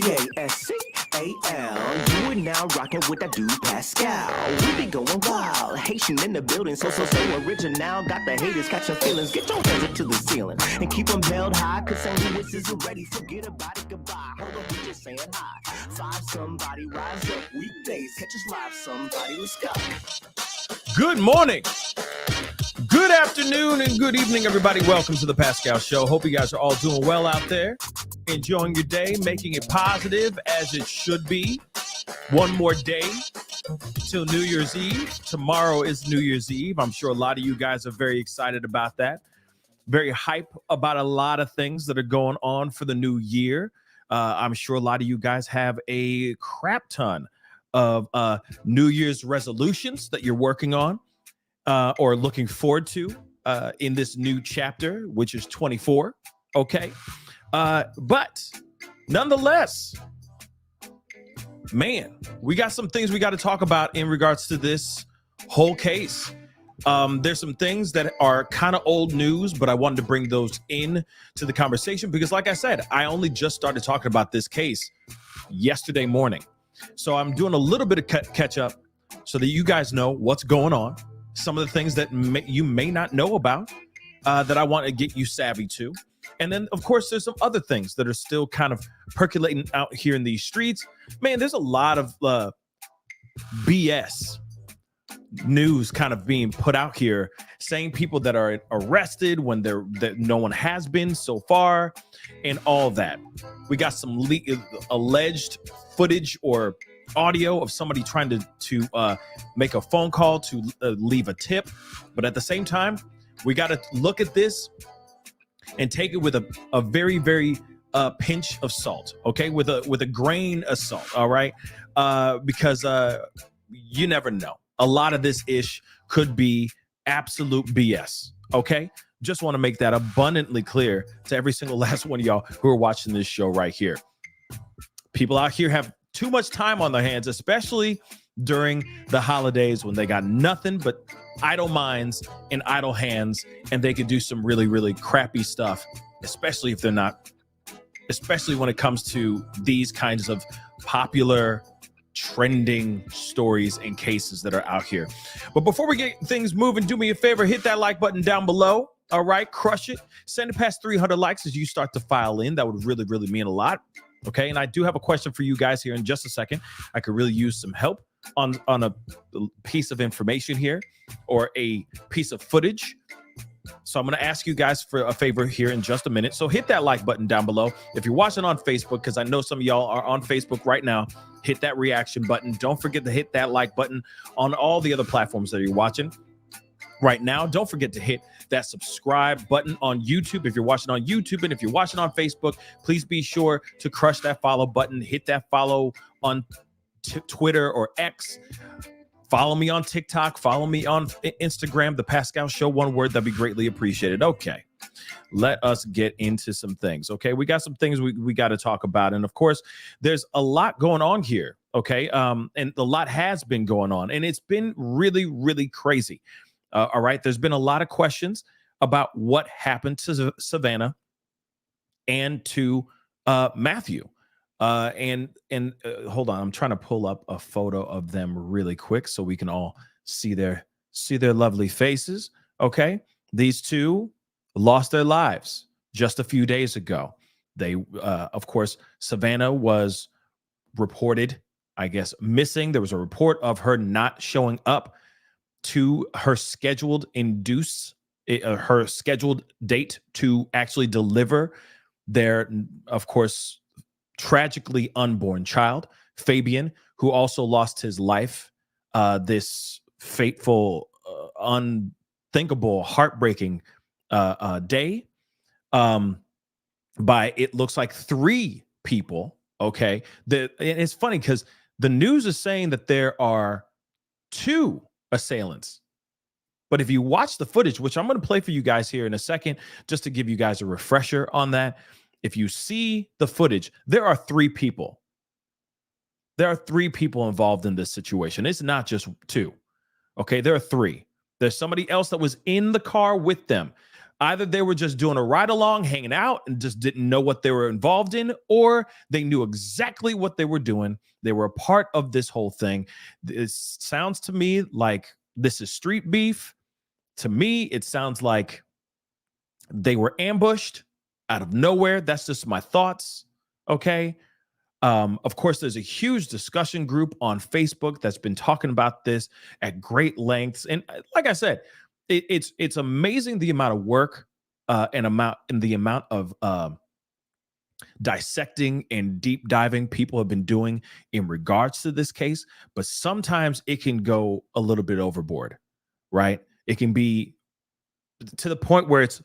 Pascal. You are now rocking with that dude Pascal. We be going wild, Haitian in the building, so original. Got the haters catching feelings. Get your hands up to the ceiling and keep them held high. Cause St. Louis isn't ready. Forget about it, goodbye. Hold on, we just saying hi. Five somebody rise up weekdays. Catch us live, somebody. Let's go. Good morning, good afternoon, and good evening, everybody. Welcome to the Pascal Show. Hope you guys are all doing well out there, enjoying your day, making it positive as it should be. One more day till New Year's Eve. Tomorrow is New Year's Eve. I'm sure a lot of you guys are very excited about that. Very hype about a lot of things that are going on for the new year. I'm sure a lot of you guys have a crap ton of New Year's resolutions that you're working on or looking forward to in this new chapter, which is 24. Okay. But nonetheless, man, we got some things we got to talk about in regards to this whole case. There's some things that are kind of old news, but I wanted to bring those in to the conversation because, like I said, I only just started talking about this case yesterday morning. So I'm doing a little bit of catch up so that you guys know what's going on. Some of the things that you may not know about that I want to get you savvy to. And then, of course, there's some other things that are still kind of percolating out here in these streets. Man, there's a lot of BS news kind of being put out here saying people that are arrested when that no one has been so far and all that. We got some alleged footage or audio of somebody trying to make a phone call to leave a tip. But at the same time, we got to look at this and take it with a very, very pinch of salt, okay? With a grain of salt, all right? Because you never know. A lot of this ish could be absolute BS, okay? Just want to make that abundantly clear to every single last one of y'all who are watching this show right here. People out here have too much time on their hands, especially during the holidays when they got nothing but idle minds and idle hands, and they could do some really, really crappy stuff, especially when it comes to these kinds of popular trending stories and cases that are out here. But before we get things moving, do me a favor, hit that like button down below. All right, crush it. Send it past 300 likes as you start to file in. That would really, really mean a lot. Okay, and I do have a question for you guys here in just a second. I could really use some help on a piece of information here or a piece of footage. So I'm going to ask you guys for a favor here in just a minute. So hit that like button down below. If you're watching on Facebook, because I know some of y'all are on Facebook right now, hit that reaction button. Don't forget to hit that like button on all the other platforms that you're watching right now. Don't forget to hit that subscribe button on YouTube if you're watching on YouTube. And if you're watching on Facebook, please be sure to crush that follow button. Hit that follow on Twitter or X. Follow me on TikTok. Follow me on Instagram, The Pascal Show, one word. That'd be greatly appreciated. Okay, let us get into some things. Okay, we got some things we got to talk about. And of course, there's a lot going on here. Okay, and a lot has been going on. And it's been really, really crazy. All right, there's been a lot of questions about what happened to Savannah and to Matthew. And hold on, I'm trying to pull up a photo of them really quick so we can all see their lovely faces. Okay, these two lost their lives just a few days ago. They, of course, Savannah was reported, I guess, missing. There was a report of her not showing up to her scheduled her scheduled date to actually deliver their, of course, tragically unborn child, Fabian, who also lost his life this fateful, unthinkable, heartbreaking day by, it looks like, 3 people. Okay, and it's funny because the news is saying that there are 2 assailants. But if you watch the footage, which I'm going to play for you guys here in a second, just to give you guys a refresher on that, if you see the footage, there are 3 people. There are 3 people involved in this situation. It's not just 2. Okay, there are 3. There's somebody else that was in the car with them. Either they were just doing a ride along, hanging out, and just didn't know what they were involved in, or they knew exactly what they were doing. They were a part of this whole thing. It sounds to me like this is street beef. To me, it sounds like they were ambushed out of nowhere. That's just my thoughts. Okay. Of course, there's a huge discussion group on Facebook that's been talking about this at great lengths. And like I said, it's amazing the amount of work and the amount of dissecting and deep diving people have been doing in regards to this case. But sometimes it can go a little bit overboard, right? It can be to the point where it's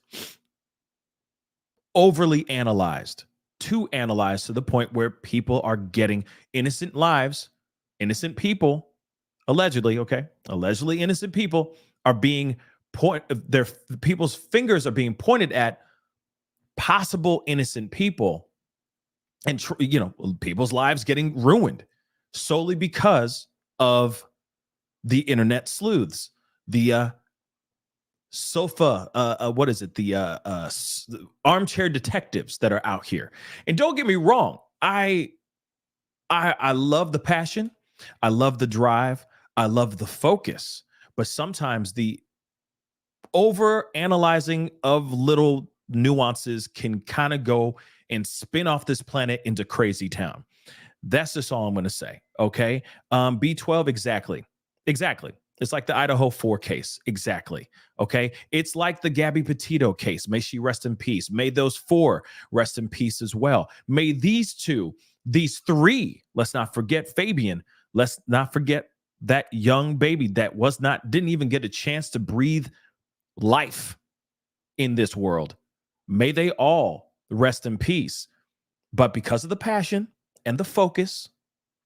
overly analyzed, too analyzed to the point where people are getting innocent lives, innocent people, allegedly innocent people are being people's fingers are being pointed at possible innocent people, and people's lives getting ruined solely because of the internet sleuths, the the armchair detectives that are out here. And don't get me wrong, I love the passion, I love the drive, I love the focus, but sometimes the over analyzing of little nuances can kind of go and spin off this planet into crazy town. That's just all I'm going to say. Okay. B12. Exactly. It's like the Idaho 4 case. Exactly. Okay. It's like the Gabby Petito case. May she rest in peace. May those 4 rest in peace as well. May these 3, let's not forget Fabian. Let's not forget that young baby that didn't even get a chance to breathe life in this world. May they all rest in peace. But because of the passion and the focus,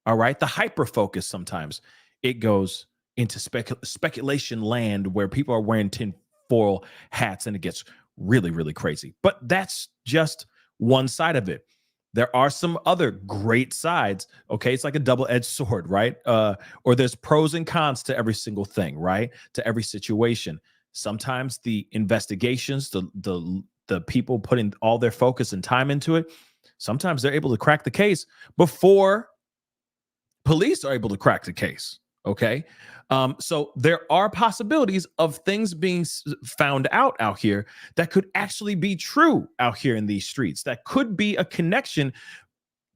all right, the hyper focus, sometimes it goes into speculation land where people are wearing tinfoil hats and it gets really, really crazy. But that's just one side of it. There are some other great sides. Okay. It's like a double-edged sword, right? Or there's pros and cons to every single thing, right? To every situation. Sometimes the investigations, the people putting all their focus and time into it, sometimes they're able to crack the case before police are able to crack the case. Okay. So there are possibilities of things being found out here that could actually be true out here in these streets. That could be a connection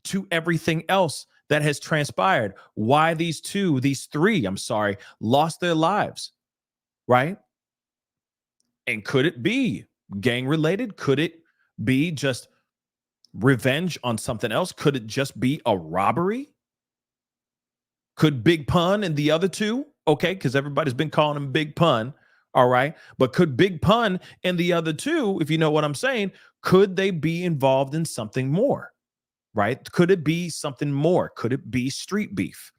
to everything else that has transpired. Why these 3, lost their lives, right? And could it be gang related? Could it be just revenge on something else? Could it just be a robbery? Could Big Pun and the other 2, okay, because everybody's been calling him Big Pun, all right, but could Big Pun and the other 2, if you know what I'm saying, could they be involved in something more, right? Could it be something more? Could it be street beef?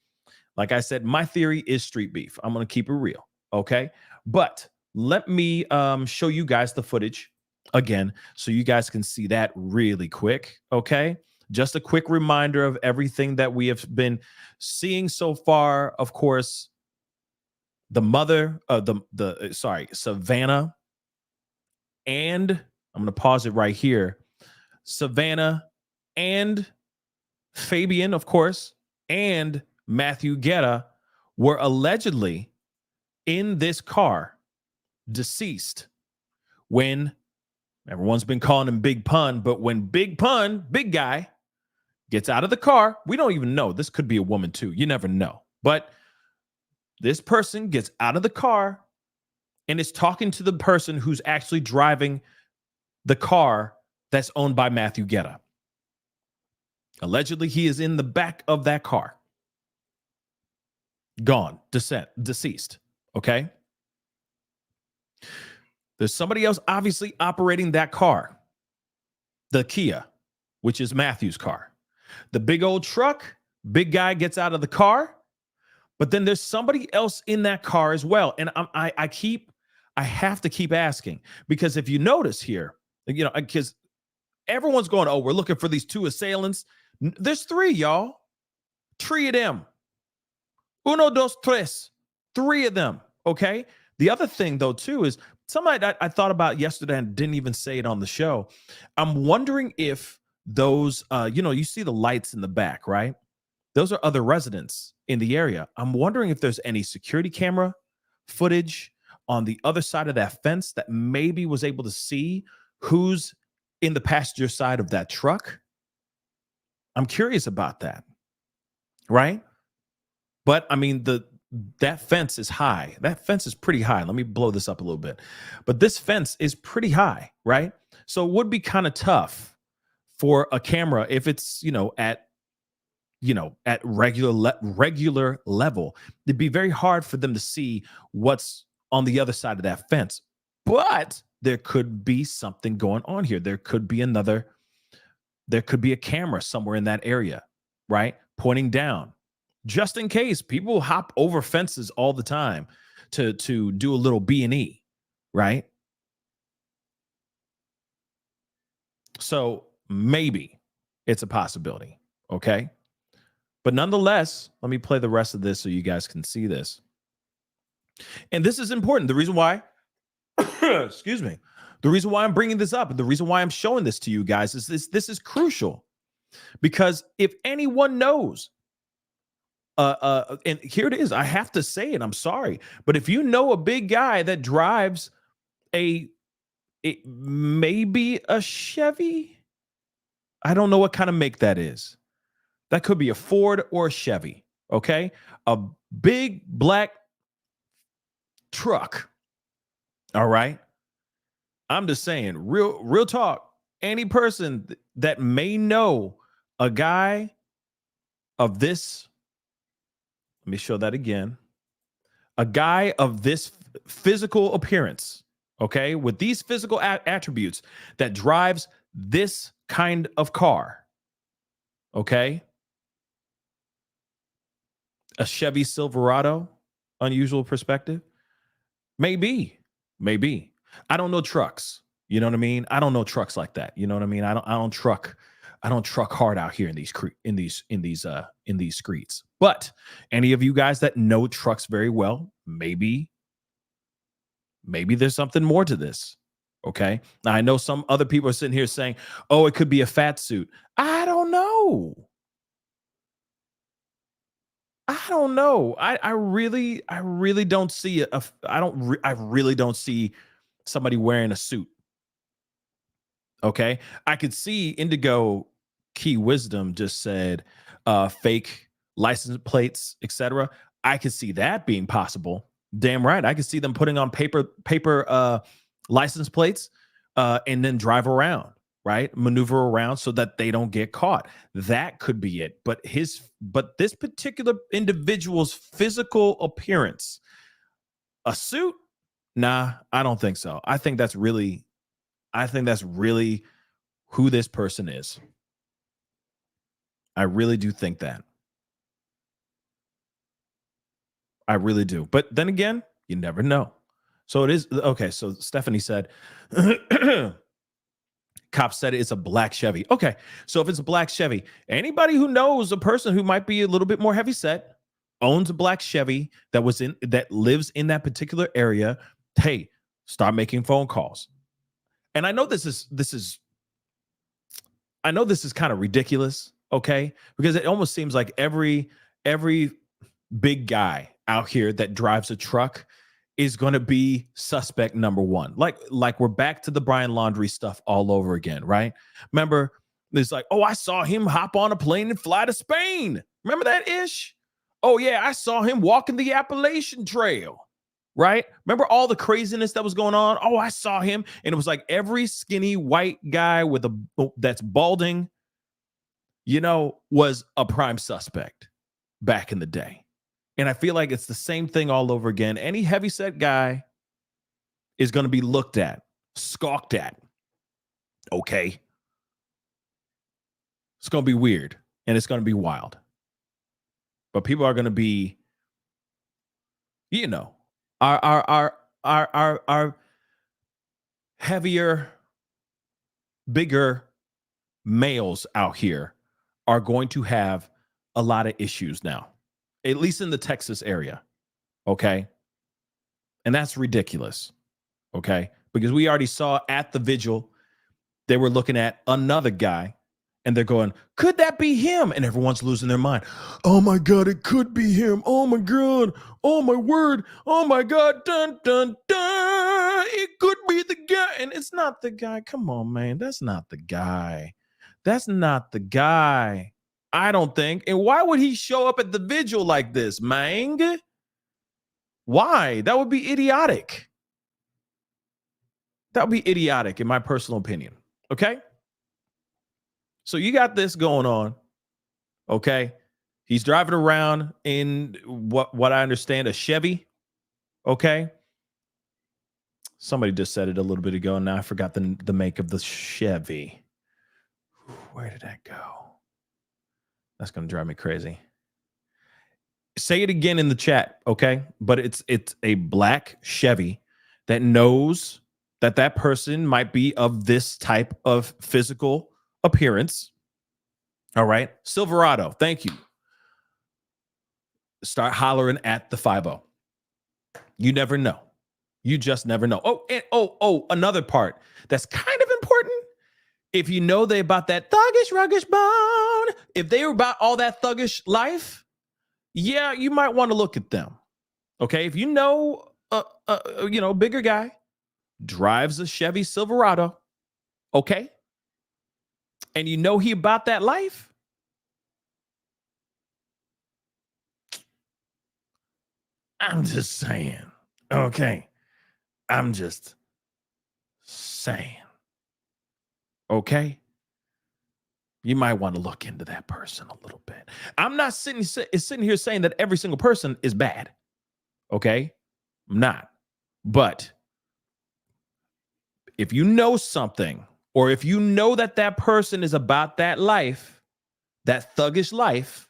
Like I said, my theory is street beef. I'm going to keep it real, okay? But let me show you guys the footage again so you guys can see that really quick, okay? Just a quick reminder of everything that we have been seeing so far. Of course, the mother of Savannah, and I'm going to pause it right here. Savannah and Fabian, of course, and Matthew Guerra were allegedly in this car, deceased, when everyone's been calling him Big Pun, but when Big Pun, big guy, gets out of the car, we don't even know. This could be a woman too. You never know. But this person gets out of the car and is talking to the person who's actually driving the car that's owned by Matthew Guerra. Allegedly, he is in the back of that car. Gone, deceased. Okay. There's somebody else obviously operating that car, the Kia, which is Matthew's car. The big old truck, big guy gets out of the car, but then there's somebody else in that car as well. And I have to keep asking, because if you notice here, because everyone's going, oh, we're looking for these 2 assailants. There's 3, y'all. 3 of them. Uno, dos, tres. 3 of them. Okay. The other thing, though, too, is something I thought about yesterday and didn't even say it on the show. I'm wondering if those, you see the lights in the back, right? Those are other residents in the area. I'm wondering if there's any security camera footage on the other side of that fence that maybe was able to see who's in the passenger side of that truck. I'm curious about that, right? But I mean, that fence is high. That fence is pretty high. Let me blow this up a little bit. But this fence is pretty high, right? So it would be kind of tough for a camera if it's, at regular level. It'd be very hard for them to see what's on the other side of that fence. But there could be something going on here. There could be a camera somewhere in that area, right? Pointing down. Just in case. People hop over fences all the time to do a little B&E, right? So maybe it's a possibility, okay? But nonetheless, let me play the rest of this so you guys can see this. And this is important. The reason why, excuse me, the reason why I'm bringing this up, and the reason why I'm showing this to you guys is this is crucial. Because if anyone knows, and here it is, I have to say it, I'm sorry, but if you know a big guy that drives maybe a Chevy, I don't know what kind of make that is. That could be a Ford or a Chevy, okay? A big black truck, all right? I'm just saying, real talk, any person that may know a guy of this, let me show that again, a guy of this physical appearance, okay, with these physical attributes that drives this kind of car, okay? A Chevy Silverado, unusual perspective. Maybe. I don't know trucks. You know what I mean? I don't know trucks like that. You know what I mean? I don't truck hard out here in these streets. But any of you guys that know trucks very well, maybe there's something more to this. Okay. Now I know some other people are sitting here saying, "Oh, it could be a fat suit." I don't know. I really don't see I really don't see somebody wearing a suit. Okay. I could see Indigo Key Wisdom just said fake license plates, etc. I could see that being possible. Damn right. I could see them putting on paper license plates and then drive around, right? Maneuver around so that they don't get caught. That could be it. But this particular individual's physical appearance, a suit? Nah, I don't think so. I think that's really who this person is. I really do think that. I really do. But then again, you never know. So it is okay. So Stephanie said, cop said it's a black Chevy. Okay. So if it's a black Chevy, anybody who knows a person who might be a little bit more heavy set, owns a black Chevy that lives in that particular area, hey, start making phone calls. And I know this is kind of ridiculous, okay? Because it almost seems like every big guy out here that drives a truck is going to be suspect number one. Like we're back to the Brian Laundrie stuff all over again, right? Remember, it's like, oh, I saw him hop on a plane and fly to Spain. Remember that ish? Oh yeah, I saw him walking the Appalachian Trail. Right? Remember all the craziness that was going on? Oh, I saw him. And it was like every skinny white guy that's balding, was a prime suspect back in the day. And I feel like it's the same thing all over again. Any heavyset guy is going to be looked at, stalked at. Okay. It's going to be weird and it's going to be wild. But people are going to be, our heavier, bigger males out here are going to have a lot of issues now, at least in the Texas area. Okay. And that's ridiculous. Okay. Because we already saw at the vigil, they were looking at another guy and they're going, could that be him? And everyone's losing their mind. Oh my God, it could be him. Oh my God. Oh my word. Oh my God. Dun, dun, dun. It could be the guy. And it's not the guy. Come on, man. That's not the guy. That's not the guy. I don't think. And why would he show up at the vigil like this, man? Why? That would be idiotic. That would be idiotic, in my personal opinion. Okay? So you got this going on. Okay? He's driving around in what I understand, a Chevy. Okay? Somebody just said it a little bit ago, and now I forgot the make of the Chevy. Where did that go? That's going to drive me crazy. Say it again in the chat, okay? But it's a black Chevy that knows that person might be of this type of physical appearance. All right. Silverado, thank you. Start hollering at the 5-0. You never know. You just never know. Oh, and another part that's kind of important. If you know they about that thuggish, ruggish bone, if they were about all that thuggish life, yeah, you might want to look at them. Okay. If you know, bigger guy drives a Chevy Silverado. Okay. And you know he about that life. I'm just saying. Okay. I'm just saying. Okay. You might want to look into that person a little bit. I'm not sitting here saying that every single person is bad. Okay. I'm not. But if you know something, or if you know that person is about that life, that thuggish life,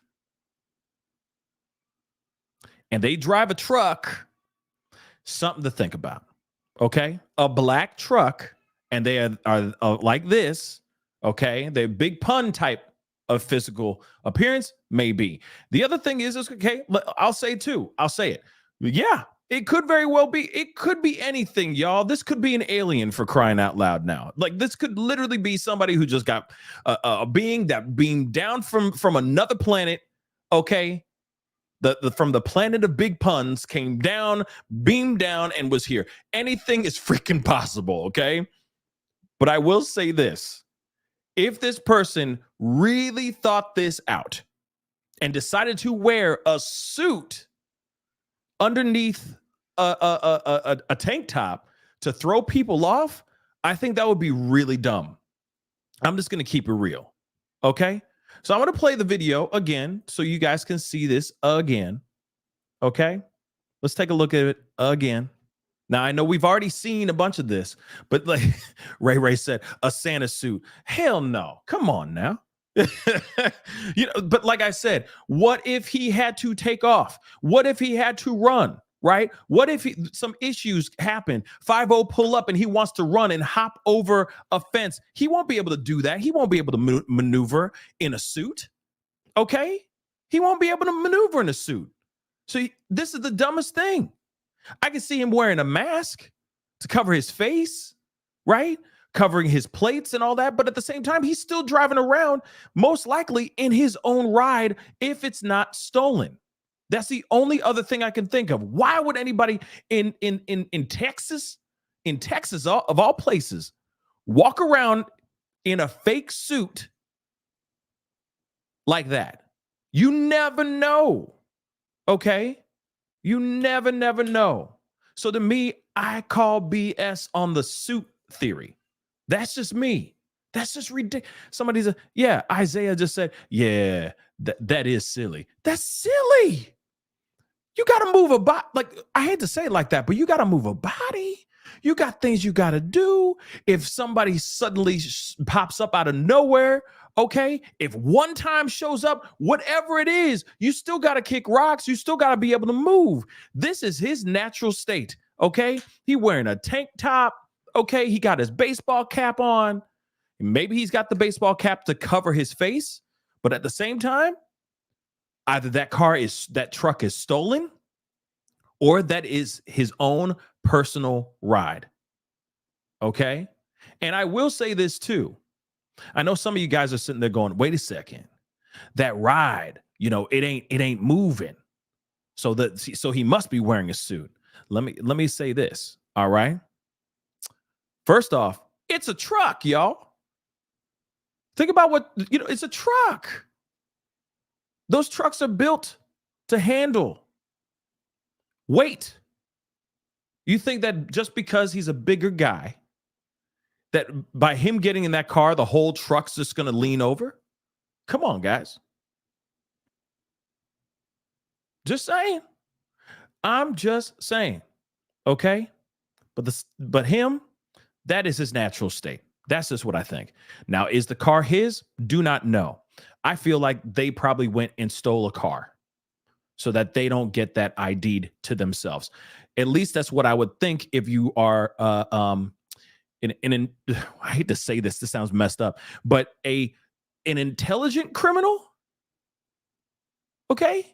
and they drive a truck, something to think about. Okay. A black truck, and they are like this. Okay. They're big pun type of physical appearance, maybe. The other thing is, okay, I'll say it. Yeah, it could very well be. It could be anything, y'all. This could be an alien, for crying out loud now. Like, this could literally be somebody who just got a being that beamed down from another planet. Okay. From the planet of big puns, came down, beamed down, and was here. Anything is freaking possible. Okay. But I will say this. If this person really thought this out and decided to wear a suit underneath a tank top to throw people off, I think that would be really dumb. I'm just going to keep it real. Okay? So I'm going to play the video again so you guys can see this again. Okay? Let's take a look at it again. Now, I know we've already seen a bunch of this, but like Ray said, a Santa suit. Hell no. Come on now. But like I said, what if he had to take off? What if he had to run, right? What if some issues happen? 5-0 pull up and he wants to run and hop over a fence. He won't be able to do that. He won't be able to maneuver in a suit. Okay? He won't be able to maneuver in a suit. So this is the dumbest thing. I can see him wearing a mask to cover his face, right? Covering his plates and all that. But at the same time, he's still driving around, most likely in his own ride, if it's not stolen. That's the only other thing I can think of. Why would anybody in Texas, of all places, walk around in a fake suit like that? You never know. Okay? You never know. So to me, I call BS on the suit theory. That's just me. That's just ridiculous. Somebody's Isaiah just said, yeah, that is silly. That's silly. You got to move a body. Like, I hate to say it like that, but you got to move a body. You got things you got to do. If somebody suddenly pops up out of nowhere, okay, if one time shows up, whatever it is, you still got to kick rocks. You still got to be able to move. This is his natural state, okay? He wearing a tank top, okay? He got his baseball cap on. Maybe he's got the baseball cap to cover his face, but at the same time, either that truck is stolen, or that is his own personal ride. Okay. And I will say this too. I know some of you guys are sitting there going, wait a second, that ride, it ain't moving. So he must be wearing a suit. Let me say this. All right. First off, it's a truck, y'all. Think about what, it's a truck. Those trucks are built to handle weight. You think that just because he's a bigger guy, that by him getting in that car, the whole truck's just going to lean over? Come on, guys. Just saying. I'm just saying. Okay? But him, that is his natural state. That's just what I think. Now, is the car his? Do not know. I feel like they probably went and stole a car so that they don't get that ID'd to themselves. At least that's what I would think if you are I hate to say this sounds messed up, but an intelligent criminal. Okay?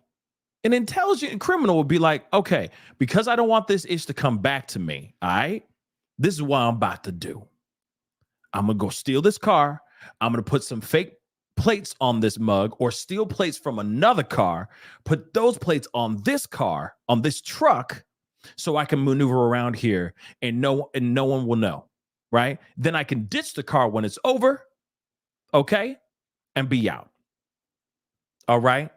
An intelligent criminal would be like, okay, because I don't want this ish to come back to me. All right. This is what I'm about to do. I'm going to go steal this car. I'm going to put some fake plates on this mug or steal plates from another car, put those plates on this car, on this truck, so I can maneuver around here and no one will know. Right. Then I can ditch the car when it's over. Okay. And be out. All right.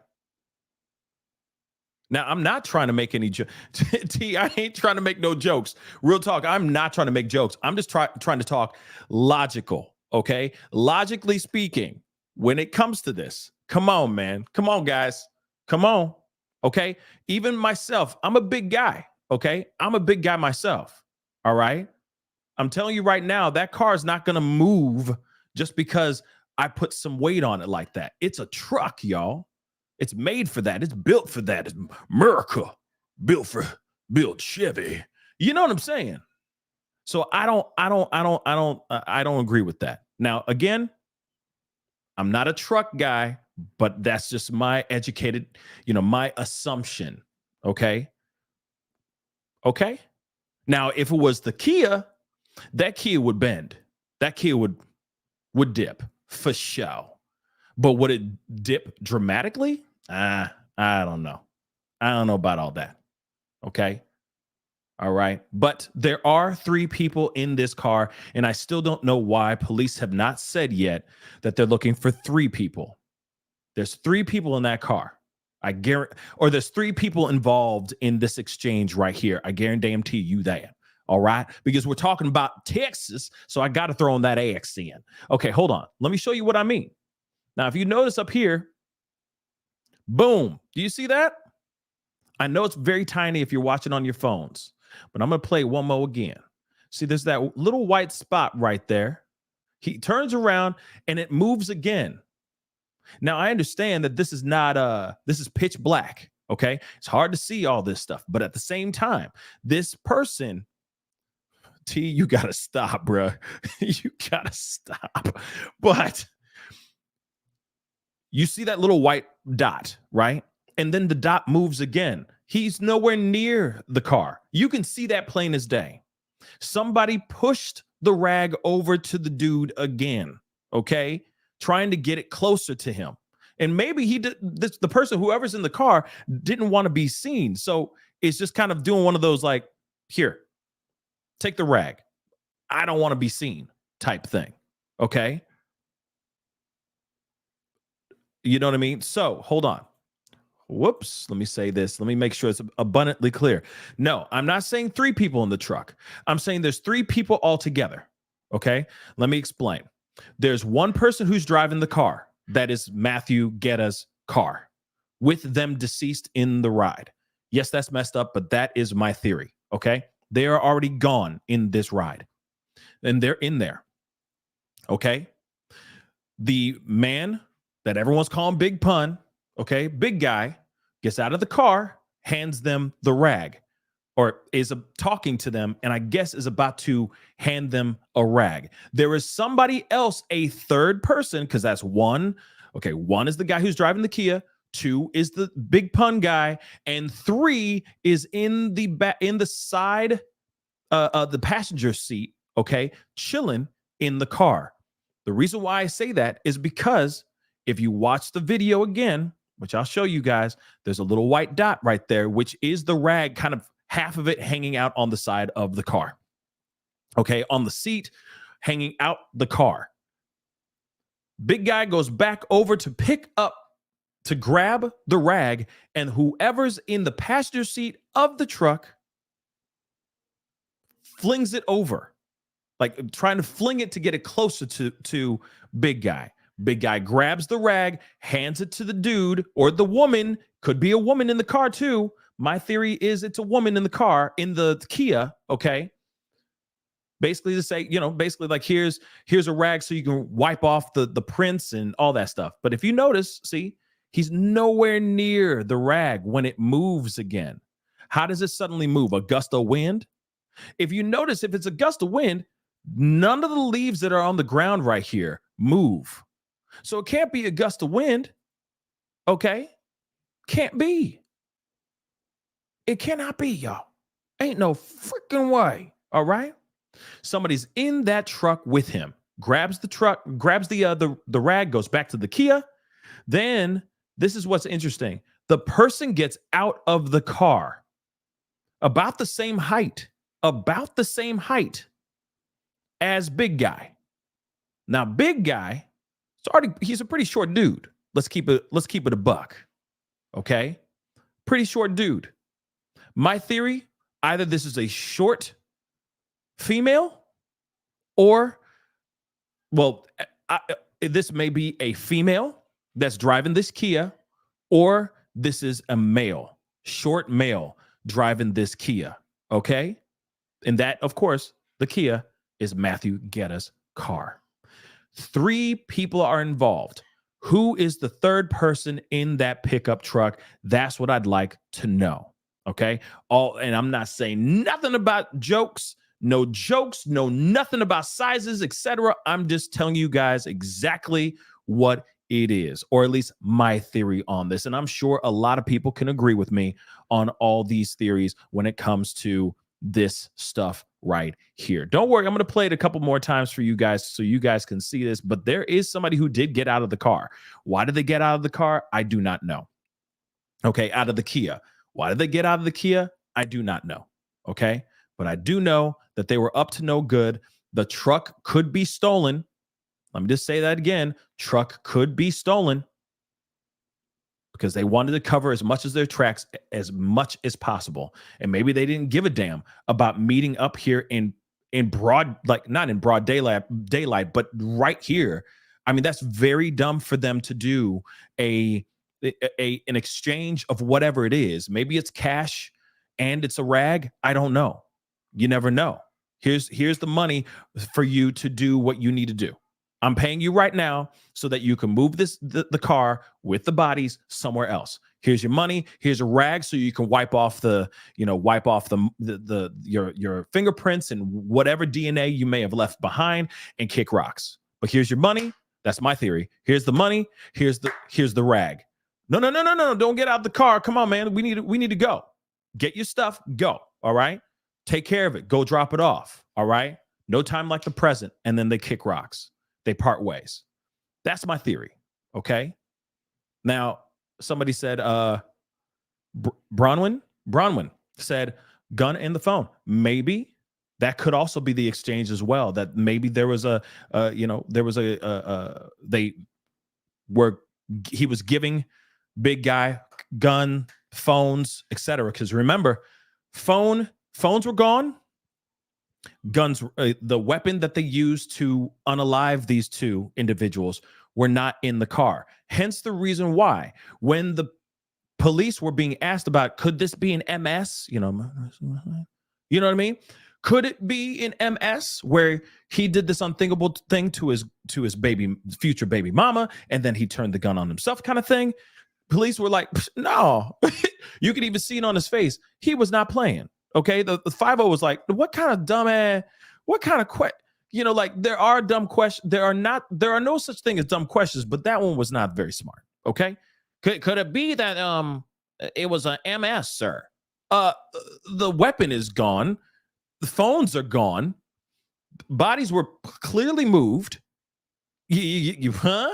Now, I'm not trying to make any jokes. I ain't trying to make no jokes. Real talk. I'm not trying to make jokes. I'm just trying to talk logical. Okay. Logically speaking, when it comes to this, come on, man. Come on, guys. Come on. Okay. Even myself, I'm a big guy. Okay. I'm a big guy myself. All right. I'm telling you right now, that car is not going to move just because I put some weight on it like that. It's a truck, y'all. It's made for that. It's built for that. It's America, built Chevy. You know what I'm saying? So I don't agree with that. Now, again, I'm not a truck guy, but that's just my educated, my assumption. Okay. Okay. Now, if it was the Kia, that Kia would bend. That Kia would dip for sure. But would it dip dramatically? I don't know. I don't know about all that. Okay. All right. But there are 3 people in this car, and I still don't know why police have not said yet that they're looking for 3 people. There's 3 people in that car. I guarantee, or there's 3 people involved in this exchange right here. I guarantee you that. All right. Because we're talking about Texas. So I got to throw in that X in. Okay. Hold on. Let me show you what I mean. Now, if you notice up here, boom. Do you see that? I know it's very tiny if you're watching on your phones, but I'm going to play one more again. See, there's that little white spot right there. He turns around and it moves again. Now, I understand that this is not, this is pitch black. Okay. It's hard to see all this stuff, but at the same time, this person, you got to stop, bro. You got to stop. But you see that little white dot, right? And then the dot moves again. He's nowhere near the car. You can see that plain as day. Somebody pushed the rag over to the dude again, okay? Trying to get it closer to him. And maybe he did this, the person, whoever's in the car, didn't want to be seen. So it's just kind of doing one of those like, here, take the rag. I don't want to be seen type thing. Okay. You know what I mean? So hold on. Whoops. Let me say this. Let me make sure it's abundantly clear. No, I'm not saying 3 people in the truck. I'm saying there's 3 people altogether. Okay. Let me explain. There's one person who's driving the car. That is Matthew Guerra's car with them deceased in the ride. Yes, that's messed up, but that is my theory. Okay. They are already gone in this ride and they're in there. Okay. The man that everyone's calling Big Pun, okay, big guy, gets out of the car, hands them the rag, or is talking to them, and I guess is about to hand them a rag. There is somebody else, a third person, because that's one. Okay, one is the guy who's driving the Kia. 2 is the big pun guy, and 3 is in the side the passenger seat, okay, chilling in the car. The reason why I say that is because if you watch the video again, which I'll show you guys, there's a little white dot right there, which is the rag, kind of half of it hanging out on the side of the car. Okay, on the seat, hanging out the car. Big guy goes back over to pick up, to grab the rag, and whoever's in the passenger seat of the truck flings it over, like trying to fling it to get it closer to Big Guy. Big Guy grabs the rag, hands it to the dude or the woman. Could be a woman in the car too. My theory is it's a woman in the car, in the Kia, okay? Basically to say, basically like here's a rag so you can wipe off the prints and all that stuff. But if you notice, see, he's nowhere near the rag when it moves again. How does it suddenly move? A gust of wind? If you notice, if it's a gust of wind, none of the leaves that are on the ground right here move. So it can't be a gust of wind. Okay? Can't be. It cannot be, y'all. Ain't no freaking way. All right? Somebody's in that truck with him, grabs the truck, grabs the rag, goes back to the Kia. Then this is what's interesting. The person gets out of the car about the same height as Big Guy. Now, Big Guy, he's a pretty short dude. Let's keep it a buck. Okay? Pretty short dude. My theory, either this is a short female or, this may be a female that's driving this Kia, or this is a male, short male driving this Kia. Okay? And that, of course, the Kia is Matthew Guerra's car. 3 people are involved. Who is the third person in that pickup truck? That's what I'd like to know. Okay. And I'm not saying nothing about jokes, no nothing about sizes, etc. I'm just telling you guys exactly what it is, or at least my theory on this. And I'm sure a lot of people can agree with me on all these theories when it comes to this stuff right here. Don't worry, I'm going to play it a couple more times for you guys so you guys can see this, but there is somebody who did get out of the car. Why did they get out of the car? I do not know. Okay, out of the Kia. Why did they get out of the Kia? I do not know. Okay, but I do know that they were up to no good. The truck could be stolen. Let me just say that again. Truck could be stolen because they wanted to cover as much as their tracks as much as possible. And maybe they didn't give a damn about meeting up here in broad, like not in broad daylight, but right here. I mean, that's very dumb for them to do an exchange of whatever it is. Maybe it's cash and it's a rag. I don't know. You never know. Here's the money for you to do what you need to do. I'm paying you right now so that you can move the car with the bodies somewhere else. Here's your money. Here's a rag so you can wipe off your fingerprints and whatever DNA you may have left behind and kick rocks. But here's your money. That's my theory. Here's the money. Here's the rag. No. Don't get out the car. Come on, man. We need to go. Get your stuff. Go. All right. Take care of it. Go drop it off. All right. No time like the present. And then they kick rocks. They part ways. That's my theory. Okay. Now, somebody said, Bronwyn said, gun in the phone. Maybe that could also be the exchange as well. That maybe there was he was giving Big Guy gun, phones, etc. Because remember, phones were gone. Guns, the weapon that they used to unalive these 2 individuals were not in the car. Hence the reason why when the police were being asked about, could this be an MS? You know what I mean? Could it be an MS where he did this unthinkable thing to his future baby mama, and then he turned the gun on himself kind of thing? Police were like, no. You could even see it on his face. He was not playing. Okay, the 5-0 was like, what kind of dumbass, what kind of like there are dumb questions. There are no such thing as dumb questions, but that one was not very smart. Okay, Could it be that it was a MS, sir? Uh, the weapon is gone. The phones are gone. Bodies were clearly moved. Huh?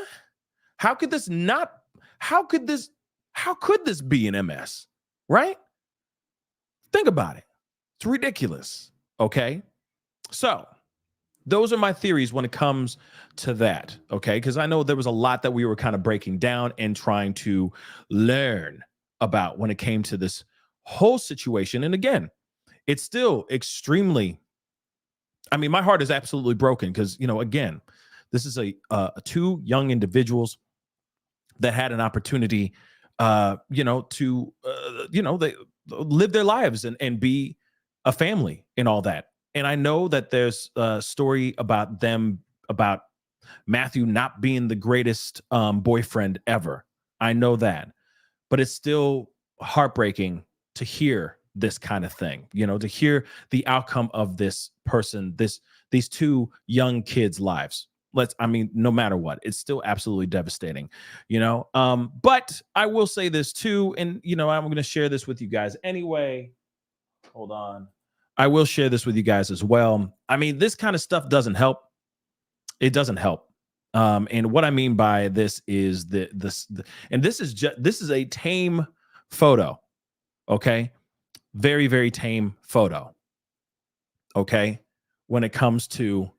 How could this not? How could this? How could this be an MS? Right? Think about it. It's ridiculous. Okay. So those are my theories when it comes to that. Okay. Because I know there was a lot that we were kind of breaking down and trying to learn about when it came to this whole situation. And again, it's still extremely, I mean, my heart is absolutely broken because, again, this is a two young individuals that had an opportunity, they live their lives and be a family and all that. And I know that there's a story about Matthew not being the greatest boyfriend ever. I know that, but it's still heartbreaking to hear this kind of thing, to hear the outcome of this person, these two young kids' lives. No matter what, it's still absolutely devastating, but I will say this too. And, I'm going to share this with you guys anyway. Hold on. I will share this with you guys as well. I mean, this kind of stuff doesn't help. It doesn't help. And what I mean by this is this is a tame photo. Okay. Very, very tame photo. Okay. When it comes to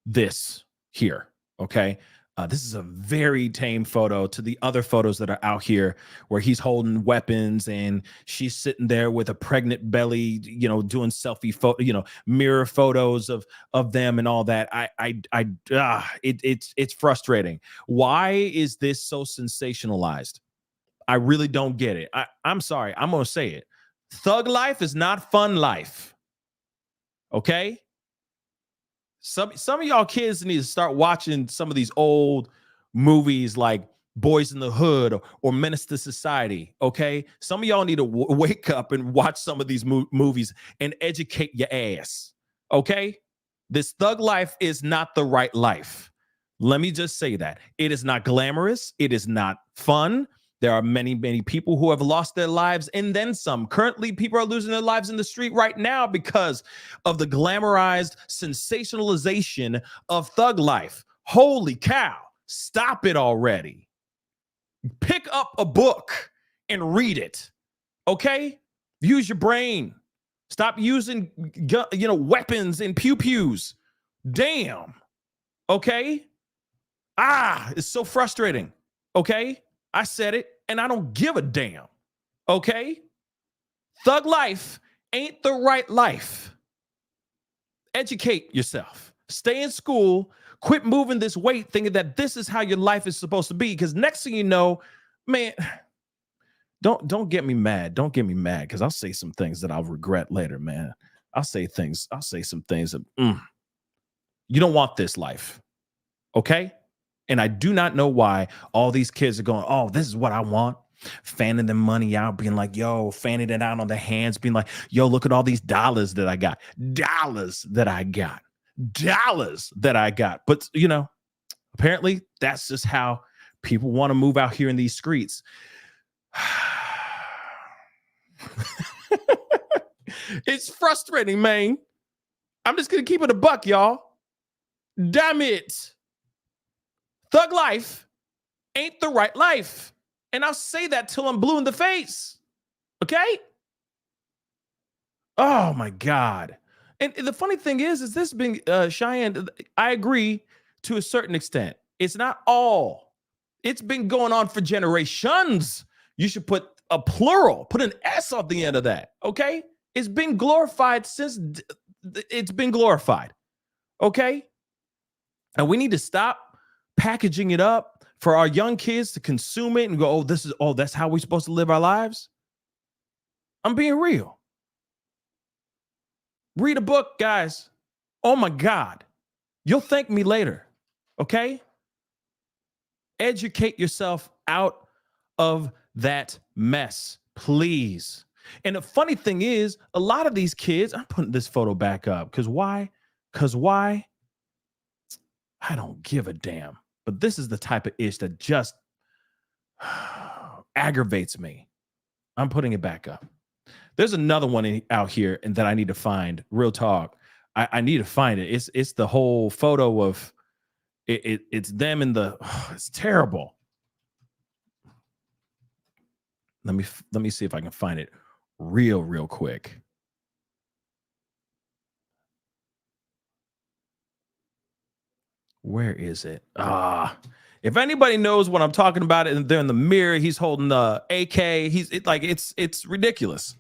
this here. Okay. This is a very tame photo to the other photos that are out here where he's holding weapons and she's sitting there with a pregnant belly, doing selfie photo, mirror photos of them and all that. It's frustrating. Why is this so sensationalized? I really don't get it. I'm sorry. I'm going to say it. Thug life is not fun life. Okay. Some of y'all kids need to start watching some of these old movies like Boys in the Hood or Menace to Society. Okay. Some of y'all need to wake up and watch some of these movies and educate your ass. Okay. This thug life is not the right life. Let me just say that. It is not glamorous. It is not fun. There are many, many people who have lost their lives and then some. Currently, people are losing their lives in the street right now because of the glamorized sensationalization of thug life. Holy cow. Stop it already. Pick up a book and read it. Okay? Use your brain. Stop using, weapons and pew-pews. Damn. Okay? It's so frustrating. Okay? I said it, and I don't give a damn. Okay? Thug life ain't the right life. Educate yourself. Stay in school. Quit moving this weight thinking that this is how your life is supposed to be. Because next thing you know, man, don't get me mad. Don't get me mad because I'll say some things that I'll regret later, man. I'll say some things that you don't want this life. Okay? And I do not know why all these kids are going, oh, this is what I want. Fanning the money out, being like, yo, fanning it out on their hands, being like, yo, look at all these dollars that I got. But, apparently that's just how people want to move out here in these streets. It's frustrating, man. I'm just going to keep it a buck, y'all. Damn it. Thug life ain't the right life. And I'll say that till I'm blue in the face. Okay? Oh, my God. And the funny thing is this being, Cheyenne, I agree to a certain extent. It's not all. It's been going on for generations. You should put a plural, put an S on the end of that. Okay? It's been glorified since it's been glorified. Okay? And we need to stop packaging it up for our young kids to consume it and go, that's how we're supposed to live our lives. I'm being real. Read a book, guys. Oh my God. You'll thank me later. Okay? Educate yourself out of that mess, please. And the funny thing is, a lot of these kids, I'm putting this photo back up because why? I don't give a damn. But this is the type of ish that just, aggravates me. I'm putting it back up. There's another one out here and that I need to find. Real talk. I need to find it. It's the whole photo of it's them in the. It's terrible. Let me see if I can find it real quick. Where is it? If anybody knows what I'm talking about, and they're in the mirror, he's holding the AK. It's ridiculous.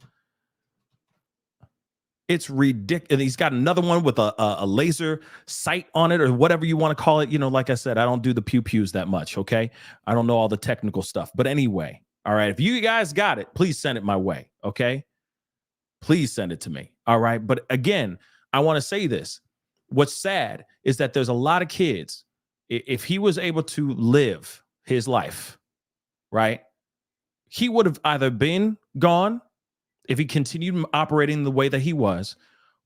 It's ridiculous. And he's got another one with a laser sight on it, or whatever you want to call it. You know, like I said, I don't do the pew-pews that much, okay? I don't know all the technical stuff. But anyway, all right, if you guys got it, please send it my way, okay? Please send it to me, all right? But again, I want to say this. What's sad is that there's a lot of kids, if he was able to live his life, right, he would have either been gone if he continued operating the way that he was,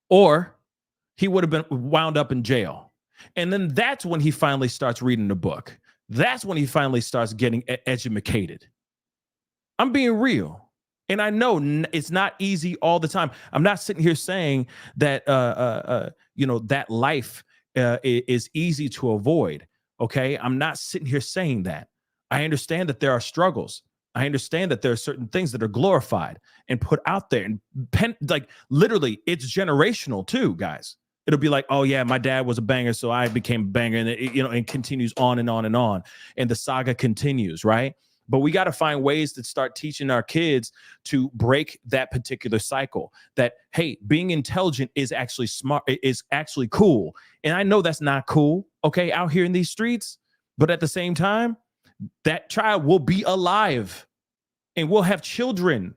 or he would have been wound up in jail. And then that's when he finally starts reading the book. That's when he finally starts getting educated. I'm being real. And I know it's not easy all the time. I'm not sitting here saying that, that life is easy to avoid. Okay. I'm not sitting here saying that. I understand that there are struggles. I understand that there are certain things that are glorified and put out there, and literally it's generational too, guys. It'll be like, oh yeah, my dad was a banger, so I became a banger, and it continues on and on and on, and the saga continues, right? But we got to find ways to start teaching our kids to break that particular cycle. That, hey, being intelligent is actually smart, is actually cool, and I know that's not cool, okay, out here in these streets, but at the same time, that child will be alive and will have children,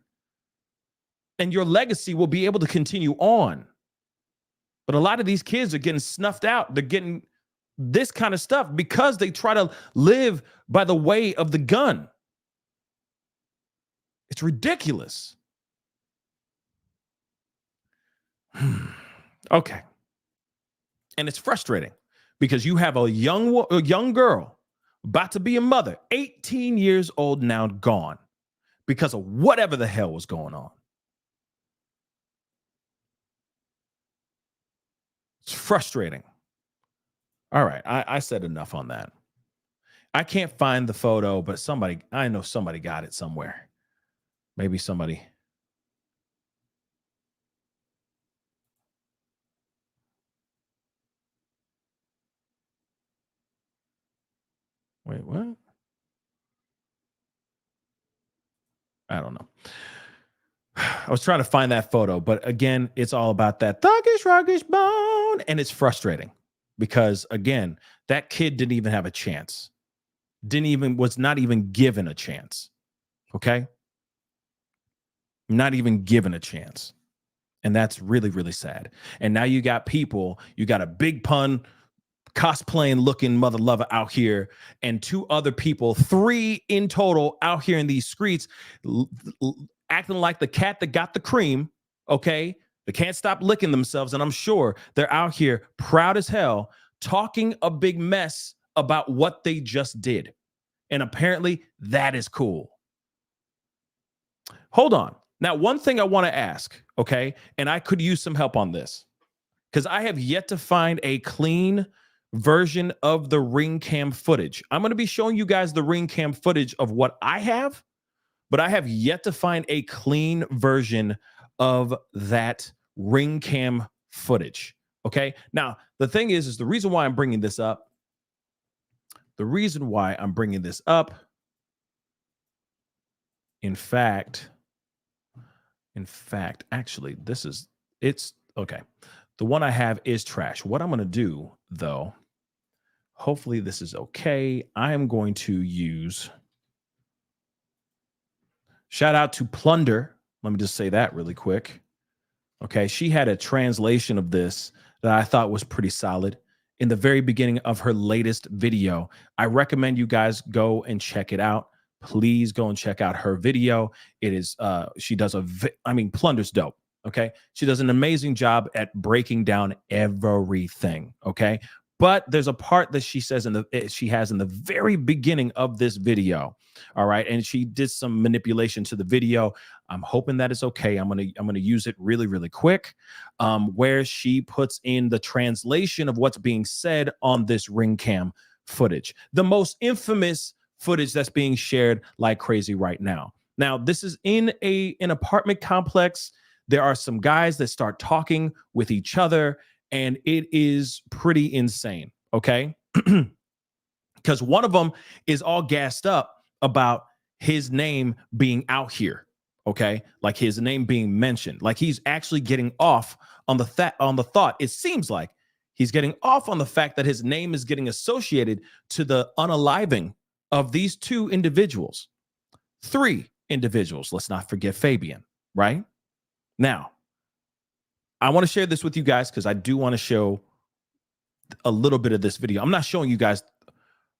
and your legacy will be able to continue on. But a lot of these kids are getting snuffed out. They're getting this kind of stuff because they try to live by the way of the gun. It's ridiculous. Okay. And it's frustrating because you have a young girl about to be a mother, 18 years old now, gone because of whatever the hell was going on. It's frustrating. All right, I said enough on that. I can't find the photo, but I know somebody got it somewhere. Maybe somebody. Wait, what? I don't know. I was trying to find that photo, but again, it's all about that thuggish, ruggish bone. And it's frustrating because, again, that kid didn't even have a chance. Was not even given a chance. Okay? Not even given a chance. And that's really, really sad. And now you got a big pun cosplaying looking mother lover out here, and two other people, 3 in total out here in these streets, acting like the cat that got the cream. Okay. They can't stop licking themselves. And I'm sure they're out here proud as hell, talking a big mess about what they just did. And apparently that is cool. Hold on. Now, one thing I want to ask, okay, and I could use some help on this because I have yet to find a clean version of the ring cam footage. I'm going to be showing you guys the ring cam footage of what I have, but I have yet to find a clean version of that ring cam footage. Okay. Now, the thing is the reason why I'm bringing this up, in fact, actually, it's okay. The one I have is trash. What I'm going to do, though, hopefully this is okay. I am going to use, shout out to Plunder. Let me just say that really quick. Okay. She had a translation of this that I thought was pretty solid in the very beginning of her latest video. I recommend you guys go and check it out. Please go and check out her video. It is, she does Plunder's dope. Okay. She does an amazing job at breaking down everything. Okay. But there's a part that she says she has in the very beginning of this video. All right. And she did some manipulation to the video. I'm hoping that it's okay. I'm gonna use it really, really quick. Where she puts in the translation of what's being said on this ring cam footage. The most infamous footage that's being shared like crazy right now. Now, this is in an apartment complex. There are some guys that start talking with each other, and it is pretty insane, okay? Because one of them is all gassed up about his name being out here, okay? Like his name being mentioned. Like he's actually getting off on the thought. It seems like he's getting off on the fact that his name is getting associated to the unaliving of these two individuals. 3 individuals. Let's not forget Fabian, right? Now, I want to share this with you guys because I do want to show a little bit of this video. I'm not showing you guys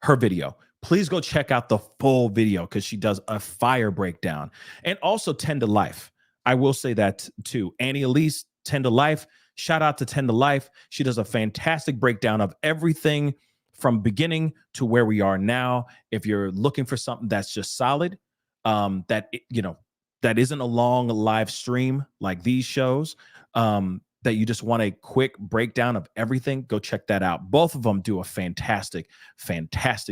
her video. Please go check out the full video because she does a fire breakdown. And also 10 to Life. I will say that too. Annie Elise, 10 to Life. Shout out to 10 to Life. She does a fantastic breakdown of everything from beginning to where we are now. If you're looking for something that's just solid, that isn't a long live stream like these shows, that you just want a quick breakdown of everything, go check that out. Both of them do a fantastic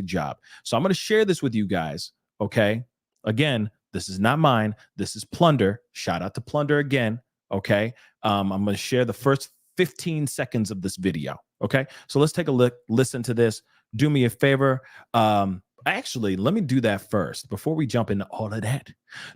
job. So I'm going to share this with you guys, okay? Again, this is not mine. This is Plunder. Shout out to Plunder again, okay? I'm going to share the first 15 seconds of this video, okay? So let's take a look, listen to this. Do me a favor. Actually, let me do that first before we jump into all of that.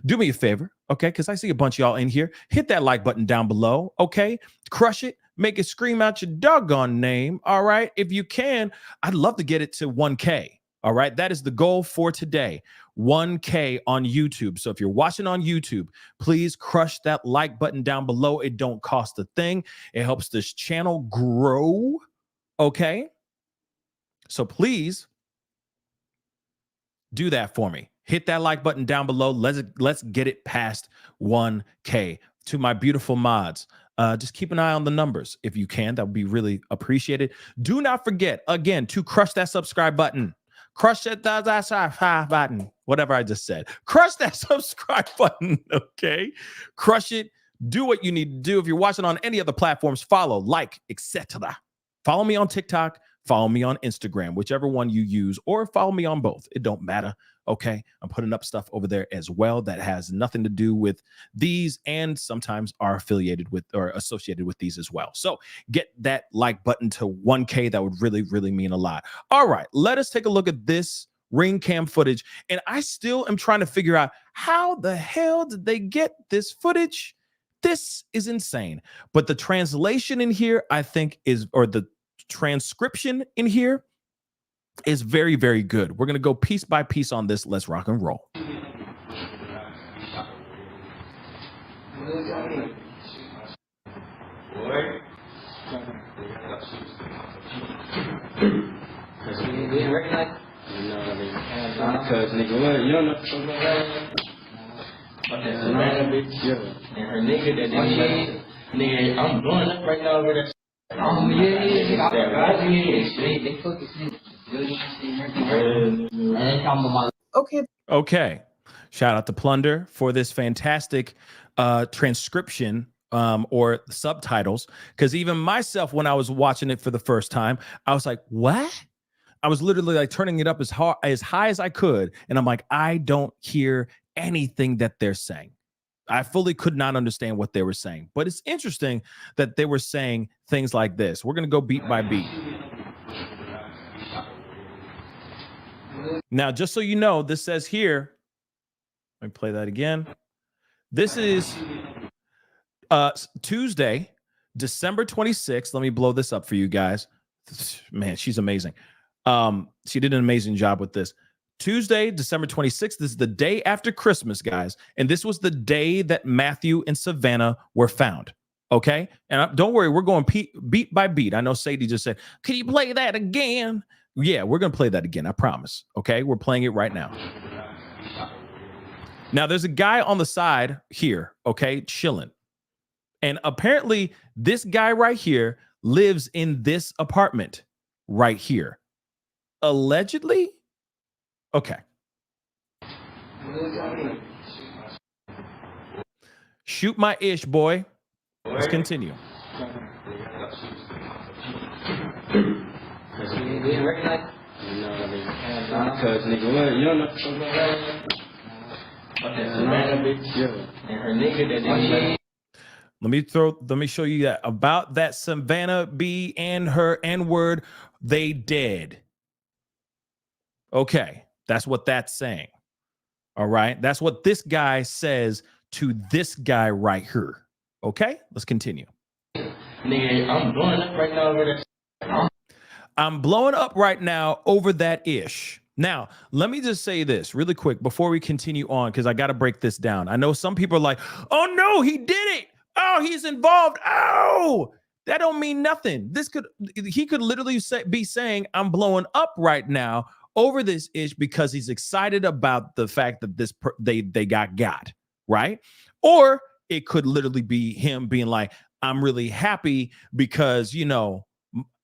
Do me a favor, okay? Because I see a bunch of y'all in here. Hit that like button down below, okay? Crush it. Make it scream out your doggone name, all right? If you can, I'd love to get it to 1K, all right? That is the goal for today, 1K on YouTube. So if you're watching on YouTube, please crush that like button down below. It don't cost a thing. It helps this channel grow, okay? So please do that for me. Hit that like button down below. Let's get it past 1K. To my beautiful mods, just keep an eye on the numbers if you can. That would be really appreciated. Do not forget, again, to crush that subscribe button. Crush that subscribe button. Whatever I just said. Crush that subscribe button, okay? Crush it. Do what you need to do. If you're watching on any other platforms, follow, like, etc. Follow me on TikTok. Follow me on Instagram, whichever one you use, or follow me on both. It don't matter. Okay. I'm putting up stuff over there as well that has nothing to do with these and sometimes are affiliated with or associated with these as well. So get that like button to 1K. That would really, really mean a lot. All right. Let us take a look at this ring cam footage. And I still am trying to figure out how the hell did they get this footage? This is insane. But the translation in here, I think the transcription in here is very, very good. We're going to go piece by piece on this. Let's rock and roll. Nigga, I'm blowing up right now over there. Okay. Shout out to Plunder for this fantastic transcription or subtitles. Because even myself, when I was watching it for the first time, I was like, what? I was literally like turning it up as high as I could. And I'm like, I don't hear anything that they're saying. I fully could not understand what they were saying. But it's interesting that they were saying things like this. We're going to go beat by beat. Now, just so you know, this says here, let me play that again. This is Tuesday, December 26th. Let me blow this up for you guys. Man, she's amazing. She did an amazing job with this. Tuesday, December 26th. This is the day after Christmas, guys. And this was the day that Matthew and Savannah were found. Okay. And don't worry, we're going beat by beat. I know Sadie just said, can you play that again? Yeah, we're going to play that again. I promise. Okay. We're playing it right now. Now there's a guy on the side here. Okay. Chilling. And apparently this guy right here lives in this apartment. right here. Allegedly? Okay. Shoot my ish, boy. Let's continue. Because nigga, you don't know Savannah bitch and her nigga that Let me show you that about that Savannah B and her N-word. They dead. Okay, that's what that's saying. All right, that's what this guy says to this guy right here. Okay, let's continue. nigga, I'm blowing up right now over that. I'm blowing up right now over that ish. Now, let me just say this really quick before we continue on, because I got to break this down. I know some people are like, oh no, he did it. Oh, he's involved. Oh, that don't mean nothing. He could literally be saying, I'm blowing up right now over this ish because he's excited about the fact that they got, right? Or it could literally be him being like, I'm really happy because, you know,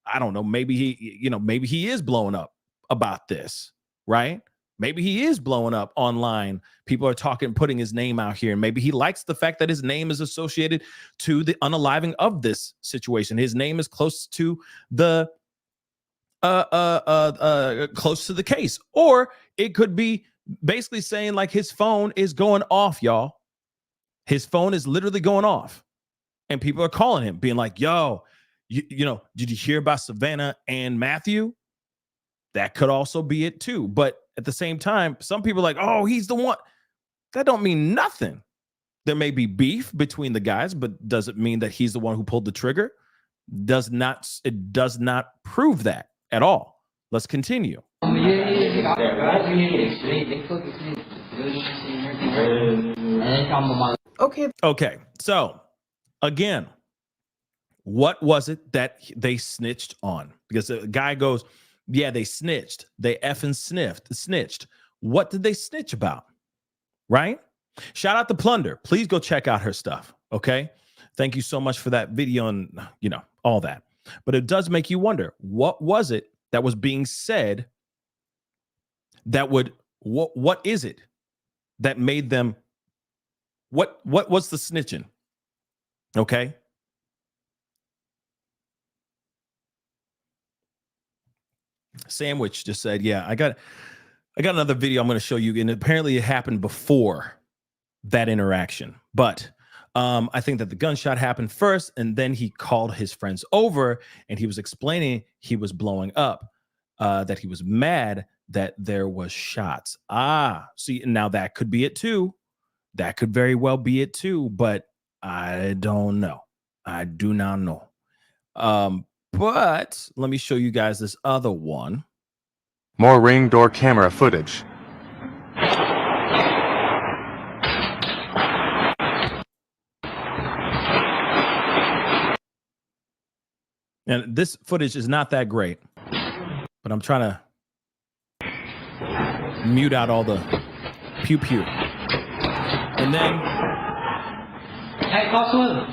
I don't know, maybe he is blowing up about this, right? Maybe he is blowing up online. People are talking, putting his name out here. And maybe he likes the fact that his name is associated to the unaliving of this situation. His name is close to the close to the case. Or it could be basically saying like his phone is going off, y'all. His phone is literally going off. And people are calling him, being like, yo, you know, did you hear about Savannah and Matthew? That could also be it too. But at the same time, some people are like, oh, he's the one. That don't mean nothing. There may be beef between the guys, but does it mean that he's the one who pulled the trigger? It does not prove that at all. Let's continue. Okay. So again, what was it that they snitched on? Because the guy goes, yeah, they snitched. They effing snitched. What did they snitch about? Right? Shout out to Plunder. Please go check out her stuff. Okay. Thank you so much for that video and, you know, all that. But it does make you wonder, what was it that was being said that would, what is it that made them, what was the snitching? Okay. Sandwich just said, yeah, I got another video I'm going to show you. And apparently it happened before that interaction. But I think that the gunshot happened first, and then he called his friends over and he was explaining he was blowing up, that he was mad that there was shots. See, now that could be it too. That could very well be it too, but I don't know. I do not know. But let me show you guys this other one. More Ring door camera footage. And this footage is not that great, but I'm trying to mute out all the pew pew. And then, Hey, call Swim.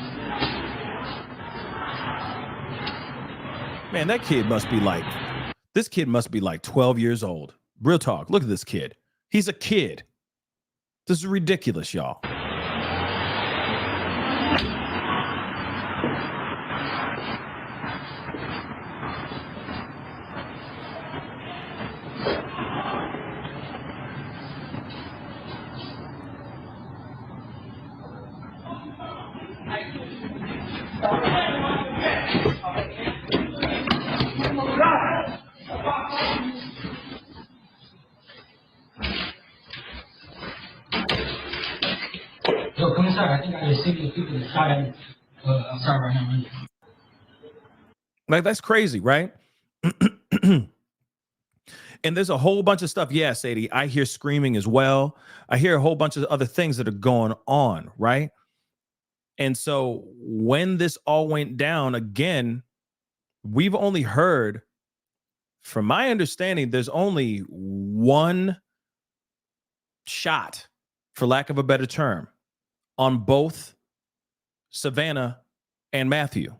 man, this kid must be like 12 years old. Real talk. Look at this kid. He's a kid. This is ridiculous, y'all. Yo, come inside. I think I just see the people that shot at me outside right now. Like, that's crazy, right? And there's a whole bunch of stuff. Yeah, Sadie, I hear screaming as well. I hear a whole bunch of other things that are going on, right? And so when this all went down, again, we've only heard, from my understanding, there's only one shot, for lack of a better term, on both Savannah and Matthew.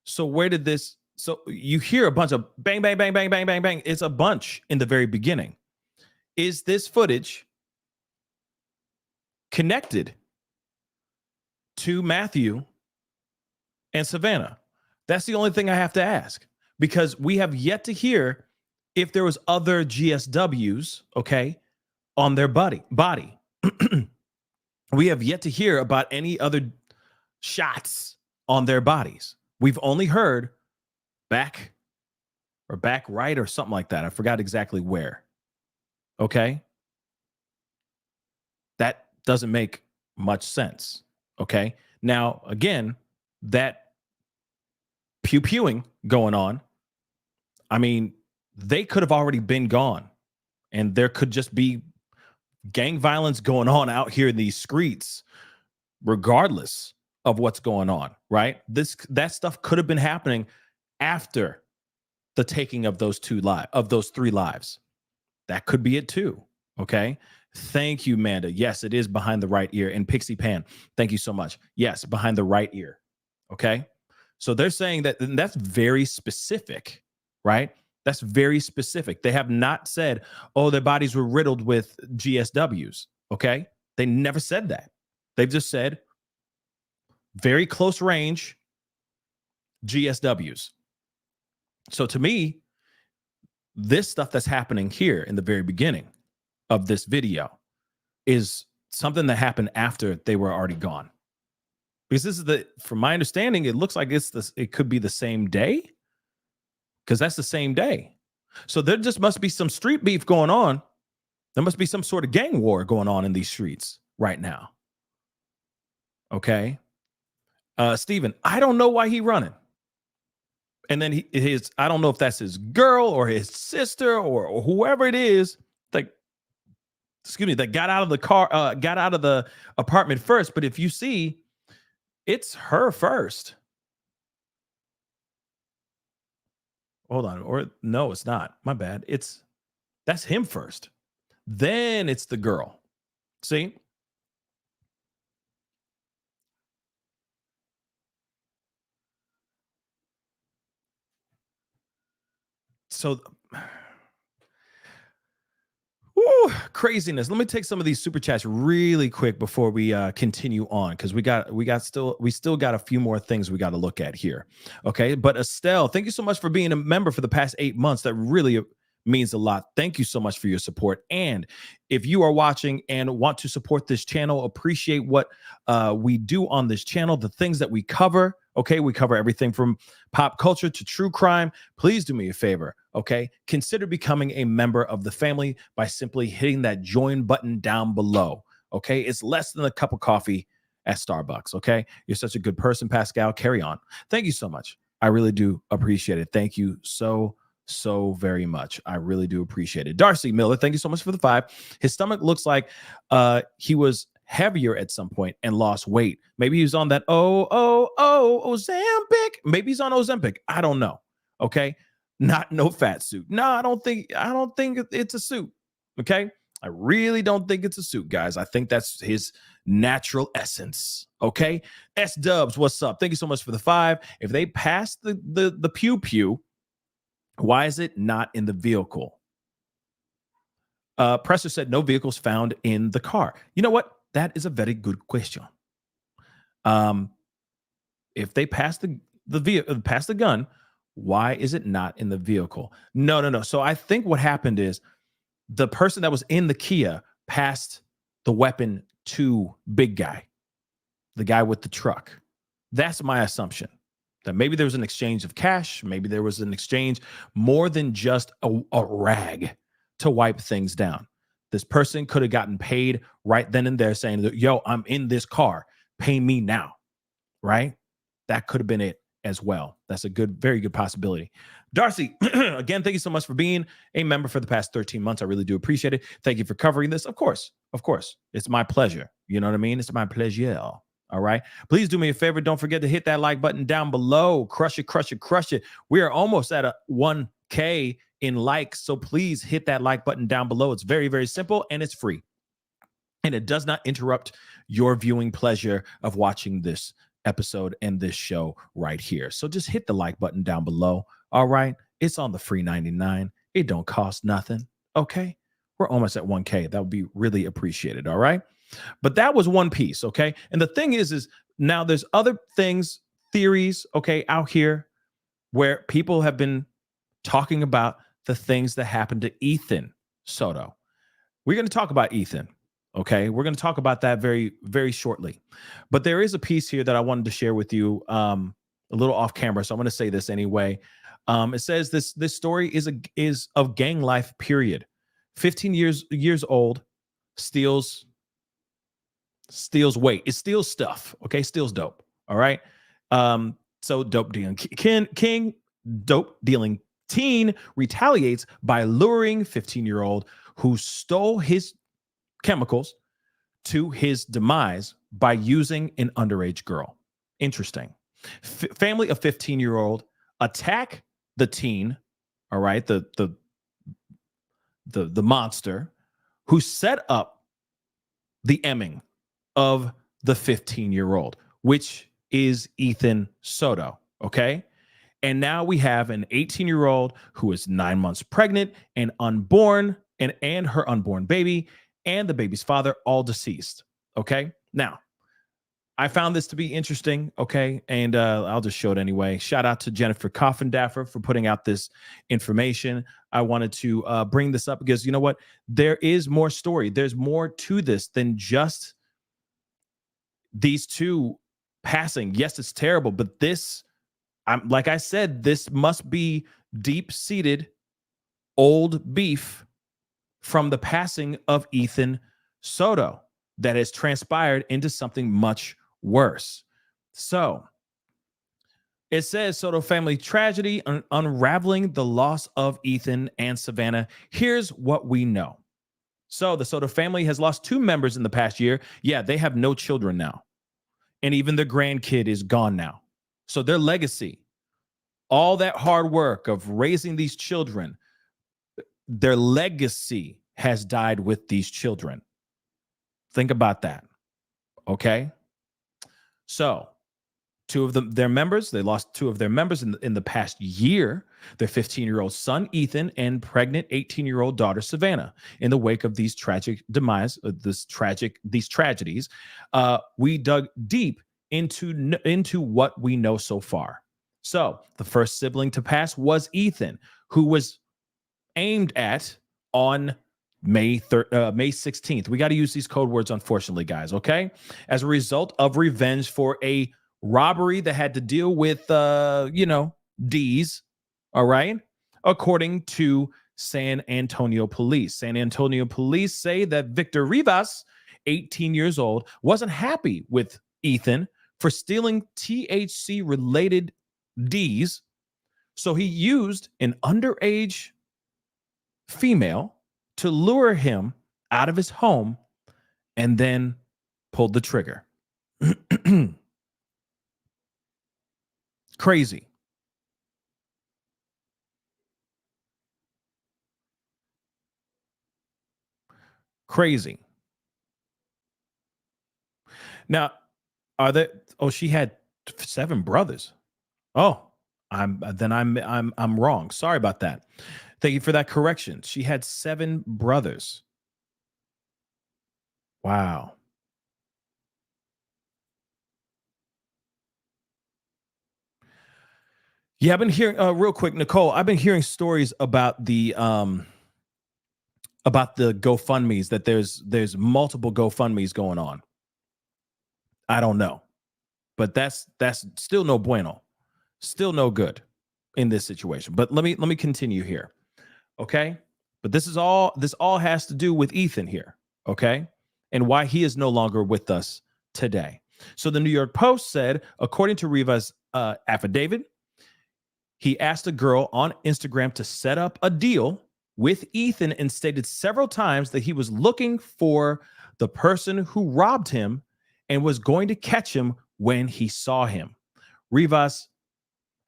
So where did this So you hear a bunch of bang, bang, bang, bang, bang, bang, bang. It's a bunch in the very beginning. Is this footage connected to Matthew and Savannah? That's the only thing I have to ask, because we have yet to hear if there was other GSWs, okay, on their body. We have yet to hear about any other shots on their bodies. We've only heard back right or something like that. I forgot exactly where. Okay. That doesn't make much sense. Okay. Now, again, that pew-pewing going on, I mean, they could have already been gone, and there could just be gang violence going on out here in these streets, regardless of what's going on, right? That stuff could have been happening after the taking of those three lives. That could be it too. Okay. Thank you, Manda. Yes, it is behind the right ear. And Pixie Pan, thank you so much. Yes, behind the right ear. Okay. So they're saying that, and that's very specific, right? That's very specific. They have not said, oh, their bodies were riddled with GSWs. Okay. They never said that. They've just said very close range GSWs. So to me, this stuff that's happening here in the very beginning of this video is something that happened after they were already gone. Because this is from my understanding, it looks like it could be the same day, because that's the same day. So there just must be some street beef going on. There must be some sort of gang war going on in these streets right now. Okay. Steven, I don't know why he running. And then I don't know if that's his girl or his sister or whoever it is that got out of the car, got out of the apartment first. But if you see, it's her first. Hold on. Or no, it's not. My bad. That's him first. Then it's the girl. See? So, craziness. Let me take some of these super chats really quick before we continue on, because we still got a few more things we got to look at here. Okay, but Estelle, thank you so much for being a member for the past 8 months. That really means a lot. Thank you so much for your support. And if you are watching and want to support this channel, appreciate what we do on this channel, the things that we cover. Okay, we cover everything from pop culture to true crime. Please do me a favor. Okay, consider becoming a member of the family by simply hitting that join button down below. Okay, it's less than a cup of coffee at Starbucks. Okay, you're such a good person, Pascal. Carry on. Thank you so much. I really do appreciate it. Thank you so very much. I really do appreciate it. Darcy Miller, thank you so much for the 5. His stomach looks like he was heavier at some point and lost weight. Maybe he was on that Ozempic. Maybe he's on Ozempic. I don't know. Okay. No fat suit. No, I don't think it's a suit. Okay. I really don't think it's a suit, guys. I think that's his natural essence. Okay. S Dubs, what's up? Thank you so much for the 5. If they pass the pew, why is it not in the vehicle? Presser said no vehicles found in the car. You know what? That is a very good question. If they pass the gun, why is it not in the vehicle? No. So I think what happened is the person that was in the Kia passed the weapon to Big Guy, the guy with the truck. That's my assumption. That maybe there was an exchange of cash. Maybe there was an exchange more than just a rag to wipe things down. This person could have gotten paid right then and there, saying, yo, I'm in this car. Pay me now. Right? That could have been it as well. That's a very good possibility. Darcy, again, thank you so much for being a member for the past 13 months. I really do appreciate it. Thank you for covering this. Of course. It's my pleasure. You know what I mean? It's my pleasure. All right. Please do me a favor. Don't forget to hit that like button down below. Crush it. We are almost at a 1K in likes. So please hit that like button down below. It's very, very simple and it's free. And it does not interrupt your viewing pleasure of watching this episode and this show right here. So just hit the like button down below. All right. It's on the free 99. It don't cost nothing. Okay. We're almost at 1K. That would be really appreciated. All right. But that was one piece. Okay. And the thing is now there's other things, theories, okay, out here where people have been talking about the things that happened to Ethan Soto. We're going to talk about Ethan. Okay. We're going to talk about that very, very shortly. But there is a piece here that I wanted to share with you a little off camera. So I'm going to say this anyway. It says this story is of gang life, period. 15 years old, steals weight. It steals stuff. Okay. Steals dope. All right. So dope dealing king dope dealing teen retaliates by luring 15-year-old who stole his chemicals to his demise by using an underage girl. Interesting. Family of 15-year-old attack the teen, all right, the monster who set up the emming of the 15-year-old, which is Ethan Soto, okay? And now we have an 18-year-old who is 9 months pregnant and unborn, and her unborn baby and the baby's father all deceased, okay? Now, I found this to be interesting, okay? And I'll just show it anyway. Shout out to Jennifer Coffindaffer for putting out this information. I wanted to bring this up because you know what? There is more story. There's more to this than just these two passing. Yes, it's terrible, but this, like I said, this must be deep-seated old beef from the passing of Ethan Soto that has transpired into something much worse. So it says Soto family tragedy, unraveling the loss of Ethan and Savannah. Here's what we know. So the Soto family has lost 2 members in the past year. Yeah, they have no children now. And even their grandkid is gone now. So their legacy, all that hard work of raising these children, their legacy has died with these children. Think about that. Okay. So 2 of their members, they lost 2 of their members in the past year, their 15-year-old son, Ethan, and pregnant 18-year-old daughter, Savannah. In the wake of these tragic demise, these tragedies, we dug deep into what we know so far. So the first sibling to pass was Ethan, who was aimed at on May 16th. We got to use these code words, unfortunately, guys, okay? As a result of revenge for a robbery that had to deal with, D's, all right? According to San Antonio police. San Antonio police say that Victor Rivas, 18 years old, wasn't happy with Ethan for stealing THC-related D's, so he used an underage female to lure him out of his home and then pulled the trigger. Crazy. Crazy. Now, are there? Oh, she had 7 brothers. Oh, I'm wrong. Sorry about that. Thank you for that correction. She had 7 brothers. Wow. Yeah, I've been hearing real quick, Nicole. I've been hearing stories about the GoFundMe's, that there's multiple GoFundMe's going on. I don't know, but that's still no bueno, still no good in this situation. But let me continue here, okay? But this all has to do with Ethan here, okay, and why he is no longer with us today. So the New York Post said, according to Rivas' affidavit, he asked a girl on Instagram to set up a deal with Ethan and stated several times that he was looking for the person who robbed him and was going to catch him when he saw him. Rivas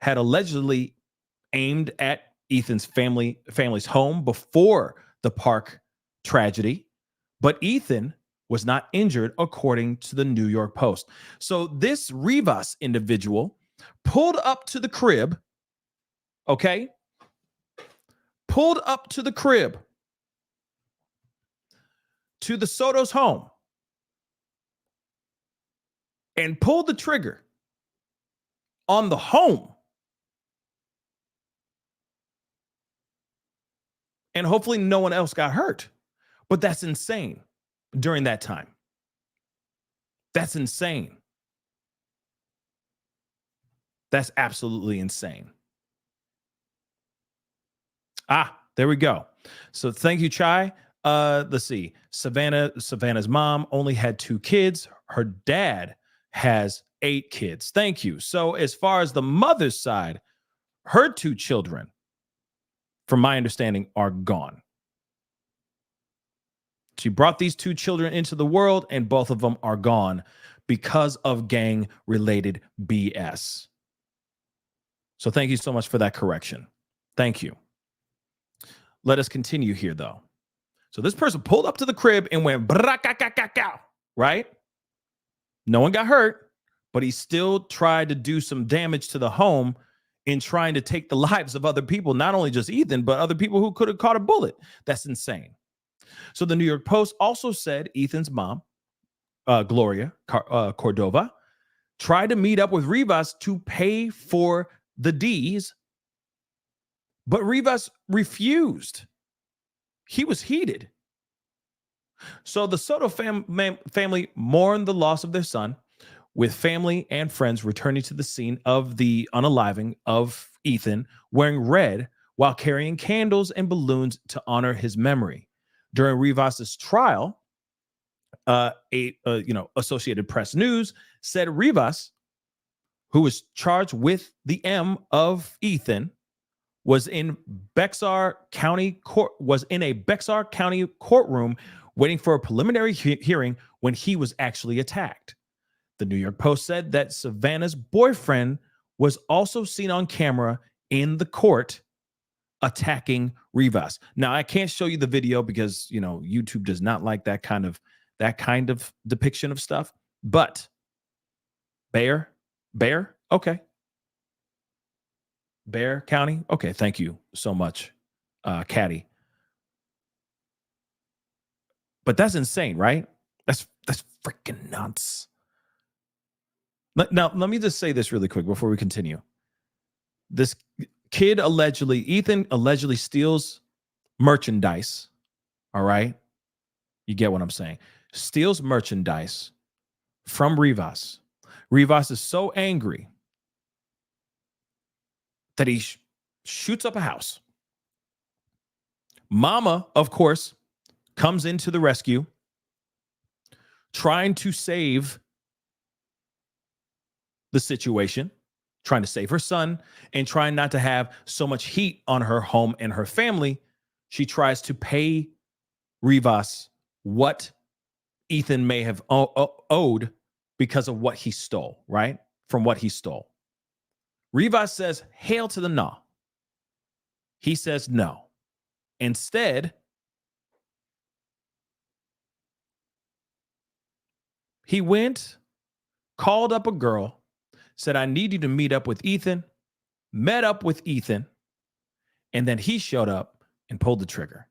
had allegedly aimed at Ethan's family's home before the park tragedy, but Ethan was not injured, according to the New York Post. So this Rivas individual pulled up to the crib, okay? Pulled up to the crib, to the Soto's home, and pulled the trigger on the home. And hopefully no one else got hurt. But that's insane during that time. That's insane. That's absolutely insane. There we go. So thank you, Chai. Let's see. Savannah's mom only had 2 kids. Her dad has 8 kids. Thank you. So as far as the mother's side, her 2 children, from my understanding, are gone. She brought these 2 children into the world, and both of them are gone because of gang-related BS. So thank you so much for that correction. Thank you. Let us continue here, though. So this person pulled up to the crib and went, right? No one got hurt, but he still tried to do some damage to the home in trying to take the lives of other people, not only just Ethan, but other people who could have caught a bullet. That's insane. So the New York Post also said Ethan's mom, Gloria Cordova, tried to meet up with Rivas to pay for the D's, but Rivas refused. He was heated. So the Soto family mourned the loss of their son, with family and friends returning to the scene of the unaliving of Ethan, wearing red while carrying candles and balloons to honor his memory. During Rivas's trial, Associated Press News said Rivas, who was charged with the M of Ethan, was in Bexar County court, was in a Bexar County courtroom waiting for a preliminary hearing when he was actually attacked. The New York Post said that Savannah's boyfriend was also seen on camera in the court attacking Rivas. Now, I can't show you the video because, YouTube does not like that kind of depiction of stuff. But Bear, okay. Bear County, okay. Thank you so much, Caddy. But that's insane, right? That's freaking nuts. Now, let me just say this really quick before we continue. This kid Ethan allegedly steals merchandise. All right. You get what I'm saying? Steals merchandise from Rivas. Rivas is so angry that he shoots up a house. Mama, of course, comes into the rescue, trying to save the situation, trying to save her son, and trying not to have so much heat on her home and her family. She tries to pay Rivas what Ethan may have owed because of what he stole, right? From what he stole. Rivas says, hail to the no. He says no. Instead, he went, called up a girl, said, I need you to meet up with Ethan, met up with Ethan, and then he showed up and pulled the trigger.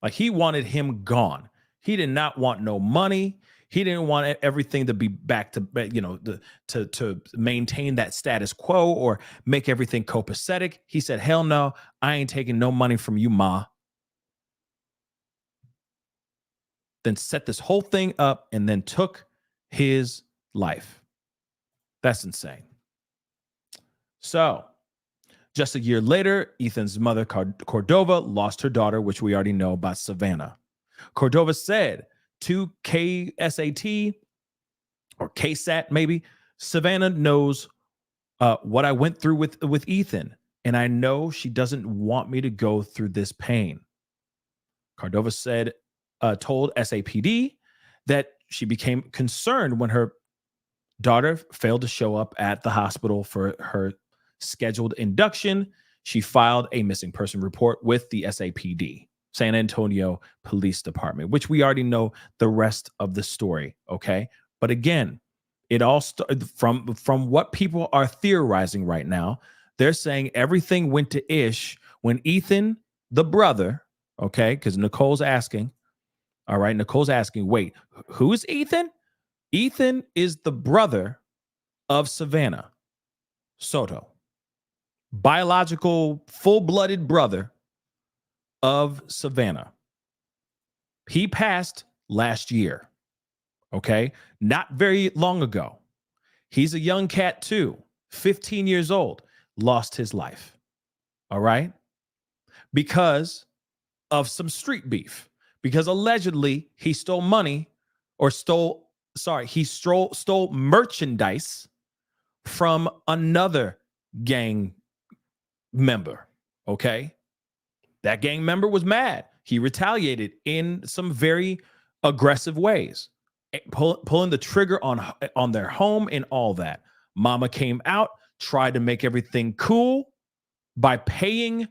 Like, he wanted him gone. He did not want no money. He didn't want everything to be back to, to maintain that status quo or make everything copacetic. He said, hell no, I ain't taking no money from you, ma. Then set this whole thing up and then took his life. That's insane. So, just a year later, Ethan's mother, Cordova, lost her daughter, which we already know about, Savannah. Cordova said to KSAT or KSAT, maybe, Savannah knows what I went through with Ethan, and I know she doesn't want me to go through this pain. Cordova said, told SAPD that she became concerned when her daughter failed to show up at the hospital for her scheduled induction. She filed a missing person report with the SAPD. San Antonio Police Department, which we already know the rest of the story. Okay. But again, it all started from what people are theorizing right now. They're saying everything went to Ish when Ethan, the brother, okay, because Nicole's asking, all right, Nicole's asking, wait, who's Ethan? Ethan is the brother of Savannah Soto, biological, full-blooded brother of Savannah. He passed last year, okay? Not very long ago. He's a young cat too, 15 years old, lost his life, all right? Because of some street beef, because allegedly he stole money or stole merchandise from another gang member, okay? That gang member was mad. He retaliated in some very aggressive ways, pulling the trigger on their home and all that. Mama came out, tried to make everything cool by paying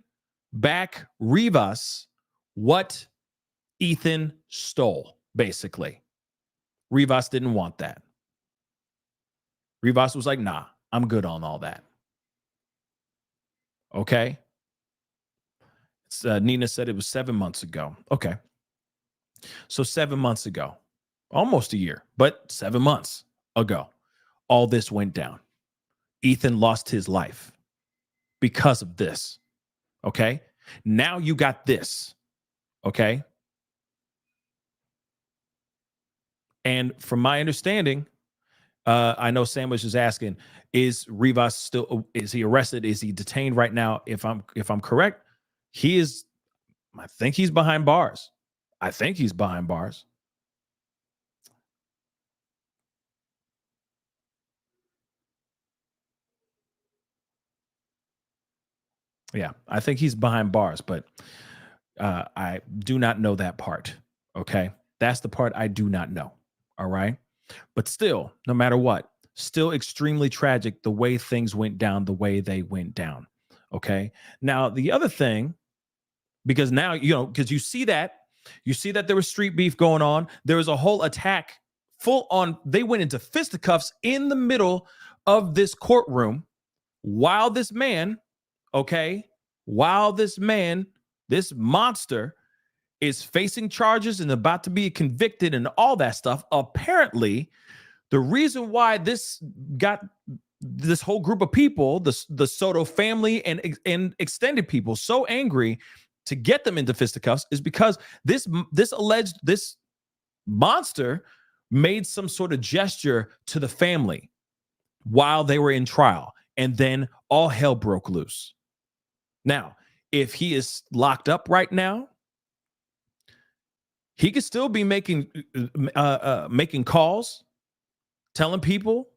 back Rivas what Ethan stole, basically. Rivas didn't want that. Rivas was like, nah, I'm good on all that. Okay. Nina said it was 7 months ago. Okay. So 7 months ago, almost a year, but 7 months ago, all this went down. Ethan lost his life because of this. Okay. Now you got this. Okay. And from my understanding, I know Sandwich is asking, is Rivas still, is he arrested? Is he detained right now? If I'm correct, he is, I think he's behind bars. I think he's behind bars. Yeah, I think he's behind bars, but I do not know that part. Okay. That's the part I do not know. All right. But still, no matter what, still extremely tragic the way things went down, the way they went down. Okay. Now, the other thing, because now, because you see that there was street beef going on. There was a whole attack full on. They went into fisticuffs in the middle of this courtroom while this man, this monster is facing charges and about to be convicted and all that stuff. Apparently, the reason why this got this whole group of people, the Soto family and extended people, so angry to get them into fisticuffs is because this monster made some sort of gesture to the family while they were in trial, and then all hell broke loose. Now, if he is locked up right now, he could still be making calls, telling people,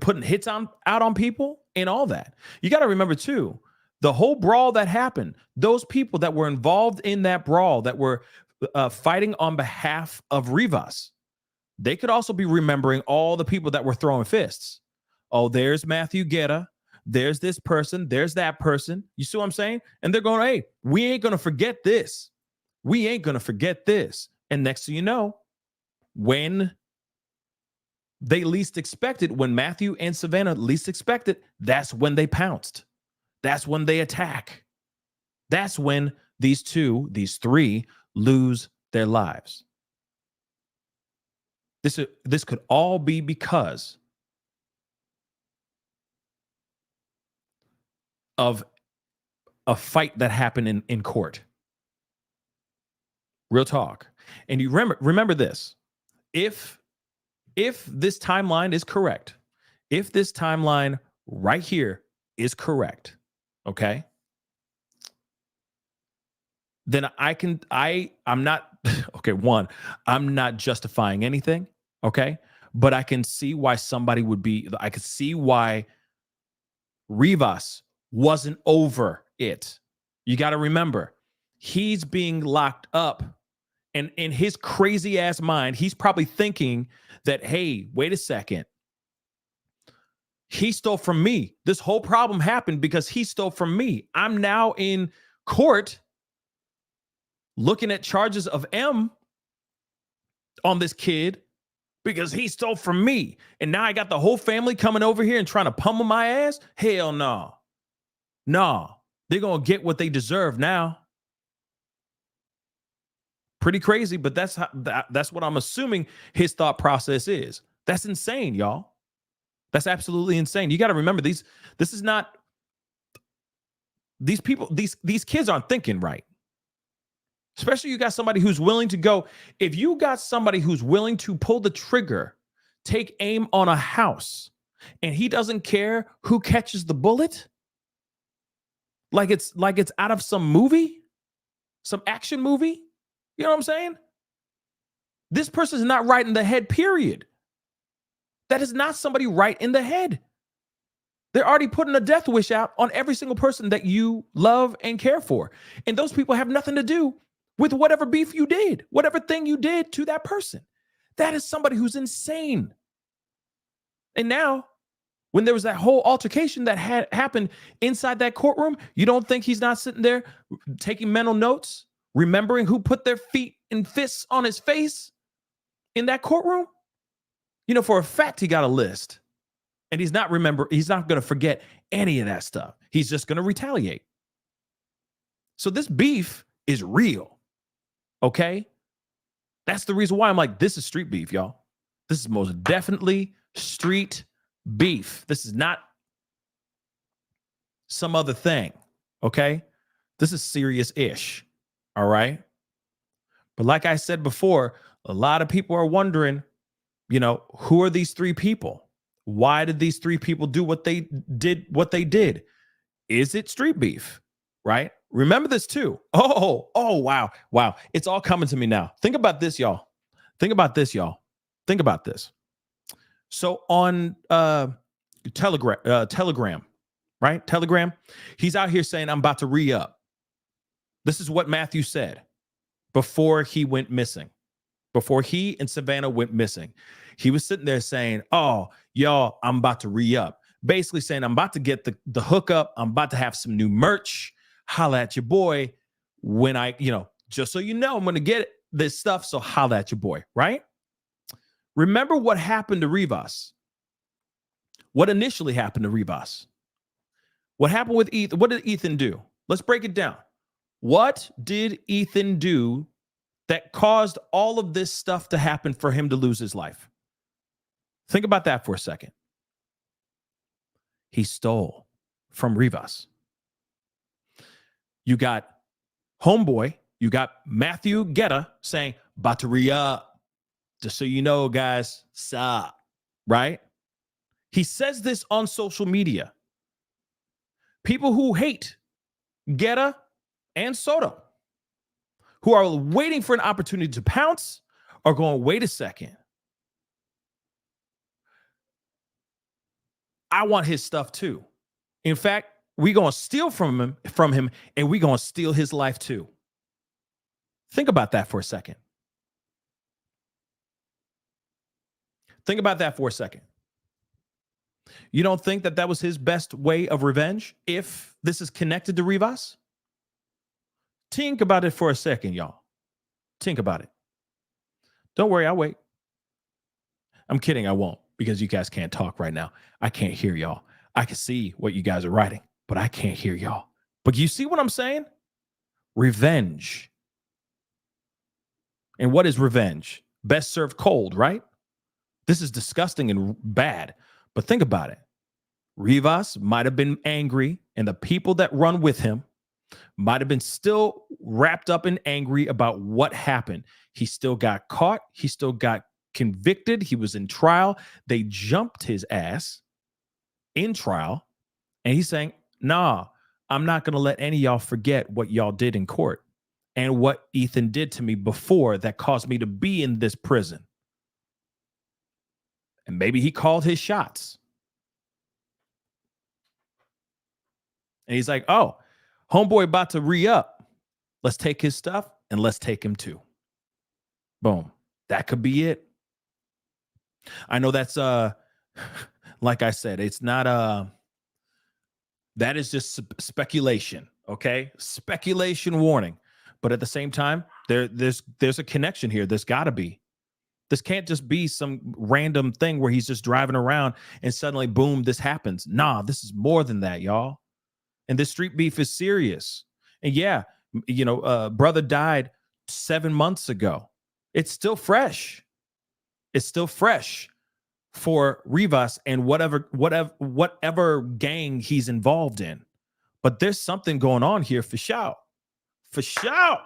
putting hits out on people and all that. You got to remember too, the whole brawl that happened, those people that were involved in that brawl that were fighting on behalf of Rivas, they could also be remembering all the people that were throwing fists. Oh, there's Matthew Guerra. There's this person. There's that person. You see what I'm saying? And they're going, hey, we ain't going to forget this. We ain't going to forget this. And next thing you know, when they least expected, when Matthew and Savannah least expected, that's when they pounced. That's when they attack. That's when these three lose their lives. This could all be because of a fight that happened in court. Real talk. And you remember this. If this timeline is correct, if this timeline right here is correct, okay, then I'm not, okay, one, I'm not justifying anything, okay, but I can see why I could see why Rivas wasn't over it. You got to remember, he's being locked up, and in his crazy ass mind, he's probably thinking that, hey, wait a second. He stole from me. This whole problem happened because he stole from me. I'm now in court looking at charges of M on this kid because he stole from me. And now I got the whole family coming over here and trying to pummel my ass? Hell no. No. They're going to get what they deserve now. Pretty crazy, but that's what I'm assuming his thought process is. That's insane, y'all. That's absolutely insane. You got to remember these kids aren't thinking right. Especially you got somebody who's willing to go. If you got somebody who's willing to pull the trigger, take aim on a house, and he doesn't care who catches the bullet, like it's out of some movie, some action movie. You know what I'm saying? This person is not right in the head, period. That is not somebody right in the head. They're already putting a death wish out on every single person that you love and care for. And those people have nothing to do with whatever beef you did, whatever thing you did to that person. That is somebody who's insane. And now, when there was that whole altercation that had happened inside that courtroom, you don't think he's not sitting there taking mental notes, remembering who put their feet and fists on his face in that courtroom? You know, for a fact, he got a list. And he's not going to forget any of that stuff. He's just going to retaliate. So this beef is real. Okay? That's the reason why I'm like, this is street beef, y'all. This is most definitely street beef. This is not some other thing. Okay? This is serious-ish. All right? But like I said before, a lot of people are wondering, you know, who are these three people? Why did these three people do what they did? Is it street beef? Right? Remember this too. Oh, wow. It's all coming to me now. Think about this, y'all. Think about this. So on Telegram, right? Telegram, he's out here saying, I'm about to re-up. This is what Matthew said before he went missing. Before he and Savannah went missing. He was sitting there saying, oh, y'all, I'm about to re-up. Basically saying, I'm about to get the hookup. I'm about to have some new merch. Holla at your boy when just so you know, I'm going to get this stuff. So holla at your boy, right? Remember what happened to Rivas. What initially happened to Rivas? What happened with Ethan? What did Ethan do? Let's break it down. What did Ethan do that caused all of this stuff to happen for him to lose his life? Think about that for a second. He stole from Rivas. You got homeboy, you got Matthew Guerra saying, Batteria, just so you know, guys, sa, right? He says this on social media. People who hate Guerra and Soto, who are waiting for an opportunity to pounce, are going, wait a second. I want his stuff too. In fact, we're going to steal from him, and we're going to steal his life too. Think about that for a second. Think about that for a second. You don't think that was his best way of revenge if this is connected to Rivas? Think about it for a second, y'all. Think about it. Don't worry, I'll wait. I'm kidding, I won't, because you guys can't talk right now. I can't hear y'all. I can see what you guys are writing, but I can't hear y'all. But you see what I'm saying? Revenge. And what is revenge? Best served cold, right? This is disgusting and bad. But think about it. Rivas might have been angry, and the people that run with him might have been still wrapped up and angry about what happened. He still got caught. He still got convicted. He was in trial. They jumped his ass in trial. And he's saying, nah, I'm not going to let any of y'all forget what y'all did in court and what Ethan did to me before that caused me to be in this prison. And maybe he called his shots. And he's like, oh, homeboy about to re-up. Let's take his stuff and let's take him too. Boom. That could be it. I know that's like I said, it's not that is just speculation, okay? Speculation warning. But at the same time, there's a connection here. There's got to be. This can't just be some random thing where he's just driving around and suddenly, boom, this happens. Nah, this is more than that, y'all. And this street beef is serious. And yeah, brother died 7 months ago. It's still fresh. It's still fresh for Rivas and whatever gang he's involved in. But there's something going on here for sure. For sure.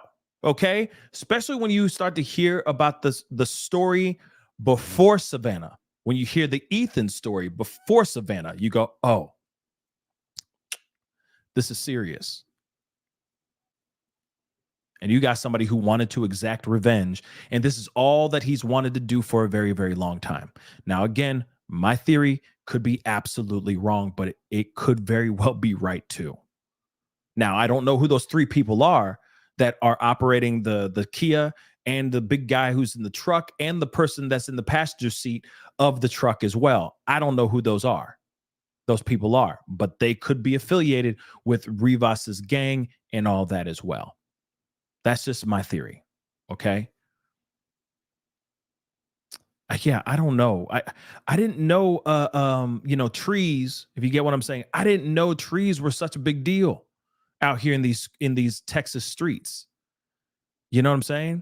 Okay, especially when you start to hear about the story before Savannah. When you hear the Ethan story before Savannah, you go, oh, this is serious. And you got somebody who wanted to exact revenge, and this is all that he's wanted to do for a very, very long time. Now, again, my theory could be absolutely wrong, but it could very well be right too. Now, I don't know who those 3 people are that are operating the Kia, and the big guy who's in the truck, and the person that's in the passenger seat of the truck as well. I don't know who those people are, but they could be affiliated with Rivas's gang and all that as well. That's just my theory. Okay. Yeah, I don't know. I didn't know trees, if you get what I'm saying. I didn't know trees were such a big deal out here in these Texas streets. You know what I'm saying?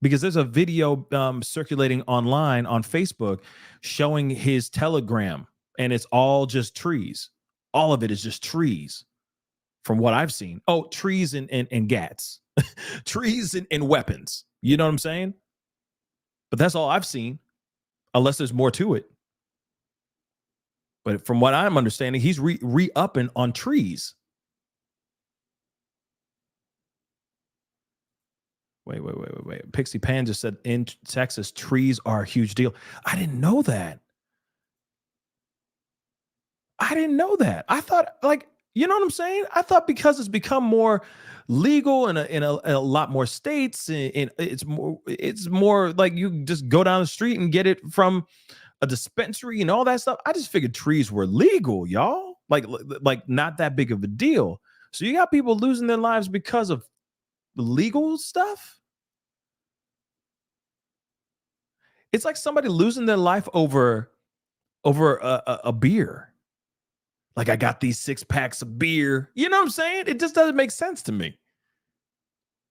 Because there's a video circulating online on Facebook showing his telegram, and it's all just trees. All of it is just trees from what I've seen. Oh, trees and gats, trees and weapons. You know what I'm saying? But that's all I've seen, unless there's more to it. But from what I'm understanding, he's re-upping on trees. Wait. Pixie Pan just said in Texas, trees are a huge deal. I didn't know that. I thought, you know what I'm saying? I thought because it's become more legal in a lot more states, and it's more like you just go down the street and get it from a dispensary and all that stuff. I just figured trees were legal, y'all. Like not that big of a deal. So you got people losing their lives because of legal stuff. It's like somebody losing their life over a beer. Like, I got these 6 packs of beer. You know what I'm saying? It just doesn't make sense to me.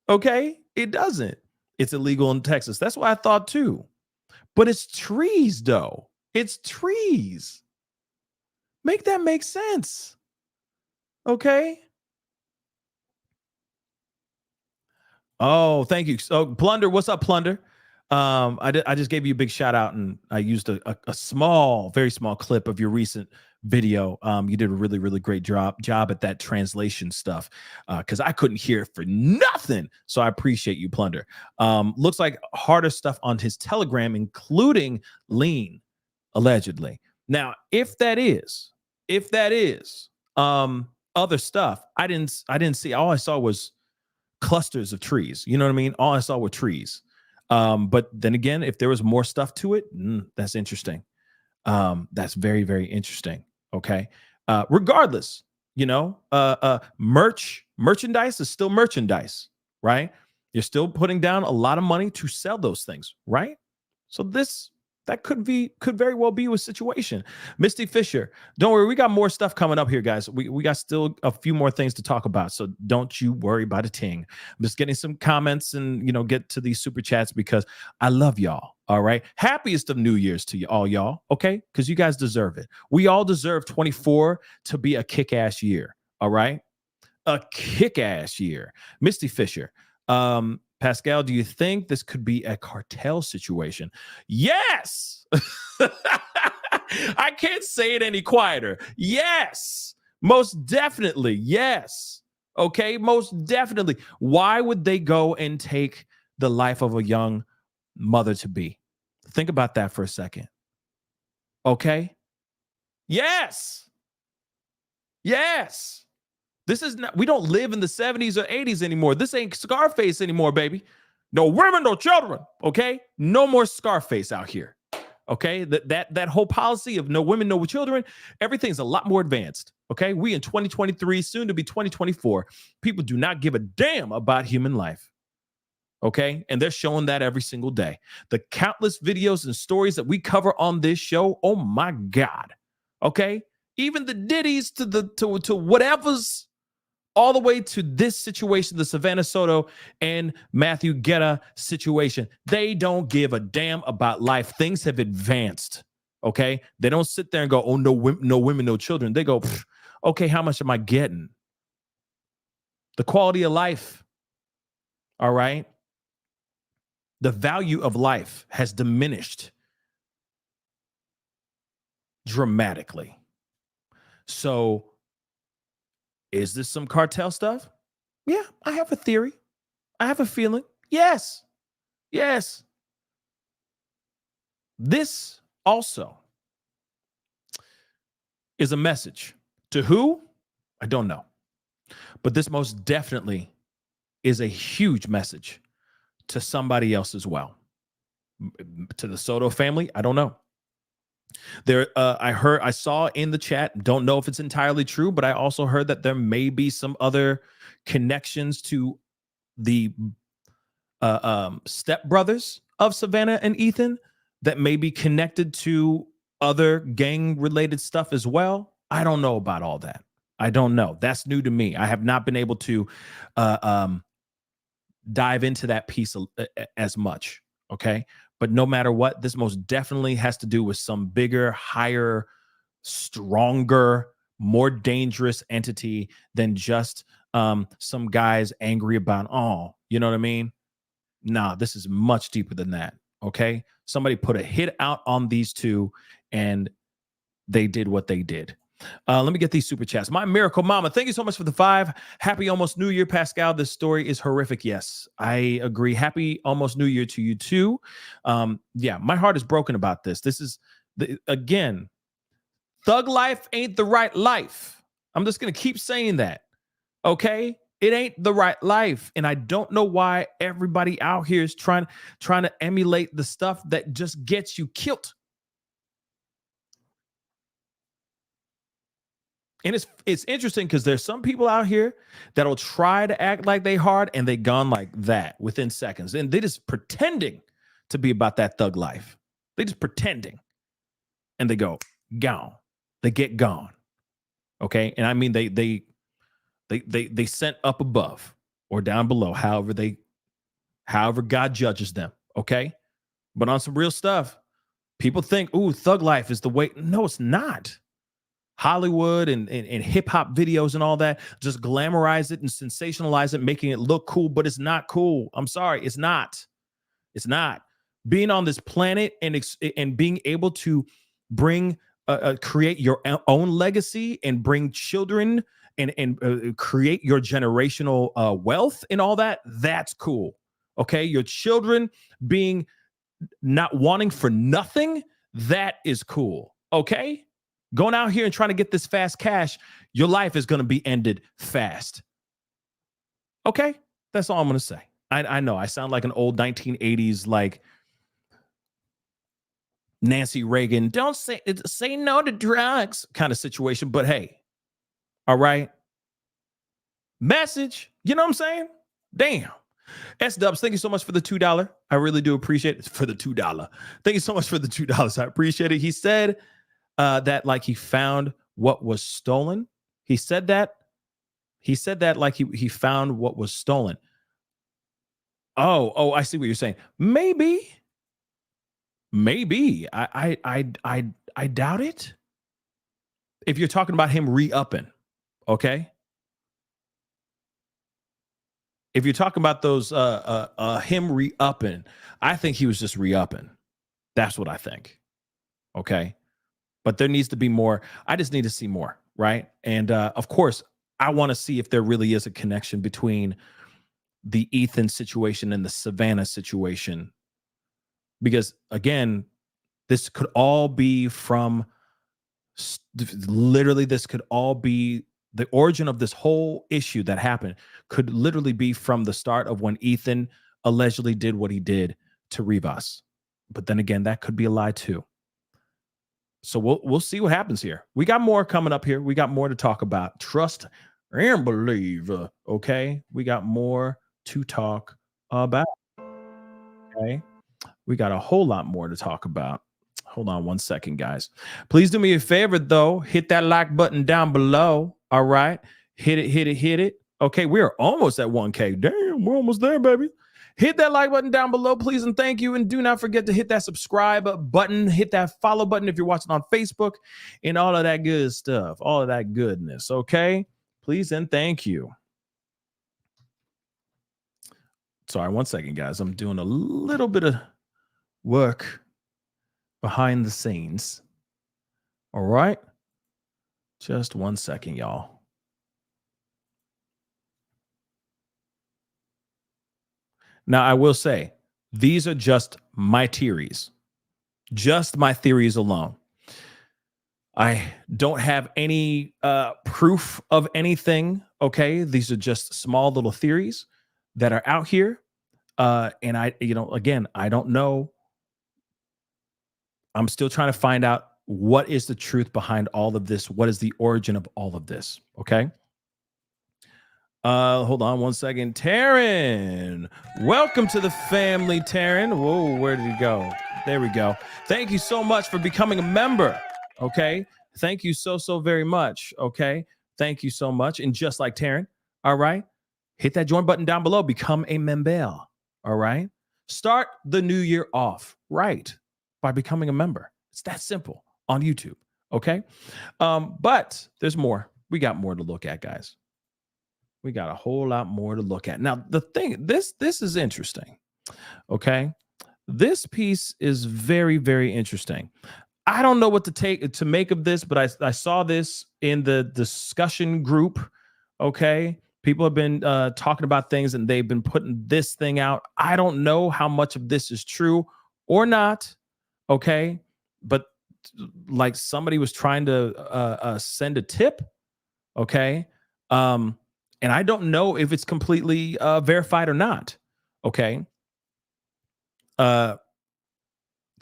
Okay? It doesn't. It's illegal in Texas. That's what I thought too. But it's trees, though. It's trees. Make that make sense. Okay? Oh, thank you. So, Plunder, what's up, Plunder? I just gave you a big shout out, and I used a small, very small clip of your recent video. You did a really, really great job at that translation stuff, because I couldn't hear it for nothing. So I appreciate you, Plunder. Looks like harder stuff on his Telegram, including lean, allegedly. Now, if that is other stuff, I didn't see. All I saw was clusters of trees. You know what I mean? All I saw were trees. But then again, if there was more stuff to it, that's interesting. That's very, very interesting. Okay. Regardless, merchandise is still merchandise, right? You're still putting down a lot of money to sell those things, right? So that could very well be a situation. Misty Fisher, don't worry, we got more stuff coming up here, guys. We got still a few more things to talk about, so don't you worry about a ting. I'm just getting some comments and get to these super chats because I love y'all. All right, happiest of New Year's to you all, y'all. Okay, because you guys deserve it. We all deserve 24 to be a kick-ass year. All right, a kick-ass year. Misty Fisher. Pascal, do you think this could be a cartel situation? Yes. I can't say it any quieter. Yes. Most definitely. Yes. Okay. Most definitely. Why would they go and take the life of a young mother-to-be? Think about that for a second. Okay. Yes. Yes. This is not, we don't live in the 70s or 80s anymore. This ain't Scarface anymore, baby. No women, no children. Okay. No more Scarface out here. Okay. That whole policy of no women, no children, everything's a lot more advanced. Okay. We in 2023, soon to be 2024. People do not give a damn about human life. Okay. And they're showing that every single day. The countless videos and stories that we cover on this show. Oh my God. Okay. Even the ditties to whatever's all the way to this situation, the Savannah Soto and Matthew Guerra situation. They don't give a damn about life. Things have advanced. Okay. They don't sit there and go, oh, no women, no children. They go, okay, how much am I getting? The quality of life. All right. The value of life has diminished dramatically. So, is this some cartel stuff? Yeah, I have a theory. I have a feeling. Yes. Yes. This also is a message. To who? I don't know. But this most definitely is a huge message to somebody else as well. To the Soto family, I don't know. I saw in the chat, don't know if it's entirely true, but I also heard that there may be some other connections to the stepbrothers of Savannah and Ethan that may be connected to other gang related stuff as well. I don't know about all that. I don't know. That's new to me. I have not been able to dive into that piece as much. Okay. But no matter what, this most definitely has to do with some bigger, higher, stronger, more dangerous entity than just some guys angry about, oh, you know what I mean? Nah, this is much deeper than that. Okay. Somebody put a hit out on these two and they did what they did. Let me get these super chats. My miracle mama, thank you so much for the 5. Happy almost New Year, Pascal. This story is horrific. Yes, I agree. Happy almost New Year to you too. Yeah, my heart is broken about this. This is again, thug life ain't the right life. I'm just gonna keep saying that. Okay, it ain't the right life, and I don't know why everybody out here is trying to emulate the stuff that just gets you killed. And it's interesting because there's some people out here that'll try to act like they hard and they gone like that within seconds. And they just pretending to be about that thug life. They just pretending. And they go, gone. They get gone. Okay. And I mean they sent up above or down below, however God judges them. Okay. But on some real stuff, people think, ooh, thug life is the way. No, it's not. Hollywood and hip hop videos and all that just glamorize it and sensationalize it, making it look cool, but it's not cool. I'm sorry, it's not. It's not. Being on this planet and being able to bring create your own legacy and bring children and create your generational wealth and all that. That's cool. Okay, your children being not wanting for nothing. That is cool. Okay. Going out here and trying to get this fast cash, your life is going to be ended fast. Okay, that's all I'm going to say. I know I sound like an old 1980s like Nancy Reagan. Don't say no to drugs kind of situation. But hey, all right. Message. You know what I'm saying? Damn. S-Dubs, thank you so much for the $2. I really do appreciate it. For the $2. Thank you so much for the $2. I appreciate it. He said that like he found what was stolen. He said that like he found what was stolen. Oh, I see what you're saying. Maybe. I doubt it. If you're talking about him re-upping, okay? If you're talking about those him re-upping, I think he was just re-upping. That's what I think. Okay. But there needs to be more. I just need to see more, right? And of course, I want to see if there really is a connection between the Ethan situation and the Savannah situation. Because again, this could all be from literally, this could all be the origin of this whole issue that happened could literally be from the start of when Ethan allegedly did what he did to Rivas. But then again, that could be a lie too. So we'll see what happens here. We got more coming up here. We got more to talk about. Trust and believe. Okay, we got more to talk about. Okay. We got a whole lot more to talk about. Hold on one second, guys. Please do me a favor, though. Hit that like button down below. All right. Hit it, hit it, hit it. Okay. We're almost at 1K. Damn, we're almost there, baby. Hit that like button down below, please, and thank you. And do not forget to hit that subscribe button. Hit that follow button if you're watching on Facebook and all of that good stuff. All of that goodness. Okay. Please and thank you. Sorry, one second, guys. I'm doing a little bit of work behind the scenes. All right. Just one second, y'all. Now, I will say, these are just my theories. Just my theories alone. I don't have any proof of anything. Okay. These are just small little theories that are out here. And again, I don't know. I'm still trying to find out what is the truth behind all of this. What is the origin of all of this? Okay. Hold on one second. Taryn, welcome to the family, Taryn. Whoa, where did he go? There we go. Thank you so much for becoming a member. Okay. Thank you so very much. Okay. Thank you so much. And just like Taryn, all right, hit that join button down below. Become a member. All right. Start the new year off right by becoming a member. It's that simple on YouTube. Okay. But there's more. We got more to look at, guys. We got a whole lot more to look at. Now, the thing, this is interesting. Okay. This piece is very, very interesting. I don't know what to make of this, but I saw this in the discussion group. Okay. People have been talking about things and they've been putting this thing out. I don't know how much of this is true or not. Okay. But like somebody was trying to send a tip. Okay. And I don't know if it's completely verified or not. Okay. They're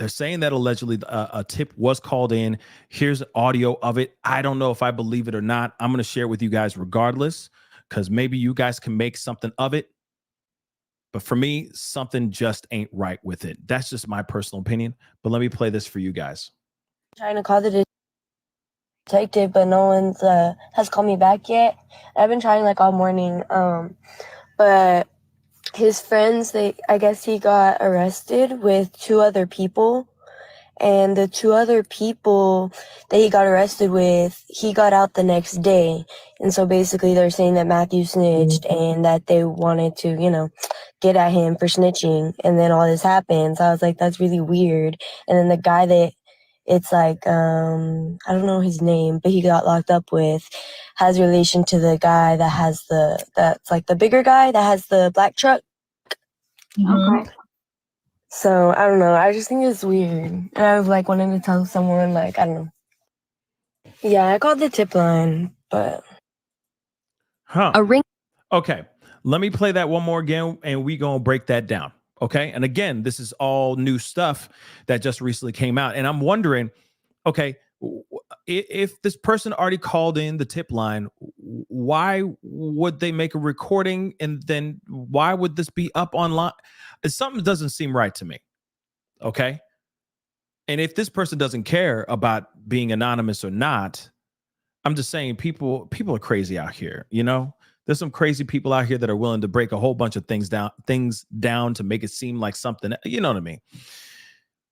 saying that allegedly a tip was called in. Here's audio of it. I don't know if I believe it or not. I'm going to share it with you guys regardless, because maybe you guys can make something of it. But for me, something just ain't right with it. That's just my personal opinion. But let me play this for you guys. Trying to call the detective, but no one's has called me back yet. I've been trying like all morning. But his friends, I guess he got arrested with 2 other people. And the 2 other people that he got arrested with, he got out the next day. And so basically they're saying that Matthew snitched and that they wanted to, get at him for snitching. And then all this happens. I was like, that's really weird. And then the guy that it's like, I don't know his name, but he got locked up with, has relation to the guy that has that's like the bigger guy that has the black truck. Okay. So I don't know. I just think it's weird. And I was like wanting to tell someone, like, I don't know. Yeah, I called the tip line, but a ring. Okay. Let me play that one more again and we gonna break that down. Okay. And again, this is all new stuff that just recently came out. And I'm wondering, okay, if this person already called in the tip line, why would they make a recording? And then why would this be up online? Something doesn't seem right to me. Okay. And if this person doesn't care about being anonymous or not, I'm just saying people are crazy out here. There's some crazy people out here that are willing to break a whole bunch of things down to make it seem like something, you know what I mean?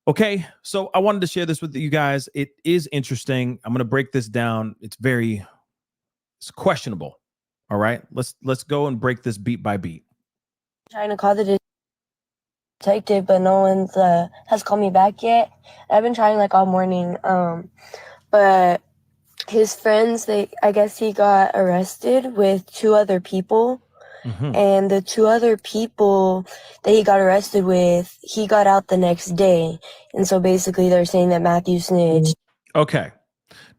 Okay, so I wanted to share this with you guys. It is interesting. I'm going to break this down. It's questionable. All right, let's go and break this beat by beat. Trying to call the detective, but no one's has called me back yet. I've been trying like all morning. But his friends, I guess he got arrested with 2 other people. Mm-hmm. And the 2 other people that he got arrested with, he got out the next day. And so basically they're saying that Matthew snitched. Okay.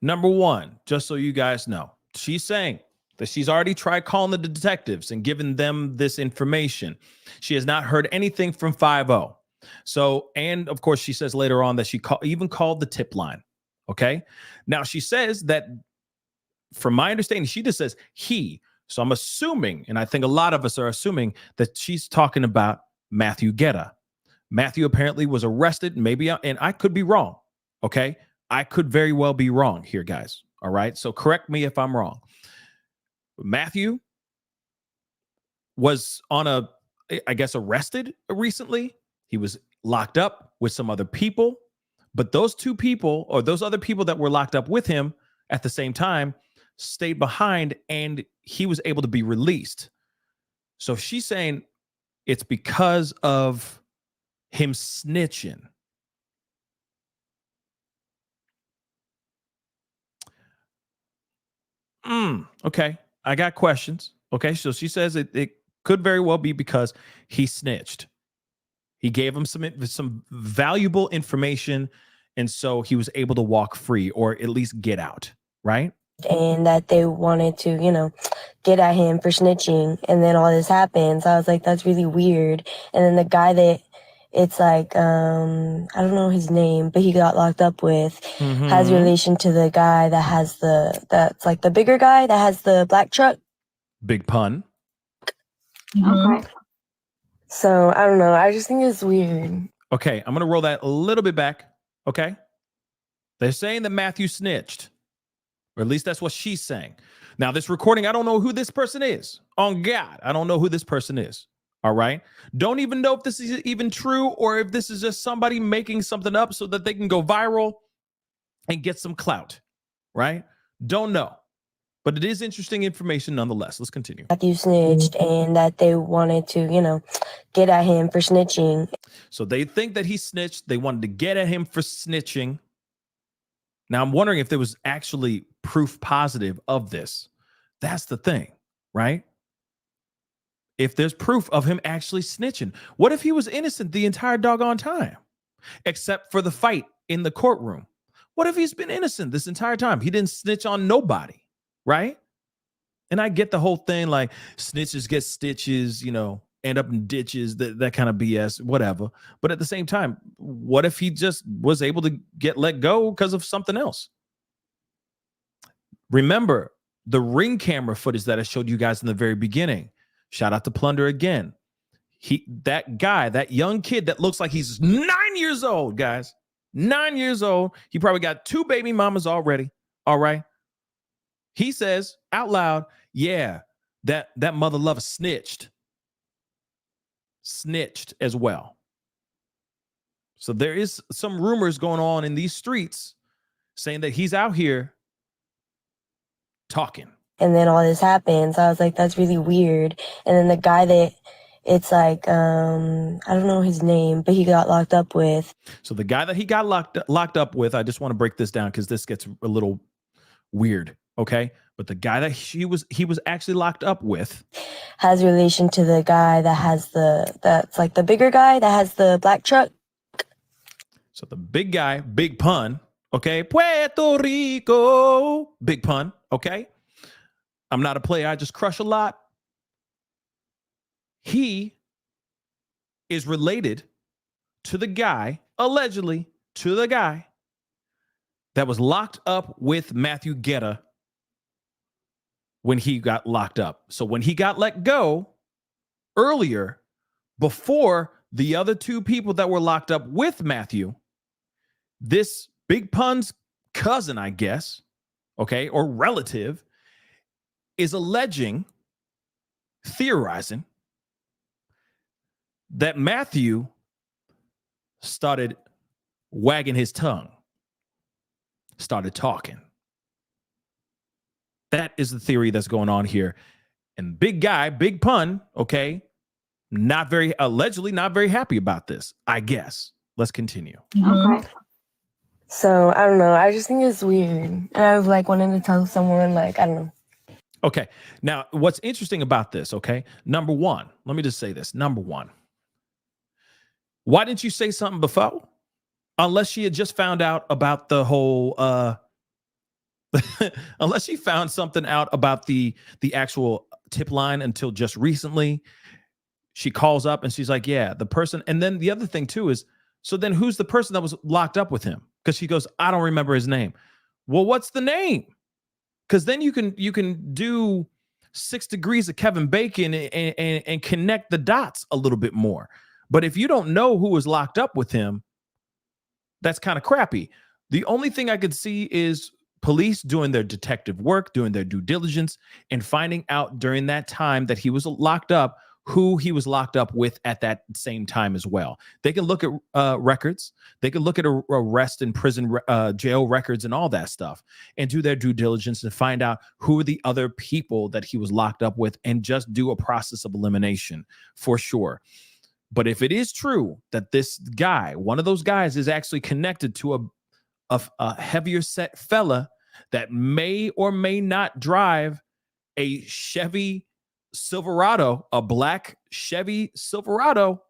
Number 1, just so you guys know, she's saying that she's already tried calling the detectives and giving them this information. She has not heard anything from 5-0. So, and of course, she says later on that she even called the tip line. Okay. Now she says that, from my understanding, she just says he. So I'm assuming, and I think a lot of us are assuming, that she's talking about Matthew Guerra. Matthew apparently was arrested. Maybe, and I could be wrong. Okay. I could very well be wrong here, guys. All right. So correct me if I'm wrong. Matthew was I guess, arrested recently. He was locked up with some other people. But those two people, or those other people that were locked up with him at the same time, stayed behind, and he was able to be released. So she's saying it's because of him snitching. Okay. I got questions. Okay. So she says it could very well be because he snitched. He gave him some valuable information, and so he was able to walk free, or at least get out, right? And that they wanted to, get at him for snitching. And then all this happens. I was like, that's really weird. And then the guy that it's like, I don't know his name, but he got locked up with, has relation to the guy that has that's like the bigger guy that has the black truck. Big pun. Okay. So I don't know. I just think it's weird. Okay, I'm going to roll that a little bit back. Okay. They're saying that Matthew snitched, or at least that's what she's saying. Now, this recording, I don't know who this person is. On God, I don't know who this person is. All right. Don't even know if this is even true, or if this is just somebody making something up so that they can go viral and get some clout. Right. Don't know. But it is interesting information nonetheless. Let's continue. Matthew snitched, and that they wanted to, get at him for snitching. So they think that he snitched. They wanted to get at him for snitching. Now, I'm wondering if there was actually proof positive of this. That's the thing, right? If there's proof of him actually snitching. What if he was innocent the entire doggone time, except for the fight in the courtroom? What if he's been innocent this entire time? He didn't snitch on nobody, right? And I get the whole thing, like snitches get stitches, end up in ditches, that kind of BS, whatever. But at the same time, what if he just was able to get let go because of something else? Remember the ring camera footage that I showed you guys in the very beginning. Shout out to Plunder again. That young kid that looks like he's 9 years old, guys. 9 years old. He probably got 2 baby mamas already. All right. He says out loud, yeah, that mother lover snitched as well. So there is some rumors going on in these streets saying that he's out here talking. And then all this happens. I was like, that's really weird. And then the guy that it's like, I don't know his name, but he got locked up with. So the guy that he got locked up with, I just want to break this down because this gets a little weird. Okay. But the guy that he was actually locked up with has relation to the guy that has that's like the bigger guy that has the black truck. So the big guy, big pun. Okay. Puerto Rico, big pun. Okay. I'm not a player. I just crush a lot. He is related to the guy, allegedly to the guy that was locked up with Matthew Guerra when he got locked up. So when he got let go earlier, before the other 2 people that were locked up with Matthew, this big pun's cousin, I guess, okay, or relative, is theorizing that Matthew started wagging his tongue, started talking. That is the theory that's going on here. And big guy, big pun, okay, allegedly not very happy about this, I guess. Let's continue. Okay. So I don't know. I just think it's weird. And I was like wanting to tell someone, like, I don't know. Okay. Now, what's interesting about this, okay? Number one, let me just say this. Number one, why didn't you say something before? Unless she had just found out about the whole, unless she found something out about the actual tip line until just recently. She calls up and she's like, yeah, the person. And then the other thing too is, so then who's the person that was locked up with him? Because she goes, I don't remember his name. Well, what's the name? Because then you can do 6 degrees of Kevin Bacon and connect the dots a little bit more. But if you don't know who was locked up with him, that's kind of crappy. The only thing I could see is police doing their detective work, doing their due diligence, and finding out during that time that he was locked up who he was locked up with at that same time as well. They can look at records. They can look at arrest and prison jail records and all that stuff and do their due diligence and find out who are the other people that he was locked up with and just do a process of elimination for sure. But if it is true that this guy, one of those guys, is actually connected to a heavier set fella that may or may not drive a Chevy Silverado, a black Chevy Silverado,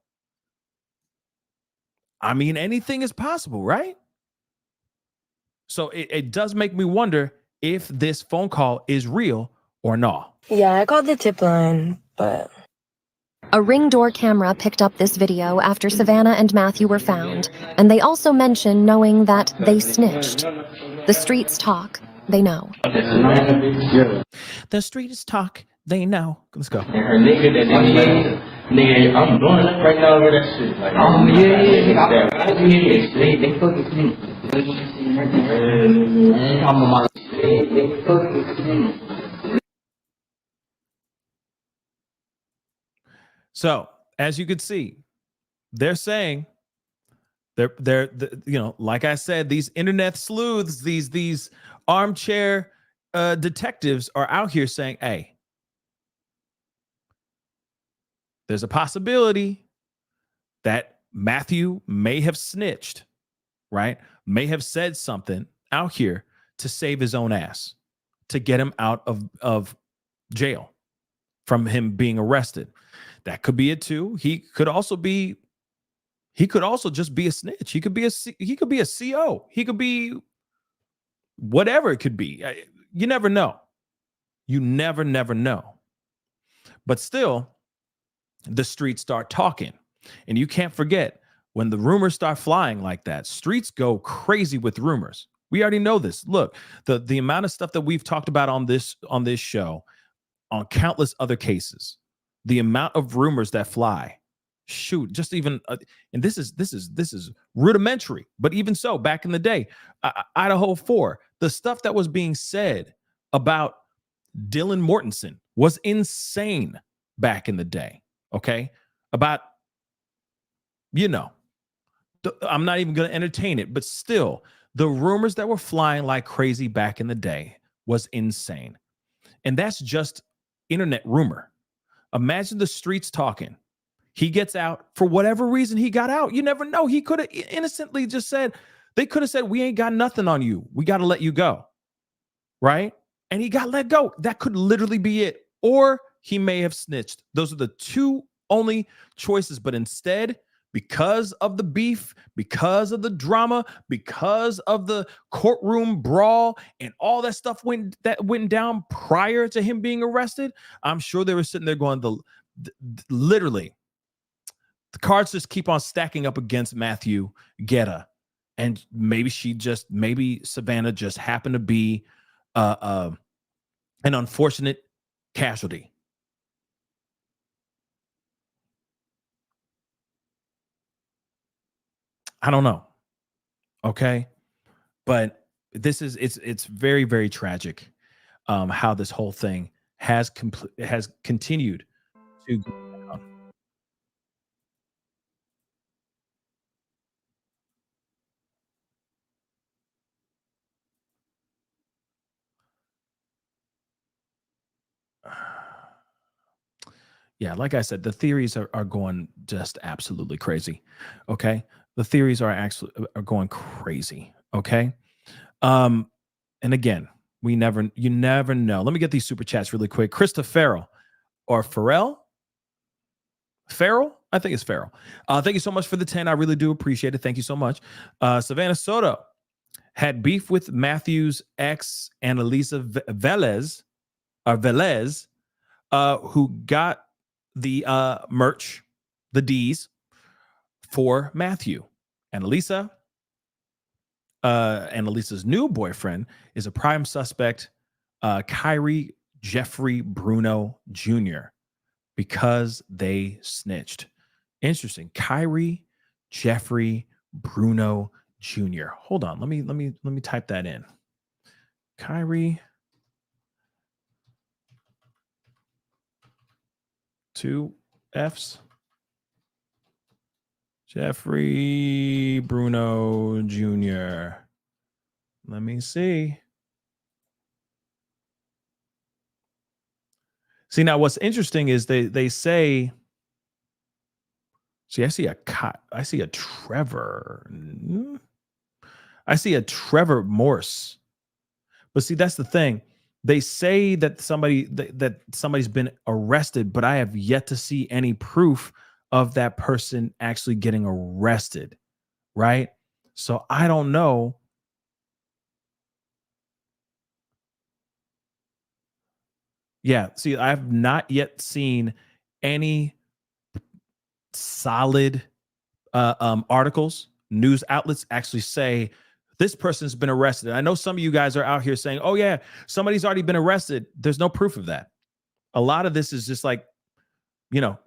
I mean, anything is possible, right? So it does make me wonder if this phone call is real or not. Yeah, I called the tip line, but A Ring door camera picked up this video after Savannah and Matthew were found, and they also mention knowing that they snitched. The streets talk, they know. The streets talk, they know. Let's go. And her nigga that nigga, I'm blowing up right now over that shit. Like, they fucking me. They fucking So, as you can see, they're saying they're you know, like I said, these internet sleuths, these armchair detectives are out here saying, hey, there's a possibility that Matthew may have snitched, right? May have said something out here to save his own ass, to get him out of jail from him being arrested. That could be it too. He could also just be a snitch. He could be a CO. He could be whatever it could be. You never know. You never know. But still, the streets start talking. And you can't forget, when the rumors start flying like that, streets go crazy with rumors. We already know this. Look, the amount of stuff that we've talked about on this show, on countless other cases, the amount of rumors that fly, shoot, just even, and this is rudimentary, but even so, back in the day, Idaho 4, the stuff that was being said about Dylan Mortensen was insane back in the day. Okay, about, you know, I'm not even going to entertain it, but still, the rumors that were flying like crazy back in the day was insane, and that's just internet rumor. Imagine the streets talking. He gets out for whatever reason. He got out. You never know. He could have innocently just said, they could have said, we ain't got nothing on you. We got to let you go. Right? And he got let go. That could literally be it. Or he may have snitched. Those are the two only choices. But instead, because of the beef, because of the drama, because of the courtroom brawl and all that stuff went down prior to him being arrested, I'm sure they were sitting there going, literally, the cards just keep on stacking up against Matthew Guerra. And maybe Savannah just happened to be an unfortunate casualty. I don't know. Okay. But it's very, very tragic how this whole thing has continued to go down. Yeah, like I said, the theories are going just absolutely crazy. Okay. The theories are going crazy. Okay. And again, you never know. Let me get these super chats really quick. Krista Farrell or Farrell? I think it's Farrell. Thank you so much for the 10. I really do appreciate it. Thank you so much. Savannah Soto had beef with Matthew's ex, Annalisa Velez, who got the merch, the D's, for Matthew. Annalisa's new boyfriend is a prime suspect, Kyrie Jeffrey Bruno Jr., because they snitched. Interesting. Kyrie Jeffrey Bruno Jr. Hold on. Let me type that in. Kyrie, 2 F's. Jeffrey Bruno Jr. Let me see. See, now what's interesting is they say, see, I see a Trevor. I see a Trevor Morse. But see, that's the thing. They say that somebody's been arrested, but I have yet to see any proof of that person actually getting arrested, right? So I don't know. Yeah, see, I've not yet seen any solid articles, news outlets actually say this person's been arrested. I know some of you guys are out here saying, oh yeah, somebody's already been arrested. There's no proof of that. A lot of this is just like,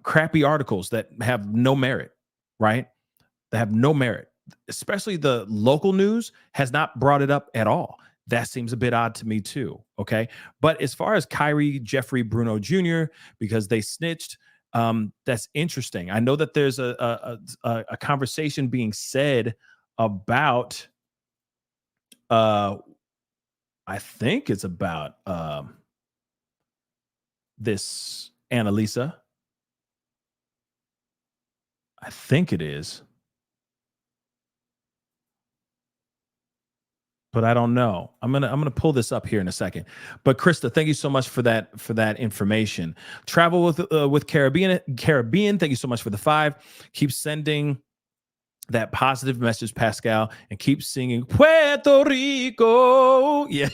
crappy articles that have no merit, right? They have no merit. Especially the local news has not brought it up at all. That seems a bit odd to me too. Okay. But as far as Kyrie Jeffrey Bruno Jr., because they snitched, that's interesting. I know that there's a conversation being said about, I think it's about this Annalisa. I think it is. But I don't know. I'm gonna pull this up here in a second. But Krista, thank you so much for that information. Travel with Caribbean. Thank you so much for the 5. Keep sending that positive message, Pascal, and keep singing Puerto Rico. Yeah.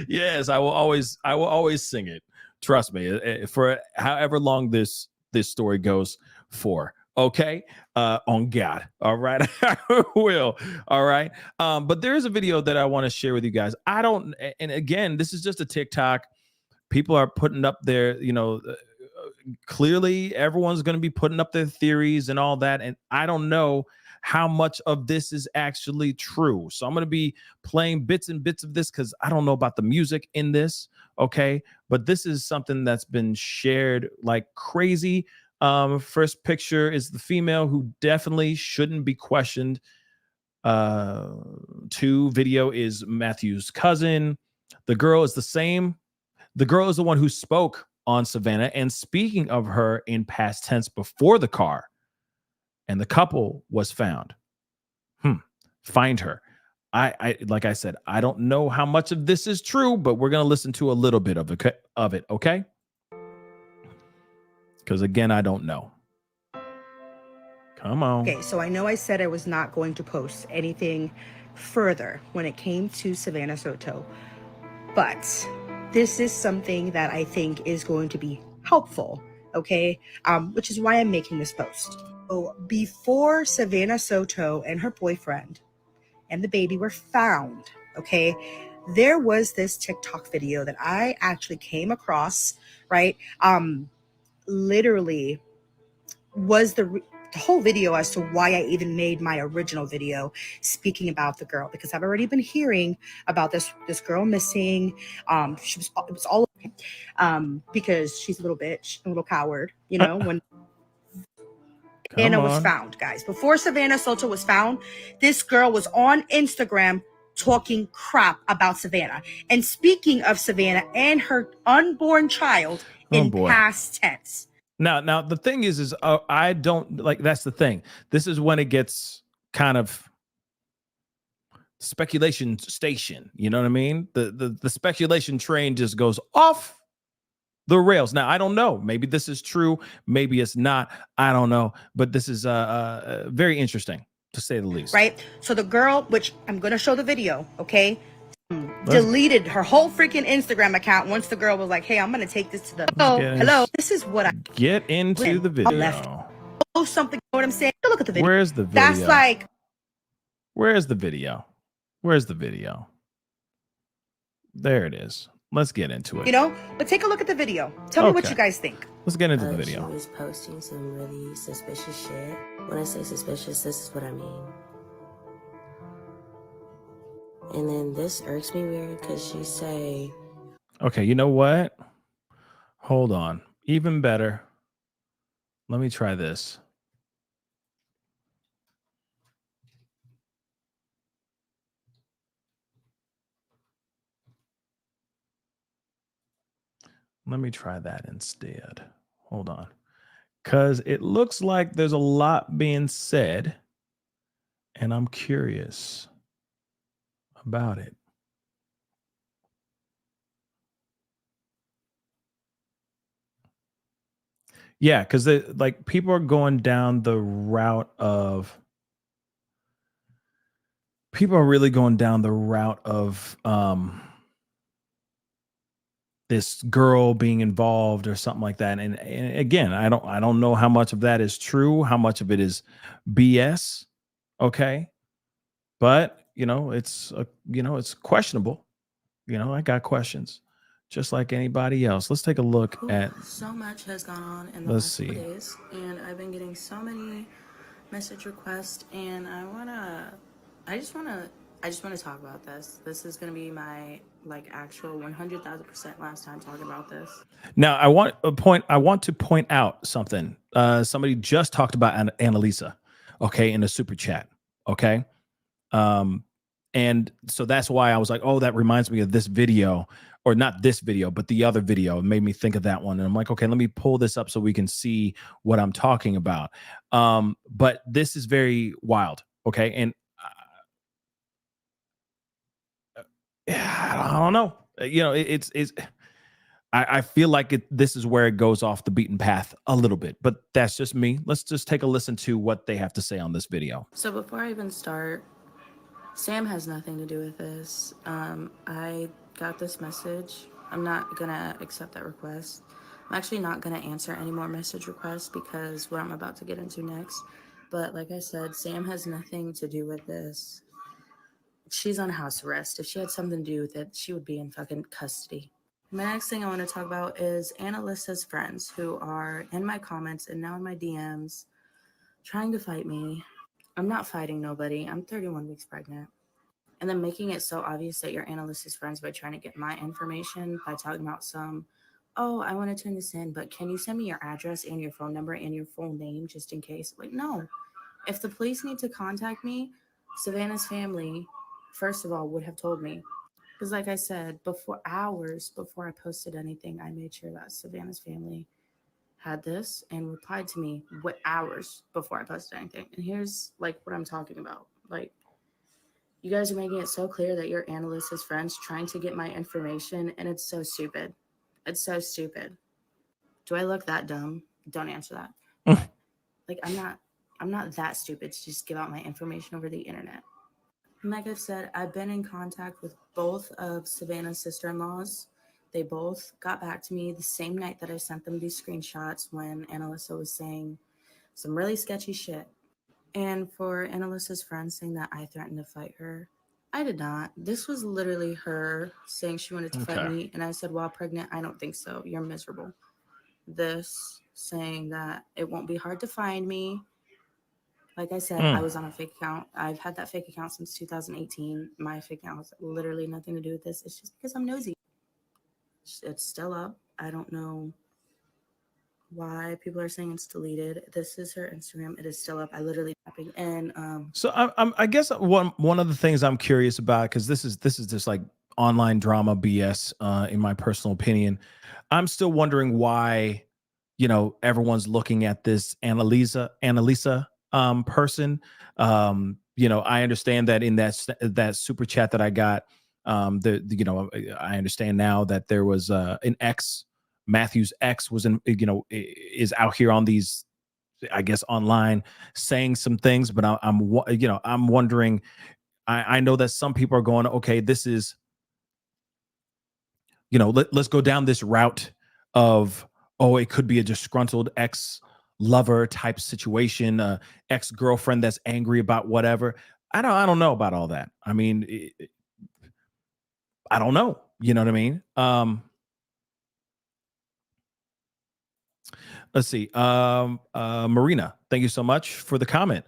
Yes, I will always sing it. Trust me, for however long this story goes for. Okay, on God. All right, I will. All right, but there is a video that I want to share with you guys. And again, this is just a TikTok. People are putting up their, clearly everyone's going to be putting up their theories and all that, and I don't know how much of this is actually true. So I'm going to be playing bits and bits of this because I don't know about the music in this. Okay, but this is something that's been shared like crazy. First picture is the female who definitely shouldn't be questioned. 2, video is Matthew's cousin. The girl is the same. The girl is the one who spoke on Savannah and speaking of her in past tense before the car. And the couple was found. Find her. I like I said, I don't know how much of this is true, but we're going to listen to a little bit of it, okay? Because again, I don't know. Come on. Okay, so I know I said I was not going to post anything further when it came to Savannah Soto, but this is something that I think is going to be helpful, okay? Which is why I'm making this post. So before Savannah Soto and her boyfriend and the baby were found, okay, there was this TikTok video that I actually came across, right? Literally was the whole video as to why I even made my original video speaking about the girl, because I've already been hearing about this girl missing. It was all because she's a little bitch, a little coward, when Savannah was found, guys. Before Savannah Soto was found, this girl was on Instagram talking crap about Savannah and speaking of Savannah and her unborn child in past tense. Now the thing is I don't like, that's the thing. This is when it gets kind of speculation station. You know what I mean? The speculation train just goes off the rails. Now, I don't know. Maybe this is true. Maybe it's not. I don't know. But this is very interesting, to say the least. Right? So the girl, which I'm going to show the video, okay, deleted her whole freaking Instagram account once the girl was like, hey, I'm going to take this to the... Hello. This is what I... Get into the video. Left. Oh, something. You know what I'm saying? Look at the video. Where's the video? That's like... Where's the video? Where's the video? There it is. Let's get into it. But take a look at the video. Tell me what you guys think. Let's get into the She video. was posting some really suspicious shit. When I say suspicious, this is what I mean. And then this irks me weird because she say, Okay, you know what? Hold on. Even better. Let me try this. Let me try that instead. Hold on. Because it looks like there's a lot being said, and I'm curious about it. Yeah, because like people are going down the route of people are really going down the route of this girl being involved or something like that. And again, I don't know how much of that is true, how much of it is BS. Okay. But it's questionable. I got questions just like anybody else. Let's take a look at, so much has gone on in the let's last couple see. days, and I've been getting so many message requests, and I just wanna talk about this. This is gonna be my actual 100,000% last time talking about this. Now, I want to point out something. Somebody just talked about Annalisa, okay, in a super chat, okay? And so that's why I was like, oh, that reminds me of this video, or not this video, but the other video. It made me think of that one. And I'm like, okay, let me pull this up so we can see what I'm talking about. But this is very wild, okay? And I don't know. It's I feel like this is where it goes off the beaten path a little bit, but that's just me. Let's just take a listen to what they have to say on this video. So before I even start, Sam has nothing to do with this. I got this message. I'm not gonna accept that request. I'm actually not gonna answer any more message requests because what I'm about to get into next. But like I said, Sam has nothing to do with this. She's on house arrest. If she had something to do with it, she would be in fucking custody. My next thing I want to talk about is Annalisa's friends who are in my comments and now in my DMs trying to fight me. I'm not fighting nobody. I'm 31 weeks pregnant. And then making it so obvious that you're Annalisa's friends by trying to get my information by talking about oh, I want to turn this in, but can you send me your address and your phone number and your full name just in case? Like, no. If the police need to contact me, Savannah's family, first of all, would have told me. Because like I said, hours before I posted anything, I made sure that Savannah's family had this and replied to me hours before I posted anything. And here's what I'm talking about. You guys are making it so clear that you're Annalisa's friends trying to get my information, and it's so stupid. It's so stupid. Do I look that dumb? Don't answer that. But I'm not that stupid to just give out my information over the internet. And like I've said, I've been in contact with both of Savannah's sister-in-laws. They both got back to me the same night that I sent them these screenshots when Annalisa was saying some really sketchy shit. And for Annalisa's friend saying that I threatened to fight her, I did not. This was literally her saying she wanted to fight me. And I said, while pregnant, I don't think so. You're miserable. This saying that it won't be hard to find me. Like I said, I was on a fake account. I've had that fake account since 2018. My fake account has literally nothing to do with this. It's just because I'm nosy. It's still up. I don't know why people are saying it's deleted. This is her Instagram. It is still up. I literally tapping and So I guess one of the things I'm curious about, because this is just like online drama BS, in my personal opinion. I'm still wondering why, everyone's looking at this Annalisa person. I understand that in that super chat that I got, I understand now that there was an ex. Matthew's ex was is out here on these, I guess, online saying some things, but I'm wondering. I know that some people are going, okay, this is, let's go down this route of, oh, it could be a disgruntled ex lover type situation, ex girlfriend that's angry about whatever. I don't know about all that. I mean, I don't know. You know what I mean? Let's see. Marina, thank you so much for the comment.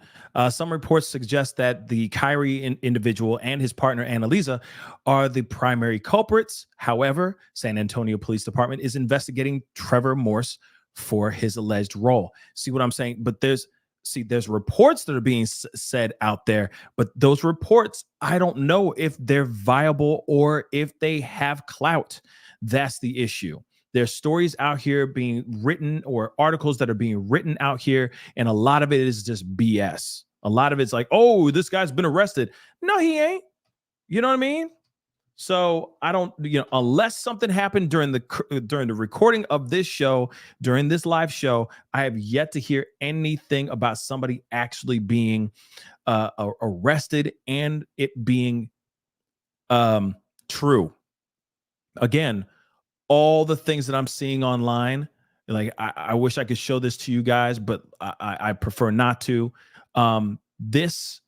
Some reports suggest that the Kyrie individual and his partner, Annalisa, are the primary culprits. However, San Antonio Police Department is investigating Trevor Morse for his alleged role. See what I'm saying? But there's reports that are being said out there, but those reports, I don't know if they're viable or if they have clout. That's the issue. There's stories out here being written or articles that are being written out here, and a lot of it is just BS. A lot of it's like, oh, this guy's been arrested. No, he ain't. You know what I mean? So I don't, unless something happened during the recording of this show, during this live show, I have yet to hear anything about somebody actually being arrested and it being true. Again, all the things that I'm seeing online, like I wish I could show this to you guys, but I prefer not to. This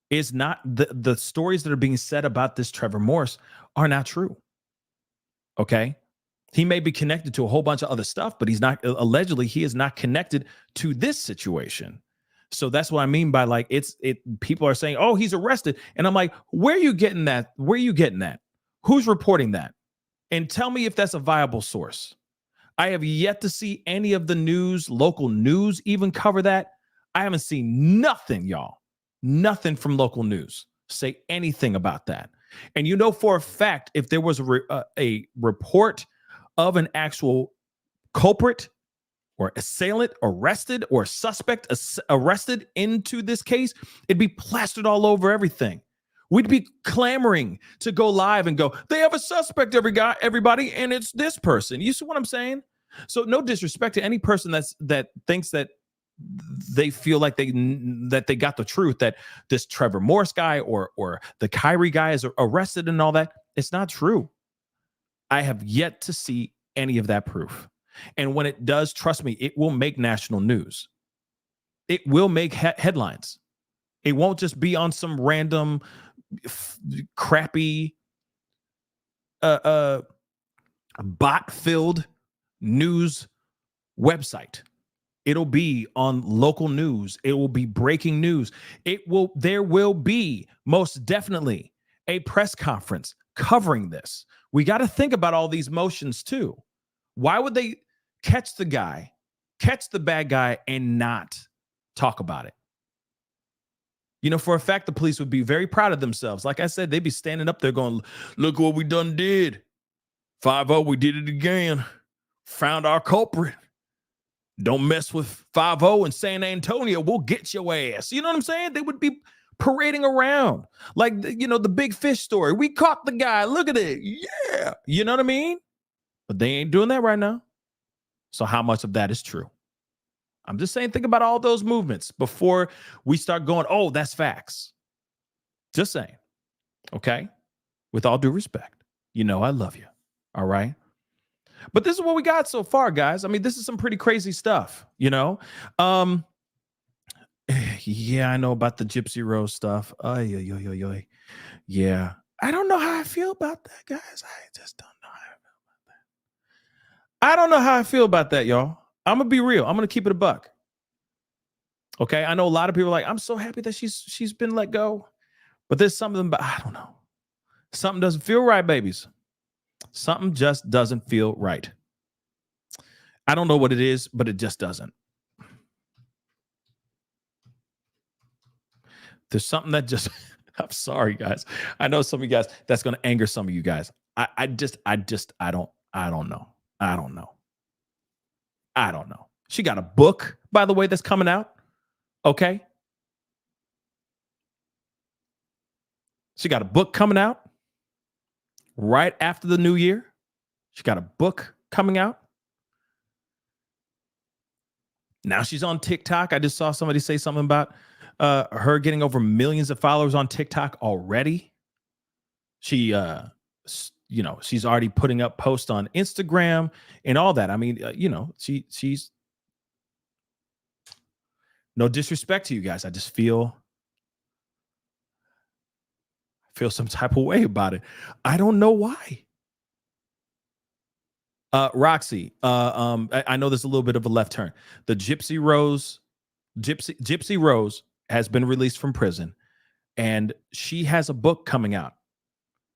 is not the stories that are being said about this Trevor Morse are not true. Okay. He may be connected to a whole bunch of other stuff, but he's not, allegedly, he is not connected to this situation. So that's what I mean by like, people are saying, oh, he's arrested. And I'm like, where are you getting that? Where are you getting that? Who's reporting that? And tell me if that's a viable source. I have yet to see any of the news, local news, even cover that. I haven't seen nothing, y'all. Nothing from local news say anything about that. And you know for a fact, if there was a report of an actual culprit or assailant arrested or suspect arrested into this case, it'd be plastered all over everything. We'd be clamoring to go live and go, they have a suspect, everybody, and it's this person. You see what I'm saying? So no disrespect to any person that thinks that they feel like they got the truth, that this Trevor Morse guy or the Kyrie guy is arrested and all that. It's not true. I have yet to see any of that proof. And when it does, trust me, it will make national news. It will make headlines. It won't just be on some random crappy bot-filled news website. It'll be on local news. It will be breaking news. There will be most definitely a press conference covering this. We got to think about all these motions too. Why would they catch the bad guy and not talk about it? For a fact, the police would be very proud of themselves. Like I said, they'd be standing up there going, look what we done did. 5-0, we did it again. Found our culprit. Don't mess with 5-0 in San Antonio. We'll get your ass. You know what I'm saying? They would be parading around like, the big fish story. We caught the guy. Look at it. Yeah. You know what I mean? But they ain't doing that right now. So how much of that is true? I'm just saying, think about all those movements before we start going, oh, that's facts. Just saying. Okay? With all due respect, I love you. All right? But this is what we got so far, guys. I mean, this is some pretty crazy stuff, Yeah, I know about the Gypsy Rose stuff. Yeah. I don't know how I feel about that, guys. I just don't know how I feel about that. I don't know how I feel about that, y'all. I'm going to be real. I'm going to keep it a buck. Okay? I know a lot of people are like, I'm so happy that she's been let go. But there's something about, I don't know. Something doesn't feel right, babies. Something just doesn't feel right. I don't know what it is, but it just doesn't. There's something that just, I'm sorry, guys. I know some of you guys, that's going to anger some of you guys. I don't know. I don't know. She got a book, by the way, that's coming out. Okay. She got a book coming out right after the new year. She got a book coming out. Now she's on TikTok. I just saw somebody say something about her getting over millions of followers on TikTok already. She, she's already putting up posts on Instagram and all that. I mean, she's no disrespect to you guys. I just feel some type of way about it. I don't know why. Roxy, I know there's a little bit of a left turn. The Gypsy Rose has been released from prison, and she has a book coming out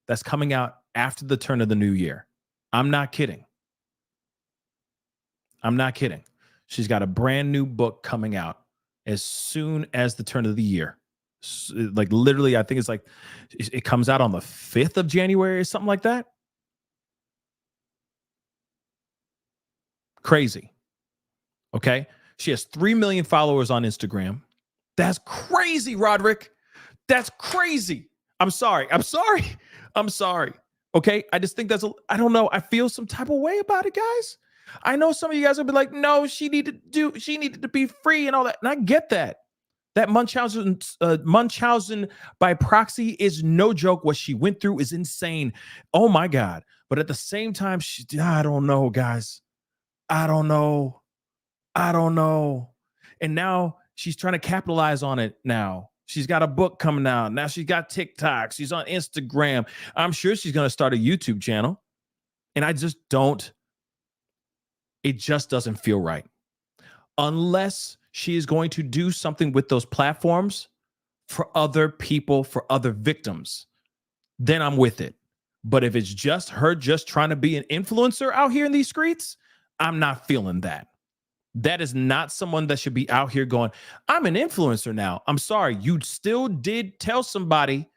that's coming out after the turn of the new year. I'm not kidding. She's got a brand new book coming out as soon as the turn of the year. Like literally, I think it's like it comes out on the 5th of January or something like that. Crazy. Okay. She has 3 million followers on Instagram. That's crazy, Roderick. That's crazy. I'm sorry. Okay. I just think I don't know. I feel some type of way about it, guys. I know some of you guys will be like, no, she needed to be free and all that. And I get that. That Munchausen by proxy is no joke. What she went through is insane. Oh my God. But at the same time, I don't know, guys. I don't know. And now she's trying to capitalize on it now. She's got a book coming out. Now she's got TikTok. She's on Instagram. I'm sure she's going to start a YouTube channel. And it just doesn't feel right. Unless she is going to do something with those platforms for other people, for other victims, then I'm with it. But if it's just her trying to be an influencer out here in these streets, I'm not feeling that. That is not someone that should be out here going, I'm an influencer now. I'm sorry. You still did tell somebody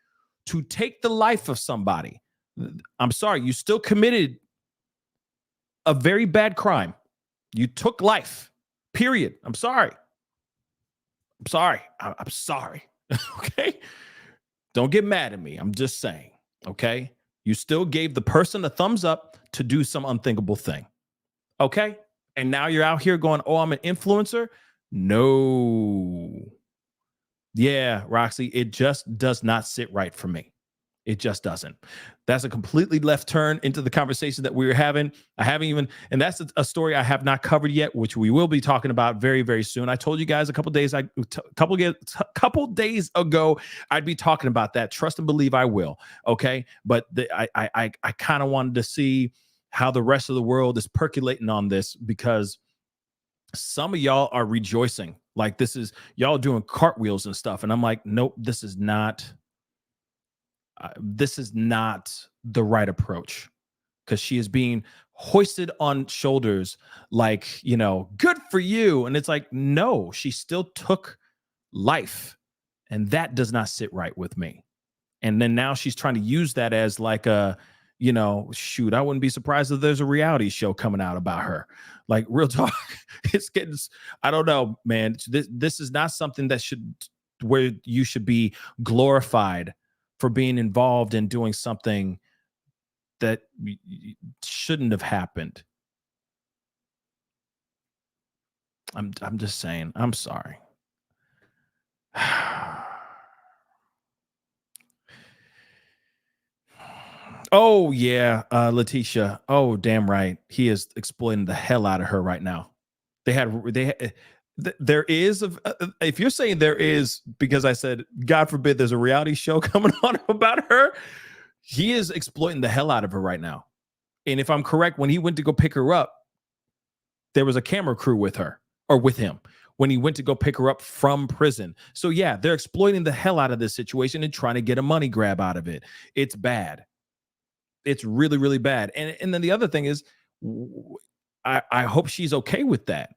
to take the life of somebody. I'm sorry. You still committed a very bad crime. You took life, period. I'm sorry. I'm sorry. Okay. Don't get mad at me. I'm just saying. Okay. You still gave the person a thumbs up to do some unthinkable thing. Okay. And now you're out here going, oh, I'm an influencer. No. Yeah, Roxy, it just does not sit right for me. It just doesn't. That's a completely left turn into the conversation that we were having. And that's a story I have not covered yet, which we will be talking about very, very soon. I told you guys a couple days ago, I'd be talking about that. Trust and believe I will. Okay. But I kind of wanted to see how the rest of the world is percolating on this, because some of y'all are rejoicing. Like y'all doing cartwheels and stuff. And I'm like, nope, this is not the right approach, because she is being hoisted on shoulders like, good for you. And it's like, no, she still took life, and that does not sit right with me. And then now she's trying to use that as like a, shoot, I wouldn't be surprised if there's a reality show coming out about her. Like, real talk. I don't know, man. This is not something where you should be glorified for being involved in doing something that shouldn't have happened. I'm just saying, I'm sorry. Oh yeah, Letitia. Oh, damn right. He is exploiting the hell out of her right now. There is, if you're saying there is, because I said, God forbid, there's a reality show coming on about her, he is exploiting the hell out of her right now. And if I'm correct, when he went to go pick her up, there was a camera crew with her, or with him, when he went to go pick her up from prison. So yeah, they're exploiting the hell out of this situation and trying to get a money grab out of it. It's bad. It's really, really bad. And then the other thing is, I hope she's okay with that,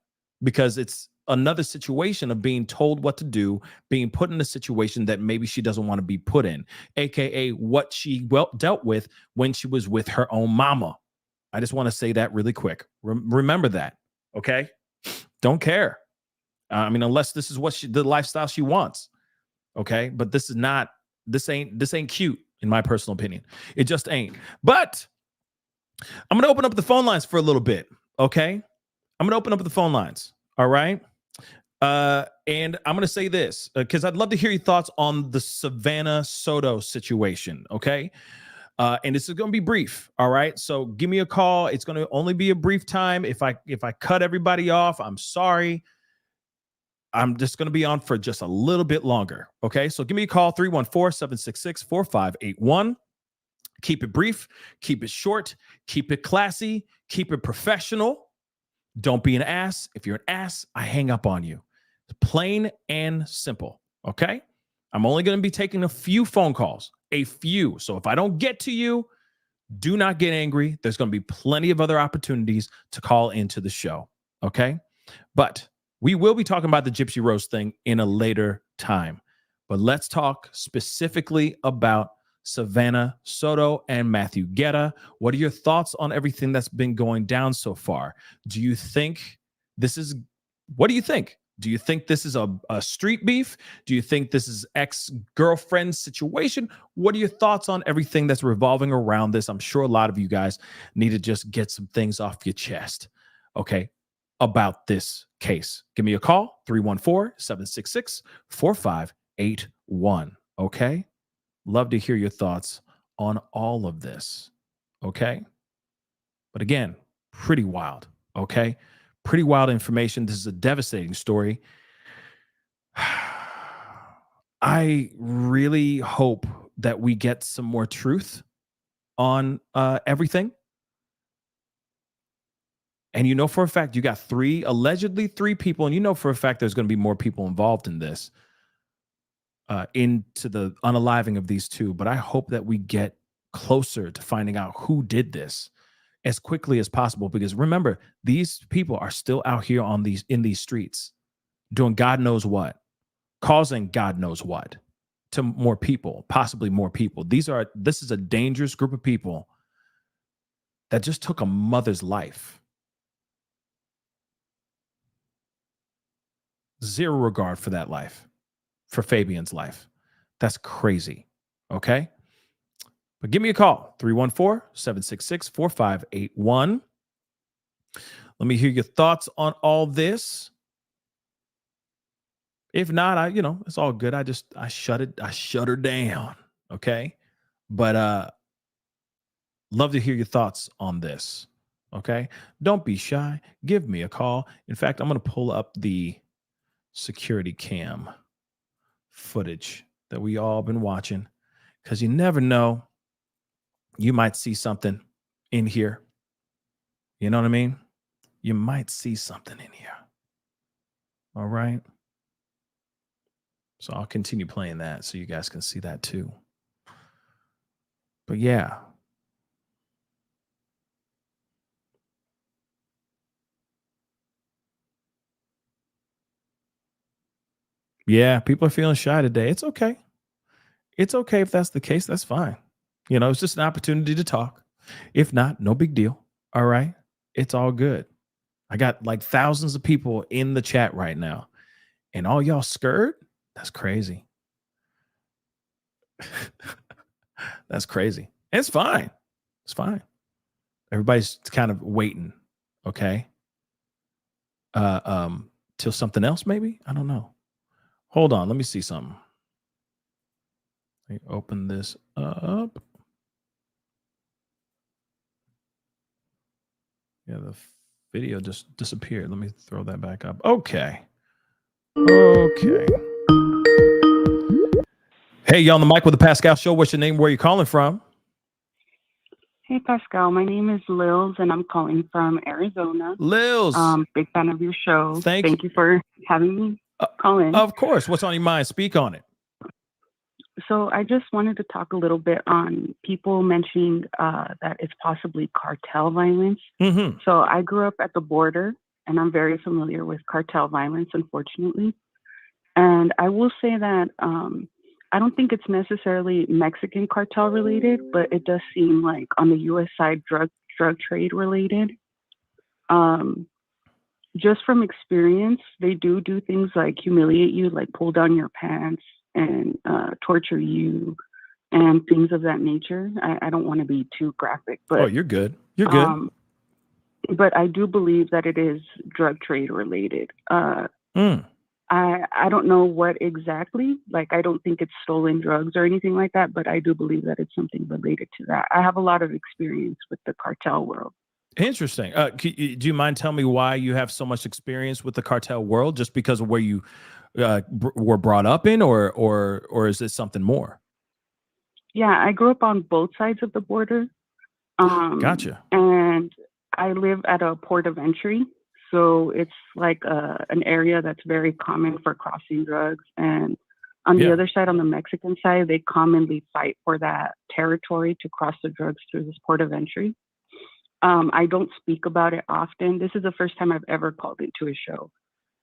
because it's another situation of being told what to do, being put in a situation that maybe she doesn't want to be put in, aka what she dealt with when she was with her own mama. I just want to say that really quick. Remember that, okay? Don't care. Unless this is the lifestyle she wants, okay? But this ain't cute, in my personal opinion. It just ain't. But I'm gonna open up the phone lines for a little bit, okay? I'm gonna open up the phone lines. All right. And I'm going to say this, because I'd love to hear your thoughts on the Savannah Soto situation. Okay. And this is going to be brief. All right. So give me a call. It's going to only be a brief time. If I cut everybody off, I'm sorry. I'm just going to be on for just a little bit longer. Okay. So give me a call, 314-766-4581. Keep it brief, keep it short, keep it classy, keep it professional. Don't be an ass. If you're an ass, I hang up on you. Plain and simple. Okay? I'm only going to be taking a few phone calls, a few. So if I don't get to you, do not get angry. There's going to be plenty of other opportunities to call into the show. Okay? But we will be talking about the Gypsy Rose thing in a later time. But let's talk specifically about Savannah Soto and Matthew Guerra. What are your thoughts on everything that's been going down so far? Do you think this is, what do you think? Do you think this is a street beef? Do you think this is ex-girlfriend situation? What are your thoughts on everything that's revolving around this? I'm sure a lot of you guys need to just get some things off your chest, okay, about this case. Give me a call, 314-766-4581, okay? Love to hear your thoughts on all of this, okay? But again, pretty wild, okay? Pretty wild information. This is a devastating story. I really hope that we get some more truth on everything. And you know for a fact, you got allegedly three people, and you know for a fact there's going to be more people involved in this, into the unaliving of these two. But I hope that we get closer to finding out who did this as quickly as possible, because remember, these people are still out here in these streets doing God knows what, causing God knows what to more people, possibly more people. This is a dangerous group of people that just took a mother's life. Zero regard for that life, for Fabian's life. That's crazy. Okay? But give me a call, 314-766-4581. Let me hear your thoughts on all this. If not, it's all good. I shut her down. Okay? But love to hear your thoughts on this. Okay? Don't be shy. Give me a call. In fact, I'm going to pull up the security cam footage that we all been watching, because you never know. You might see something in here. You know what I mean? You might see something in here. All right. So I'll continue playing that so you guys can see that too. But yeah. Yeah, people are feeling shy today. It's okay. It's okay if that's the case. That's fine. It's just an opportunity to talk. If not, no big deal. All right. It's all good. I got like thousands of people in the chat right now, and all y'all scared? That's crazy. That's crazy. It's fine. It's fine. Everybody's kind of waiting. Okay. Till something else, maybe? I don't know. Hold on. Let me see something. Let me open this up. Yeah, the video just disappeared. Let me throw that back up. Okay. Hey, you on the mic with the Pascal Show. What's your name? Where are you calling from? Hey, Pascal. My name is Lils, and I'm calling from Arizona. Lils. Big fan of your show. Thank you for having me call in. Of course. What's on your mind? Speak on it. So I just wanted to talk a little bit on people mentioning that it's possibly cartel violence. Mm-hmm. So I grew up at the border, and I'm very familiar with cartel violence, unfortunately. And I will say that I don't think it's necessarily Mexican cartel related, but it does seem like on the U.S. side, drug trade related. Just from experience, they do things like humiliate you, like pull down your pants and torture you and things of that nature. I don't want to be too graphic, but you're good. You're good. But I do believe that it is drug trade related. I don't know what exactly, like I don't think it's stolen drugs or anything like that, but I do believe that it's something related to that. I have a lot of experience with the cartel world. Interesting. Do you mind telling me why you have so much experience with the cartel world? Just because of where you were brought up in, or is it something more? Yeah, I grew up on both sides of the border. Gotcha. And I live at a port of entry. So it's like an area that's very common for crossing drugs. And on the Yeah. other side, on the Mexican side, they commonly fight for that territory to cross the drugs through this port of entry. I don't speak about it often. This is the first time I've ever called into a show.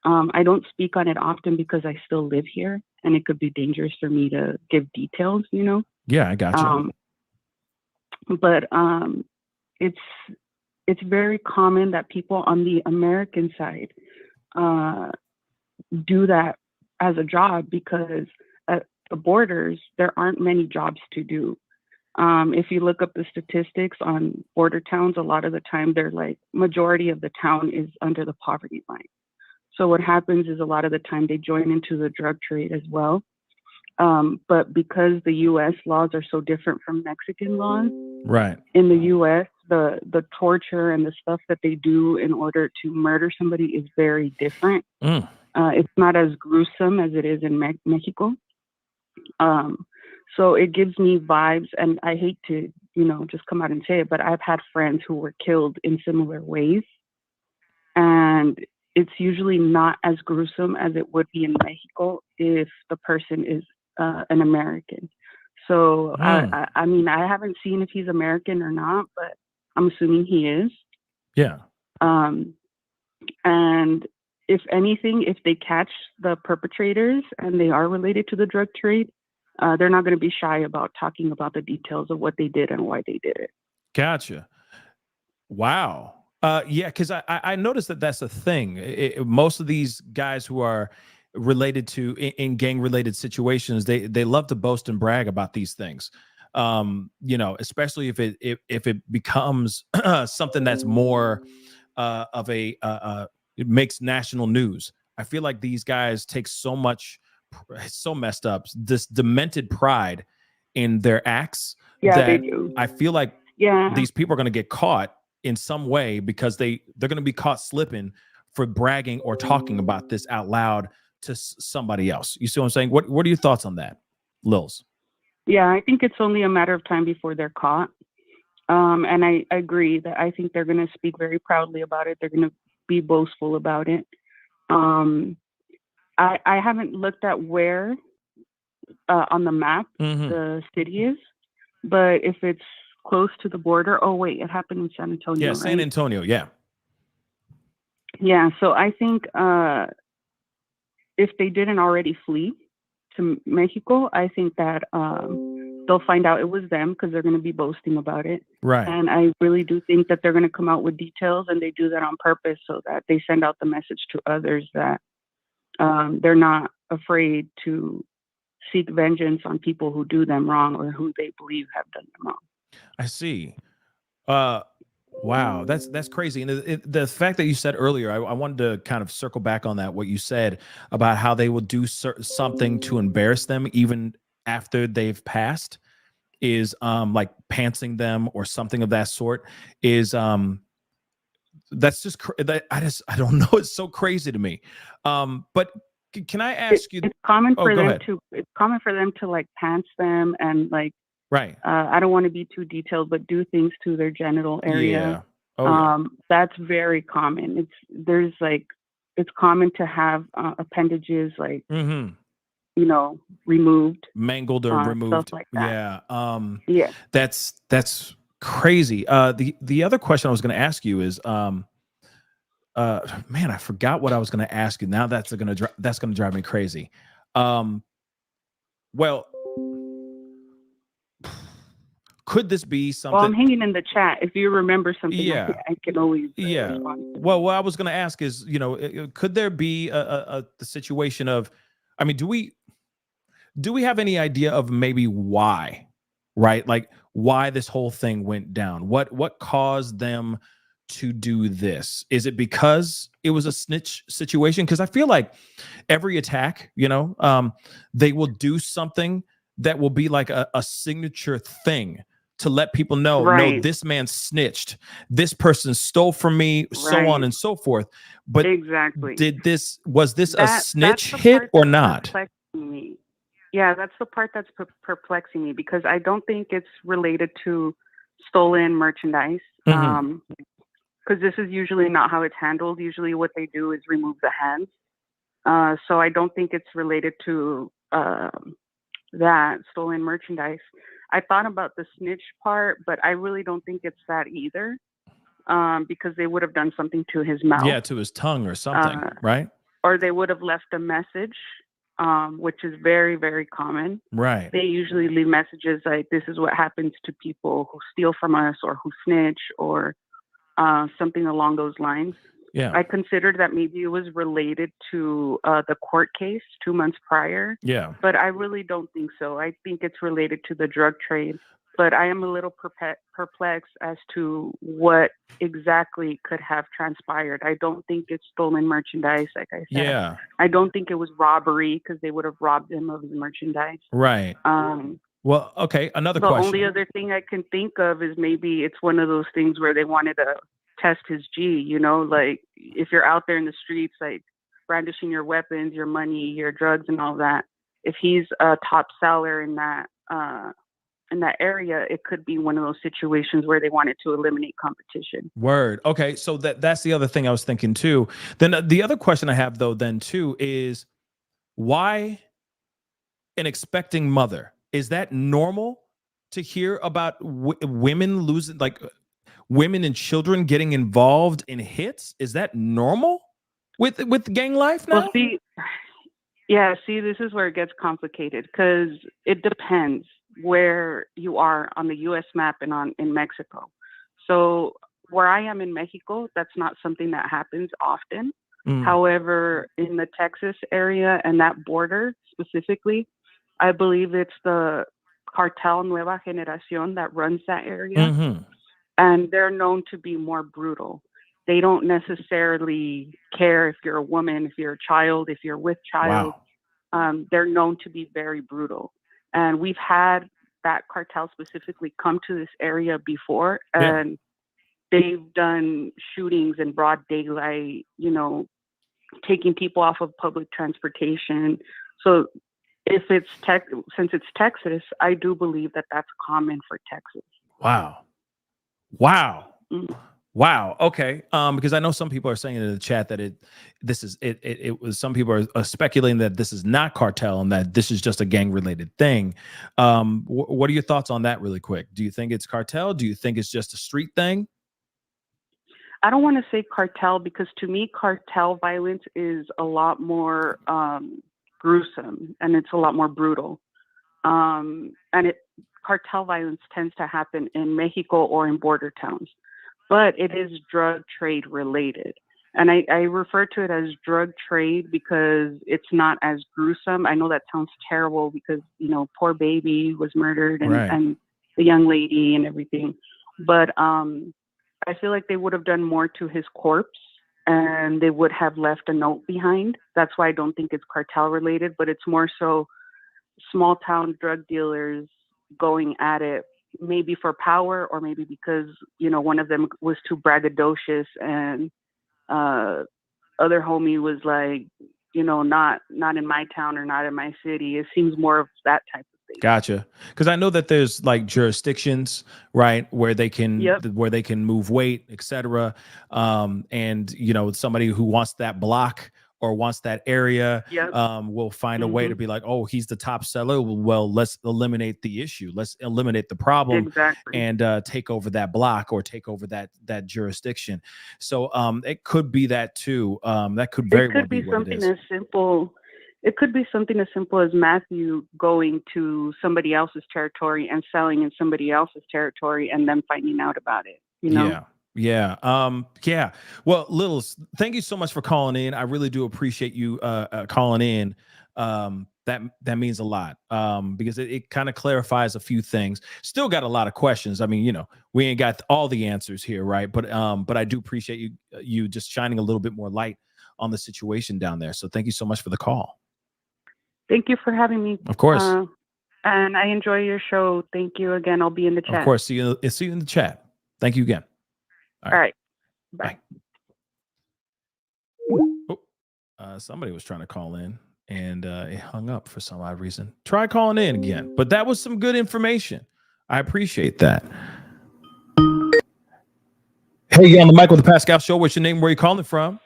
I don't speak on it often because I still live here and it could be dangerous for me to give details, you know? Yeah, I gotcha. But it's very common that people on the American side do that as a job because at the borders, there aren't many jobs to do. If you look up the statistics on border towns, a lot of the time they're like, majority of the town is under the poverty line. So what happens is a lot of the time they join into the drug trade as well. But because the U.S. laws are so different from Mexican laws, Right. in the U.S., the torture and the stuff that they do in order to murder somebody is very different. It's not as gruesome as it is in Mexico. So it gives me vibes, and I hate to, just come out and say it, but I've had friends who were killed in similar ways. And it's usually not as gruesome as it would be in Mexico if the person is an American. So, I mean, I haven't seen if he's American or not, but I'm assuming he is. Yeah. And if anything, if they catch the perpetrators and they are related to the drug trade, they're not going to be shy about talking about the details of what they did and why they did it. Gotcha. Wow. Yeah, because I noticed that that's a thing. Most of these guys who are related to in gang related situations, they love to boast and brag about these things. Especially if it becomes something that's more of a it makes national news. I feel like these guys take so messed up, this demented pride in their acts that they do. I feel like these people are going to get caught in some way because they're going to be caught slipping for bragging or talking about this out loud to somebody else. You see what I'm saying? What are your thoughts on that, Lils? Yeah, I think it's only a matter of time before they're caught. And I agree that I think they're going to speak very proudly about it. They're going to be boastful about it. I haven't looked at where on the map the city is, but if it's close to the border, oh wait, it happened in San Antonio. Yeah, San Antonio. Yeah. Yeah. So I think if they didn't already flee to Mexico, I think that they'll find out it was them because they're going to be boasting about it. Right. And I really do think that they're going to come out with details, and they do that on purpose so that they send out the message to others that they're not afraid to seek vengeance on people who do them wrong or who they believe have done them wrong. I see. Wow, that's crazy. And the fact that you said earlier, I wanted to kind of circle back on that, what you said about how they will do something to embarrass them even after they've passed, is like pantsing them or something of that sort. Is that's just I don't know. It's so crazy to me. But can I ask you? It's common for them ahead. It's common for them to like pants them and like. Right. I don't want to be too detailed, but do things to their genital area. Yeah. Yeah. That's very common. It's common to have appendages like removed, mangled or removed, stuff like that. Yeah. That's crazy. The other question I was going to ask you is, man, I forgot what I was going to ask you. Now that's going to drive me crazy. Well. Could this be something? Well, I'm hanging in the chat. If you remember something, yeah, I can always respond. Well, what I was going to ask is, could there be the situation of, I mean, do we have any idea of maybe why, right? Like why this whole thing went down? What caused them to do this? Is it because it was a snitch situation? Because I feel like every attack, they will do something that will be like a signature thing to let people know, no, this man snitched, this person stole from me, so on and so forth. But exactly, was this a snitch hit or not? Me. Yeah, that's the part that's perplexing me, because I don't think it's related to stolen merchandise. Mhm. Because this is usually not how it's handled. Usually, what they do is remove the hands. So I don't think it's related to that stolen merchandise. I thought about the snitch part, but I really don't think it's that either, because they would have done something to his mouth, Yeah, to his tongue or something, uh, right? or they would have left a message, which is very, very common. Right. They usually leave messages like, "This is what happens to people who steal from us or who snitch," or something along those lines. Yeah. I considered that maybe it was related to the court case 2 months prior, Yeah. but I really don't think so. I think it's related to the drug trade. But I am a little perplexed as to what exactly could have transpired. I don't think it's stolen merchandise, like I said. Yeah. I don't think it was robbery, because they would have robbed him of his merchandise. Right. Well, okay. Another The only question. other thing I can think of is maybe it's one of those things where they wanted to test his G, like if you're out there in the streets, like brandishing your weapons, your money, your drugs and all that. If he's a top seller in that area, it could be one of those situations where they wanted to eliminate competition. Word. Okay. So that's the other thing I was thinking too. Then the other question I have though then too is, why an expecting mother? Is that normal to hear about women losing, like women and children getting involved in hits? Is that normal with gang life now? Well, see, this is where it gets complicated, because it depends where you are on the U.S. map and in Mexico. So where I am in Mexico, that's not something that happens often. However, in the Texas area and that border specifically, I believe it's the cartel Nueva Generación that runs that area, and they're known to be more brutal. They don't necessarily care if you're a woman, if you're a child, if you're with child. Wow. They're known to be very brutal. And we've had that cartel specifically come to this area before, and they've done shootings in broad daylight, taking people off of public transportation. So if it's since it's Texas, I do believe that that's common for Texas. Wow. Wow. Mm. Wow. Okay. Because I know some people are saying in the chat that it was, some people are speculating that this is not cartel and that this is just a gang related thing. What are your thoughts on that really quick? Do you think it's cartel? Do you think it's just a street thing? I don't want to say cartel, because to me, cartel violence is a lot more gruesome, and it's a lot more brutal. Cartel violence tends to happen in Mexico or in border towns, but it is drug trade related. And I refer to it as drug trade because it's not as gruesome. I know that sounds terrible because, poor baby was murdered and the young lady and everything. But I feel like they would have done more to his corpse, and they would have left a note behind. That's why I don't think it's cartel related, but it's more so small town drug dealers going at it, maybe for power, or maybe because, one of them was too braggadocious, and other homie was like, not in my town or not in my city. It seems more of that type of thing. Gotcha. Because I know that there's like jurisdictions, right, where they can move weight, etc. And somebody who wants that block or wants that area will find a way to be like, oh, he's the top seller. Well, let's eliminate the issue. Let's eliminate the problem and take over that block or take over that jurisdiction. So it could be that too. That could very well be what it is. As simple. It could be something as simple as Matthew going to somebody else's territory and selling in somebody else's territory and them finding out about it. Yeah. Well, Littles, thank you so much for calling in. I really do appreciate you calling in. That means a lot because it kind of clarifies a few things. Still got a lot of questions. I mean, we ain't got all the answers here, right? But I do appreciate you just shining a little bit more light on the situation down there. So thank you so much for the call. Thank you for having me. Of course. And I enjoy your show. Thank you again. I'll be in the chat. Of course. See you in the chat. Thank you again. All right. Bye. Oh, somebody was trying to call in. and it hung up for some odd reason. Try calling in again. But that was some good information. I appreciate that. Hey, you on the mic with the Pascal Show. What's your name? Where are you calling from?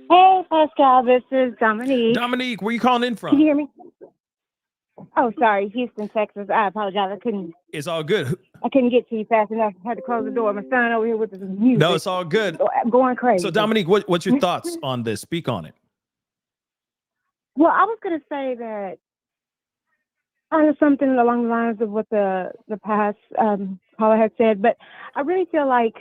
Hey, Pascal, this is Dominique. Dominique, where are you calling in from? Can you hear me? Oh, sorry, Houston, Texas. I apologize. It's all good. I couldn't get to you fast enough. I had to close the door. My son over here with the music. No, it's all good. Going crazy. So, Dominique, what's your thoughts on this? Speak on it. Well, I was going to say that something along the lines of what the past caller had said, but I really feel like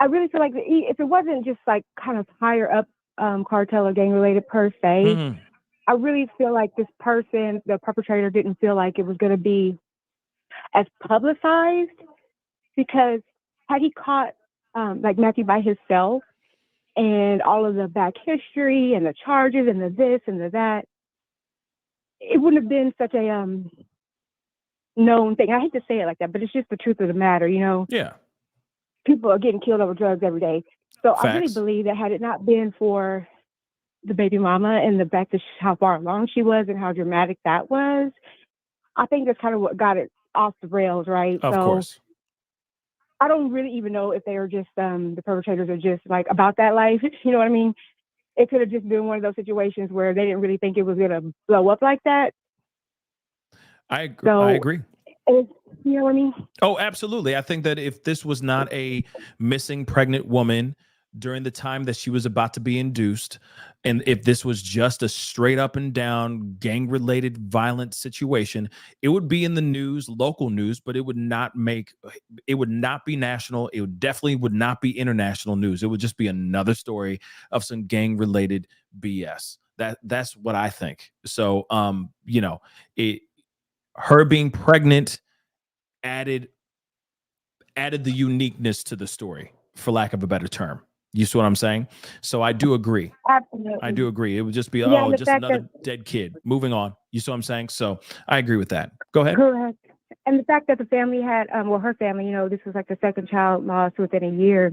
if it wasn't just like kind of higher up cartel or gang related per se, I really feel like this person, the perpetrator, didn't feel like it was going to be as publicized, because had he caught like Matthew by himself and all of the back history and the charges and the this and the that, it wouldn't have been such a known thing. I hate to say it like that, but it's just the truth of the matter, you know? Yeah. People are getting killed over drugs every day. So Facts. I really believe that had it not been for the baby mama and the fact that how far along she was and how dramatic that was, I think that's kind of what got it off the rails, right? Of course. I don't really even know if they are just the perpetrators are just like about that life. You know what I mean? It could have just been one of those situations where they didn't really think it was going to blow up like that. I agree. You know what I mean? Oh, absolutely. I think that if this was not a missing pregnant woman during the time that she was about to be induced, and if this was just a straight up and down gang related violent situation, it would be in the news, local news, but it would not be national. It definitely would not be international news. It would just be another story of some gang related BS. That's what I think. So, her being pregnant added the uniqueness to the story, for lack of a better term. You see what I'm saying? So I do agree. Absolutely. I do agree. It would just be, just another dead kid. Moving on. You see what I'm saying? So I agree with that. Go ahead. Correct. And the fact that the family had, her family, you know, this was like the second child lost within a year.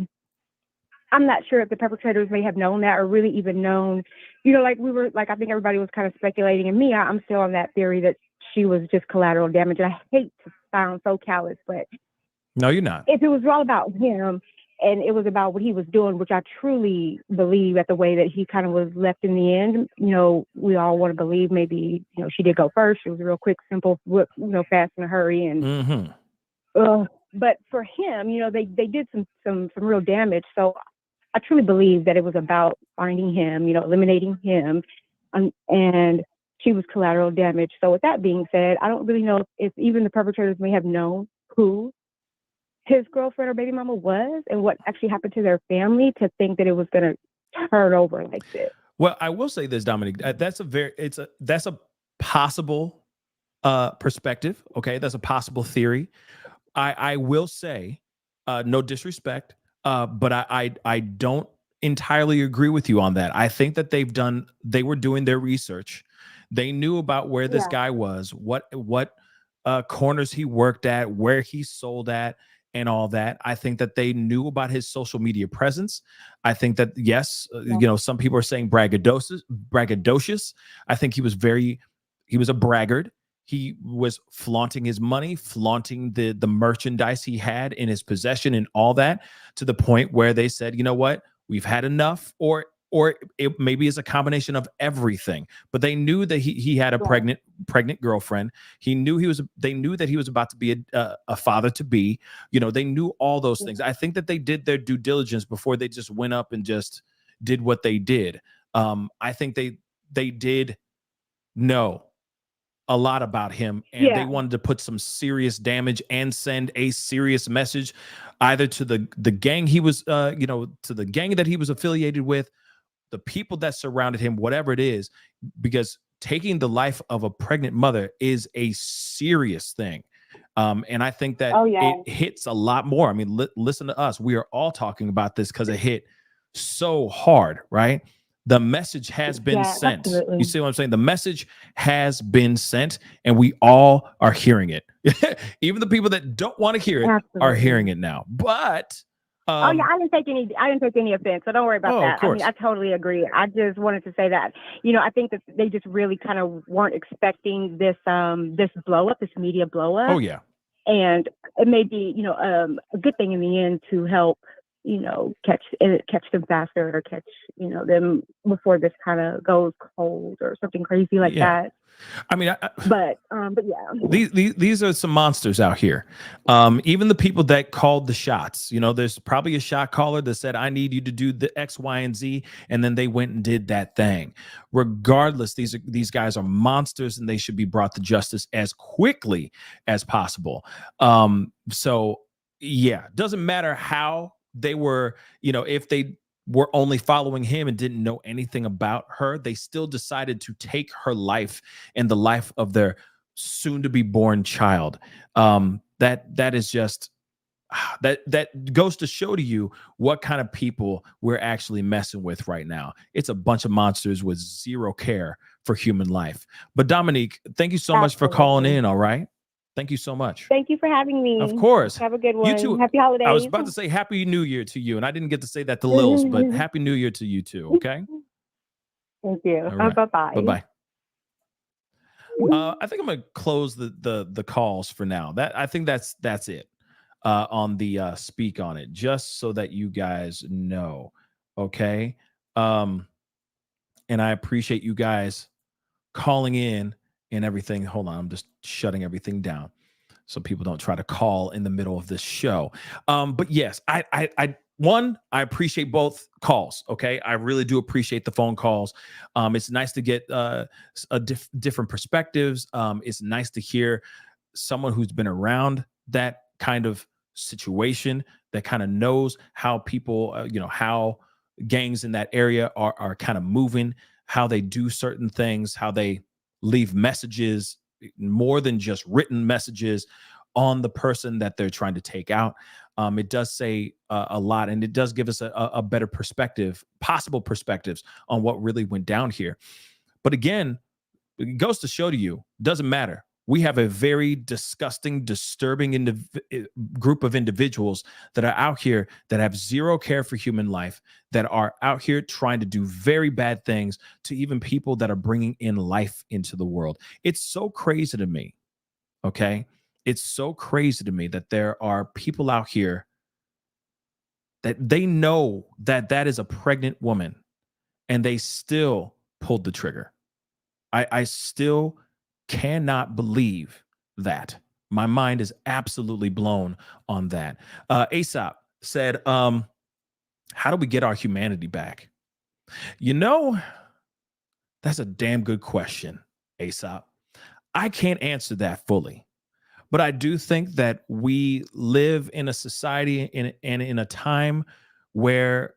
I'm not sure if the perpetrators may have known that or really even known, you know, like we were, like I think everybody was kind of speculating. And me, I'm still on that theory that she was just collateral damage. And I hate to sound so callous, but no, you're not. If it was all about him and it was about what he was doing, which I truly believe at the way that he kind of was left in the end, you know, we all want to believe maybe, you know, she did go first. It was a real quick, simple, you know, fast in a hurry. And, but for him, you know, they did some real damage. So I truly believe that it was about finding him, you know, eliminating him, and she was collateral damage. So with that being said, I don't really know if even the perpetrators may have known who his girlfriend or baby mama was and what actually happened to their family to think that it was going to turn over like this. Well, I will say this, Dominique, that's a possible perspective. Okay. That's a possible theory. I will say, no disrespect, but I don't entirely agree with you on that. I think that they were doing their research. They knew about where this guy was, what corners he worked at, where he sold at, and all that. I think that they knew about his social media presence. I think that, yes, you know, some people are saying braggadocious. I think he was a braggart. He was flaunting his money, flaunting the merchandise he had in his possession and all that, to the point where they said, you know what, we've had enough, or it maybe is a combination of everything. But they knew that he had a pregnant girlfriend. They knew that he was about to be a father to be. You know, they knew all those things. I think that they did their due diligence before they just went up and just did what they did. I think they did know a lot about him, and they wanted to put some serious damage and send a serious message either to the gang he was, to the gang that he was affiliated with, the people that surrounded him, whatever it is, because taking the life of a pregnant mother is a serious thing. And I think that it hits a lot more. I mean, listen to us. We are all talking about this because it hit so hard, right? The message has been sent. Absolutely. You see what I'm saying? The message has been sent, and we all are hearing it. Even the people that don't want to hear it are hearing it now. But Oh yeah, I didn't take any offense, so don't worry about Oh, of that. I mean, course. I totally agree. I just wanted to say that, I think that they just really kind of weren't expecting this blow up, this media blow Oh up, yeah. and it may be, a good thing in the end to help, catch them faster, or catch, them before this kind of goes cold or something crazy like Yeah. that. I mean, But yeah. these are some monsters out here. Even the people that called the shots, there's probably a shot caller that said, I need you to do the X, Y, and Z. And then they went and did that thing. Regardless, these guys are monsters and they should be brought to justice as quickly as possible. So yeah, doesn't matter how they were, if they were only following him and didn't know anything about her, they still decided to take her life and the life of their soon to be born child. That is just that goes to show to you what kind of people we're actually messing with right now. It's a bunch of monsters with zero care for human life. But Dominique, thank you so much for calling in. All right. Thank you so much. Thank you for having me. Of course. Have a good one. You too. Happy holidays. I was about to say Happy New Year to you, and I didn't get to say that to Lils, but Happy New Year to you too. Okay. Thank you. All right. Bye-bye. Bye-bye. I think I'm gonna close the calls for now. I think that's it on the speak on it, just so that you guys know. Okay. And I appreciate you guys calling in and everything. Hold on, I'm just shutting everything down so people don't try to call in the middle of this show. But yes, I appreciate both calls. Okay, I really do appreciate the phone calls. It's nice to get different perspectives. It's nice to hear someone who's been around that kind of situation, that kind of knows how people, how gangs in that area are kind of moving, how they do certain things, how they leave messages, more than just written messages, on the person that they're trying to take out. It does say a lot, and it does give us a better perspective, possible perspectives on what really went down here. But again, it goes to show to you, doesn't matter. We have a very disgusting, disturbing group of individuals that are out here that have zero care for human life, that are out here trying to do very bad things to even people that are bringing in life into the world. It's so crazy to me. Okay. It's so crazy to me that there are people out here that they know that that is a pregnant woman and they still pulled the trigger. I still cannot believe that. My mind is absolutely blown on that. Aesop said, how do we get our humanity back? That's a damn good question, Aesop. I can't answer that fully, but I do think that we live in a society and in a time where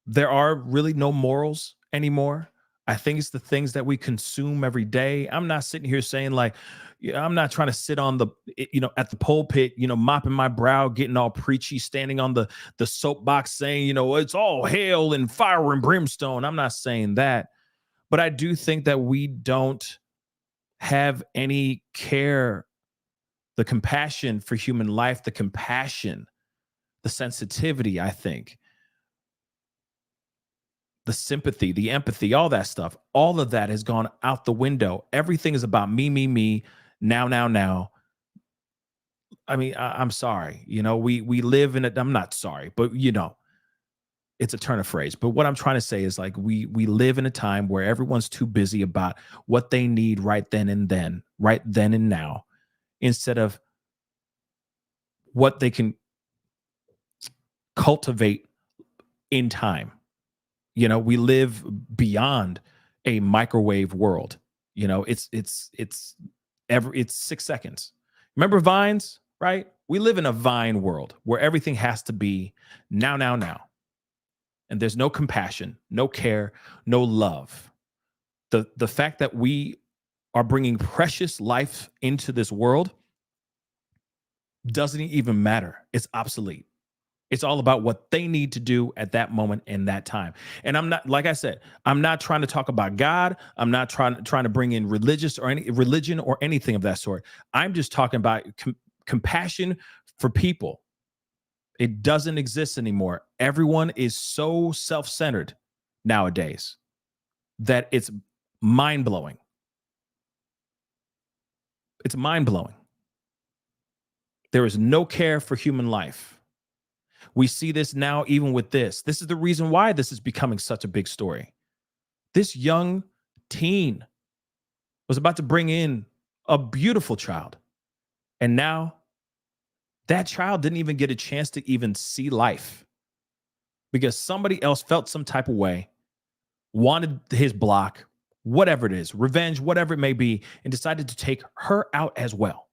there are really no morals anymore. I think it's the things that we consume every day. I'm not sitting here saying I'm not trying to sit on at the pulpit, mopping my brow, getting all preachy, standing on the soapbox saying, it's all hell and fire and brimstone. I'm not saying that, but I do think that we don't have any care, the compassion for human life, the compassion, the sensitivity, I think. The sympathy, the empathy, all that stuff, all of that has gone out the window. Everything is about me, now. I mean, I'm sorry. We live in it. I'm not sorry, but it's a turn of phrase. But what I'm trying to say is we live in a time where everyone's too busy about what they need right then and now, instead of what they can cultivate in time. We live beyond a microwave world. It's 6 seconds. Remember Vines, right? We live in a Vine world where everything has to be now. And there's no compassion, no care, no love. The fact that we are bringing precious life into this world doesn't even matter. It's obsolete. It's all about what they need to do at that moment in that time. And I'm not, like I said, I'm not trying to talk about God. I'm not trying to bring in religion or anything of that sort. I'm just talking about compassion for people. It doesn't exist anymore. Everyone is so self-centered nowadays that it's mind-blowing. It's mind-blowing. There is no care for human life. We see this now even with this. This is the reason why this is becoming such a big story. This young teen was about to bring in a beautiful child. And now that child didn't even get a chance to even see life because somebody else felt some type of way, wanted his block, whatever it is, revenge, whatever it may be, and decided to take her out as well.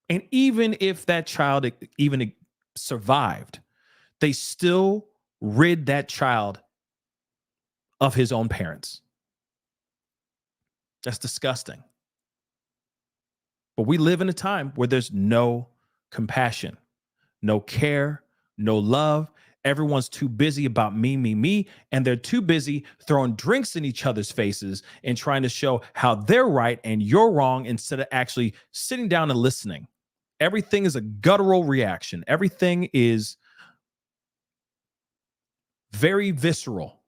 And even if that child even survived, they still rid that child of his own parents. That's disgusting. But we live in a time where there's no compassion, no care, no love. Everyone's too busy about me, and they're too busy throwing drinks in each other's faces and trying to show how they're right and you're wrong instead of actually sitting down and listening. Everything is a guttural reaction. Everything is very visceral.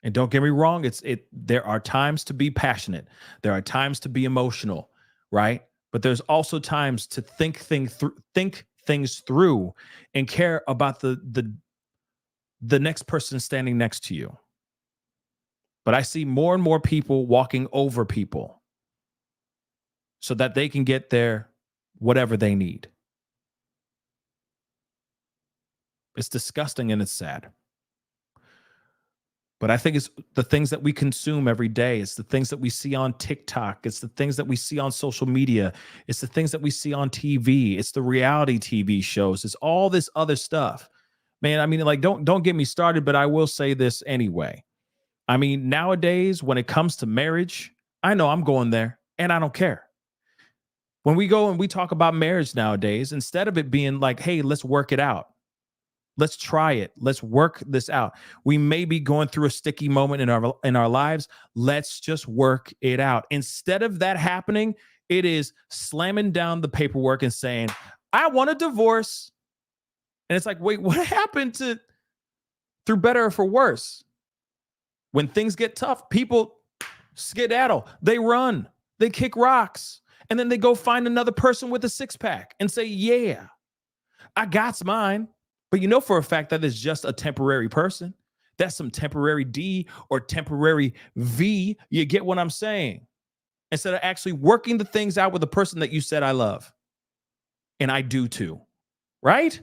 And don't get me wrong, there are times to be passionate. There are times to be emotional, right? But there's also times to think things through and care about the next person standing next to you. But I see more and more people walking over people so that they can get their whatever they need. It's disgusting and it's sad. But I think it's the things that we consume every day. It's the things that we see on TikTok. It's the things that we see on social media. It's the things that we see on TV. It's the reality TV shows. It's all this other stuff. Man, I mean, like, don't get me started, but I will say this anyway. I mean, nowadays, when it comes to marriage, I know I'm going there and I don't care. When we go and we talk about marriage nowadays, instead of it being like, hey, let's work it out. Let's try it. Let's work this out. We may be going through a sticky moment in our lives. Let's just work it out. Instead of that happening, it is slamming down the paperwork and saying, I want a divorce. And it's like, wait, what happened to through better or for worse? When things get tough, people skedaddle. They run. They kick rocks. And then they go find another person with a six-pack and say, yeah, I got mine. But you know for a fact that is just a temporary person. That's some temporary D or temporary V. You get what I'm saying? Instead of actually working the things out with the person that you said I love. And I do too. Right?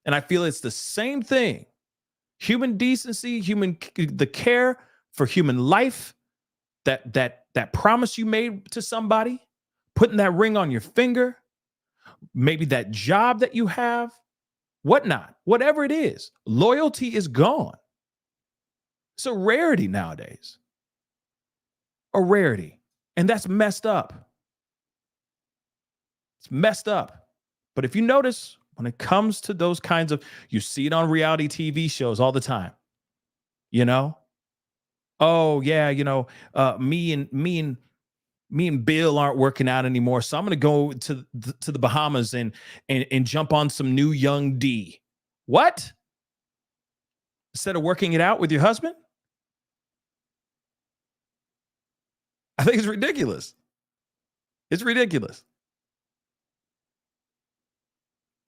And I feel it's the same thing. Human decency, the care for human life, that promise you made to somebody, putting that ring on your finger, maybe that job that you have, whatnot, whatever it is, loyalty is gone. It's a rarity nowadays. A rarity. And that's messed up. It's messed up. But if you notice, when it comes to those kinds of, you see it on reality TV shows all the time. You know? Oh, yeah, you know, me and Bill aren't working out anymore, so I'm going to go to the Bahamas and jump on some new young D. What? Instead of working it out with your husband? I think it's ridiculous. It's ridiculous.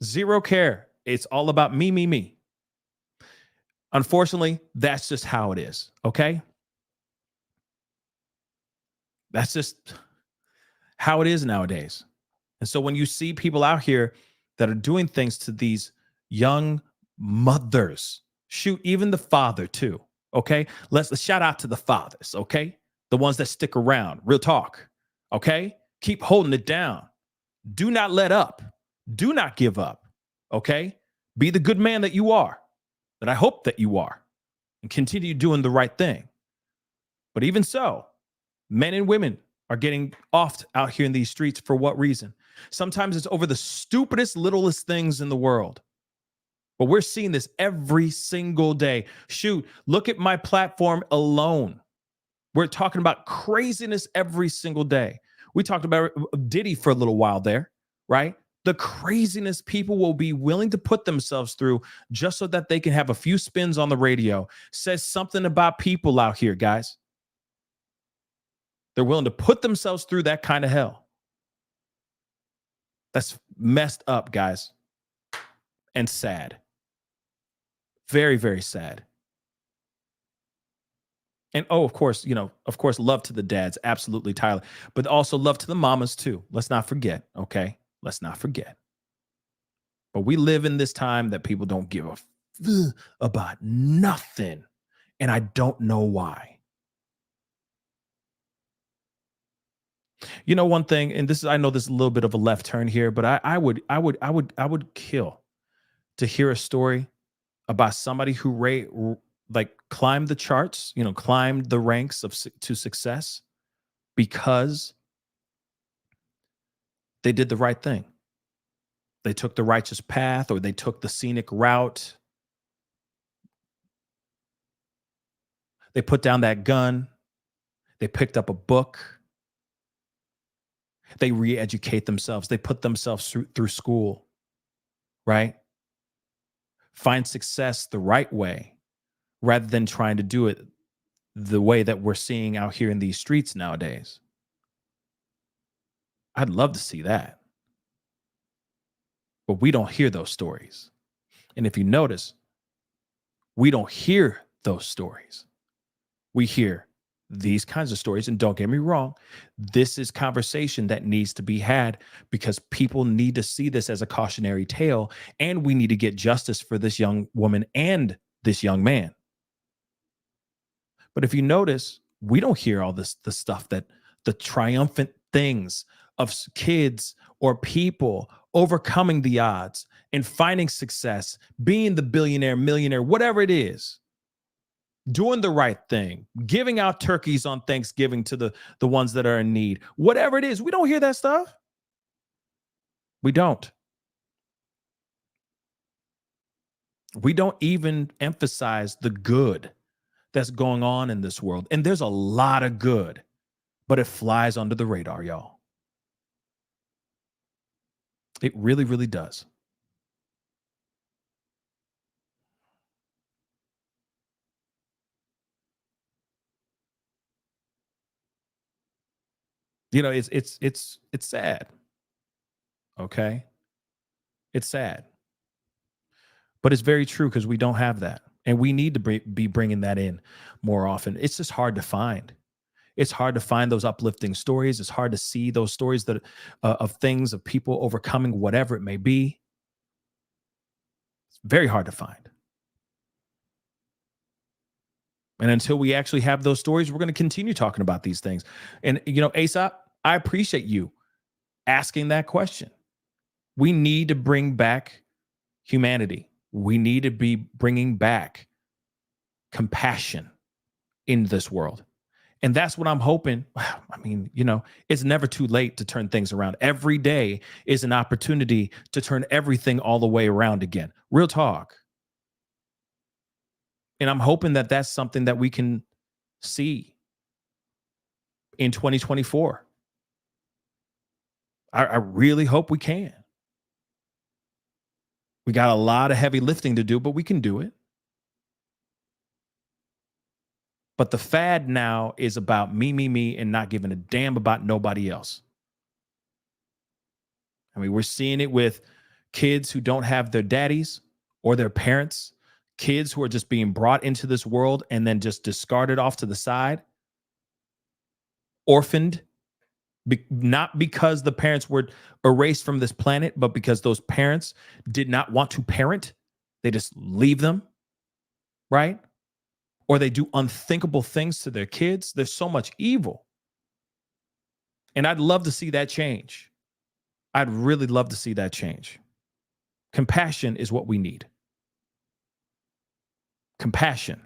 Zero care. It's all about me. Unfortunately, that's just how it is, okay? That's just how it is nowadays. And so when you see people out here that are doing things to these young mothers, shoot, even the father too, okay? Let's shout out to the fathers, okay? The ones that stick around, real talk, okay? Keep holding it down. Do not let up. Do not give up, okay? Be the good man that you are, that I hope that you are, and continue doing the right thing. But even so, men and women are getting offed out here in these streets for what reason? Sometimes it's over the stupidest, littlest things in the world. But we're seeing this every single day. Shoot, look at my platform alone. We're talking about craziness every single day. We talked about Diddy for a little while there, right? The craziness people will be willing to put themselves through just so that they can have a few spins on the radio says something about people out here, guys. They're willing to put themselves through that kind of hell. That's messed up, guys. And sad. Very, very sad. And of course, love to the dads. Absolutely, Tyler. But also love to the mamas too. Let's not forget, okay? Let's not forget. But we live in this time that people don't give a about nothing. And I don't know why. You know, one thing, and I know this is a little bit of a left turn here, but I would kill to hear a story about somebody who climbed the charts, climbed the ranks to success because they did the right thing. They took the righteous path, or they took the scenic route. They put down that gun. They picked up a book. They re-educate themselves. They put themselves through school, right? Find success the right way rather than trying to do it the way that we're seeing out here in these streets nowadays. I'd love to see that. But we don't hear those stories. And if you notice, we don't hear those stories. We hear these kinds of stories. And don't get me wrong, this is conversation that needs to be had because people need to see this as a cautionary tale. And we need to get justice for this young woman and this young man. But if you notice, we don't hear all the stuff that the triumphant things of kids or people overcoming the odds and finding success, being the billionaire, millionaire, whatever it is, doing the right thing, giving out turkeys on Thanksgiving to the ones that are in need, whatever it is. We don't hear that stuff. We don't. We don't even emphasize the good that's going on in this world. And there's a lot of good, but it flies under the radar, y'all. It really, really does. You know, it's sad. Okay? It's sad. But it's very true because we don't have that. And we need to be bringing that in more often. It's just hard to find. It's hard to find those uplifting stories. It's hard to see those stories that of things, of people overcoming whatever it may be. It's very hard to find. And until we actually have those stories, we're going to continue talking about these things. And, Aesop, I appreciate you asking that question. We need to bring back humanity. We need to be bringing back compassion in this world. And that's what I'm hoping. I mean, it's never too late to turn things around. Every day is an opportunity to turn everything all the way around again. Real talk. And I'm hoping that that's something that we can see in 2024. I really hope we can. We got a lot of heavy lifting to do, but we can do it. But the fad now is about me, and not giving a damn about nobody else. I mean, we're seeing it with kids who don't have their daddies or their parents, kids who are just being brought into this world and then just discarded off to the side, orphaned, not because the parents were erased from this planet, but because those parents did not want to parent. They just leave them, right? Or they do unthinkable things to their kids. There's so much evil. And I'd love to see that change. I'd really love to see that change. Compassion is what we need. Compassion.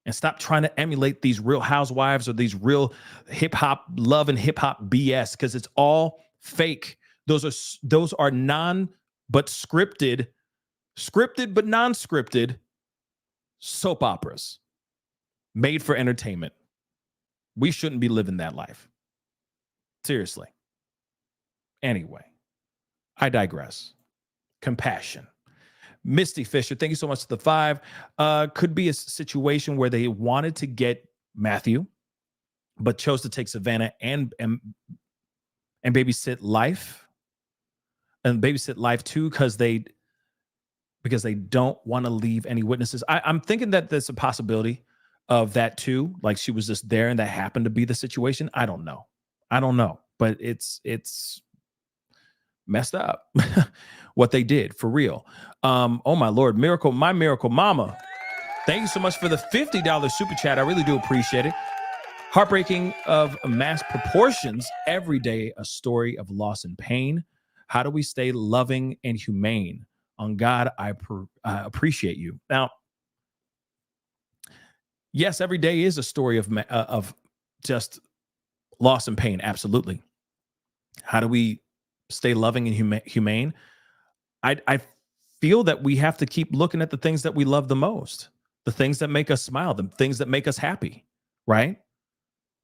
And stop trying to emulate these Real Housewives or these real hip hop, love and hip hop BS, because it's all fake. Those are but scripted but non-scripted soap operas made for entertainment. We shouldn't be living that life. Seriously. Anyway, I digress. Compassion. Misty Fisher, thank you so much for the 5. Could be a situation where they wanted to get Matthew, but chose to take Savannah and babysit life. And babysit life too, because they don't want to leave any witnesses. I'm thinking that there's a possibility of that too. Like she was just there and that happened to be the situation. I don't know. But it's messed up what they did for real. Oh my Lord, my miracle mama. Thank you so much for the $50 super chat. I really do appreciate it. Heartbreaking of mass proportions. Every day a story of loss and pain. How do we stay loving and humane? On God, I appreciate you. Now, yes, every day is a story of just loss and pain. Absolutely. How do we stay loving and humane? I feel that we have to keep looking at the things that we love the most, the things that make us smile, the things that make us happy, right?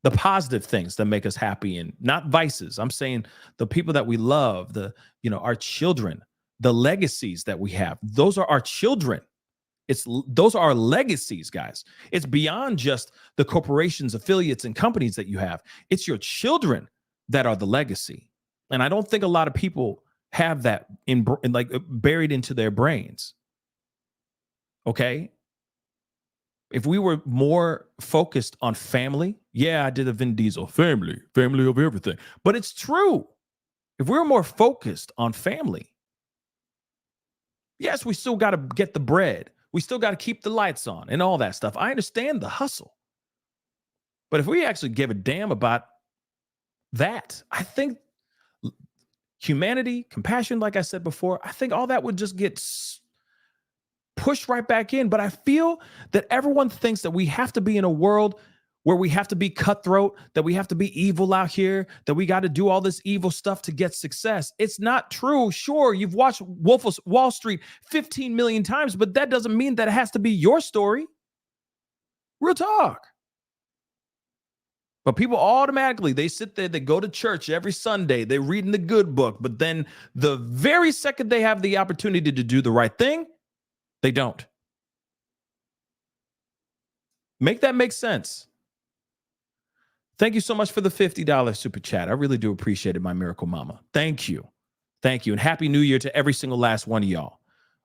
The positive things that make us happy, and not vices. I'm saying the people that we love, our children, the legacies that we have. Those are our children. Those are our legacies, guys. It's beyond just the corporations, affiliates, and companies that you have. It's your children that are the legacy. And I don't think a lot of people have that in like buried into their brains. Okay. If we were more focused on family, yeah, I did a Vin Diesel, family of everything. But it's true. If we were more focused on family, yes, we still got to get the bread. We still got to keep the lights on and all that stuff. I understand the hustle. But if we actually give a damn about that, I think humanity, compassion, like I said before, I think all that would just get pushed right back in. But I feel that everyone thinks that we have to be in a world where we have to be cutthroat, that we have to be evil out here, that we got to do all this evil stuff to get success. It's not true. Sure, you've watched Wolf of Wall Street 15 million times, but that doesn't mean that it has to be your story. Real talk. But people automatically, they sit there, they go to church every Sunday, they're reading the good book, but then the very second they have the opportunity to do the right thing, they don't. Make that make sense. Thank you so much for the $50 super chat. I really do appreciate it, my miracle mama. Thank you. Thank you. And happy new year to every single last one of y'all.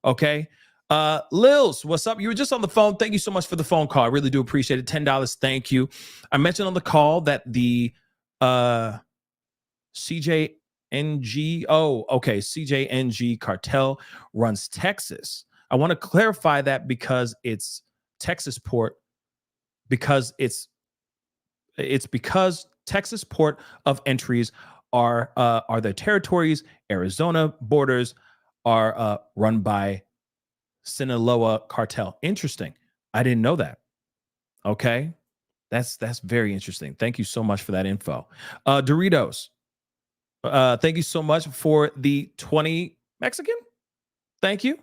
Okay. Lils, what's up? You were just on the phone. Thank you so much for the phone call. I really do appreciate it. $10. Thank you. I mentioned on the call that the CJNG cartel runs Texas. I want to clarify that because it's Texas port, because it's because Texas port of entries are their territories. Arizona borders are run by Sinaloa cartel. Interesting. I didn't know that. Okay. That's very interesting. Thank you so much for that info. Doritos. Thank you so much for the 20 Mexican. Thank you.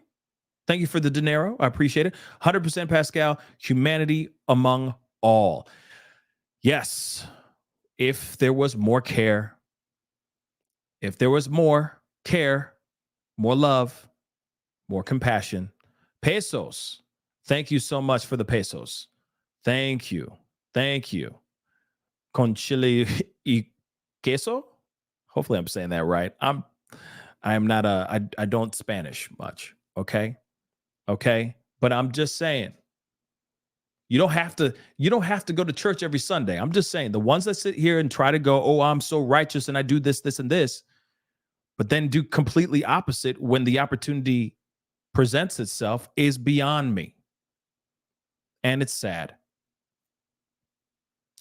Thank you for the dinero. I appreciate it. 100% Pascal. Humanity among all. Yes. If there was more care, more love, more compassion. Pesos. Thank you so much for the pesos. Thank you. Con chile y queso. Hopefully I'm saying that right. I'm not I don't Spanish much. Okay. But I'm just saying, you don't have to go to church every Sunday. I'm just saying, the ones that sit here and try to go, oh, I'm so righteous and I do this, and this, but then do completely opposite when the opportunity presents itself is beyond me. And it's sad.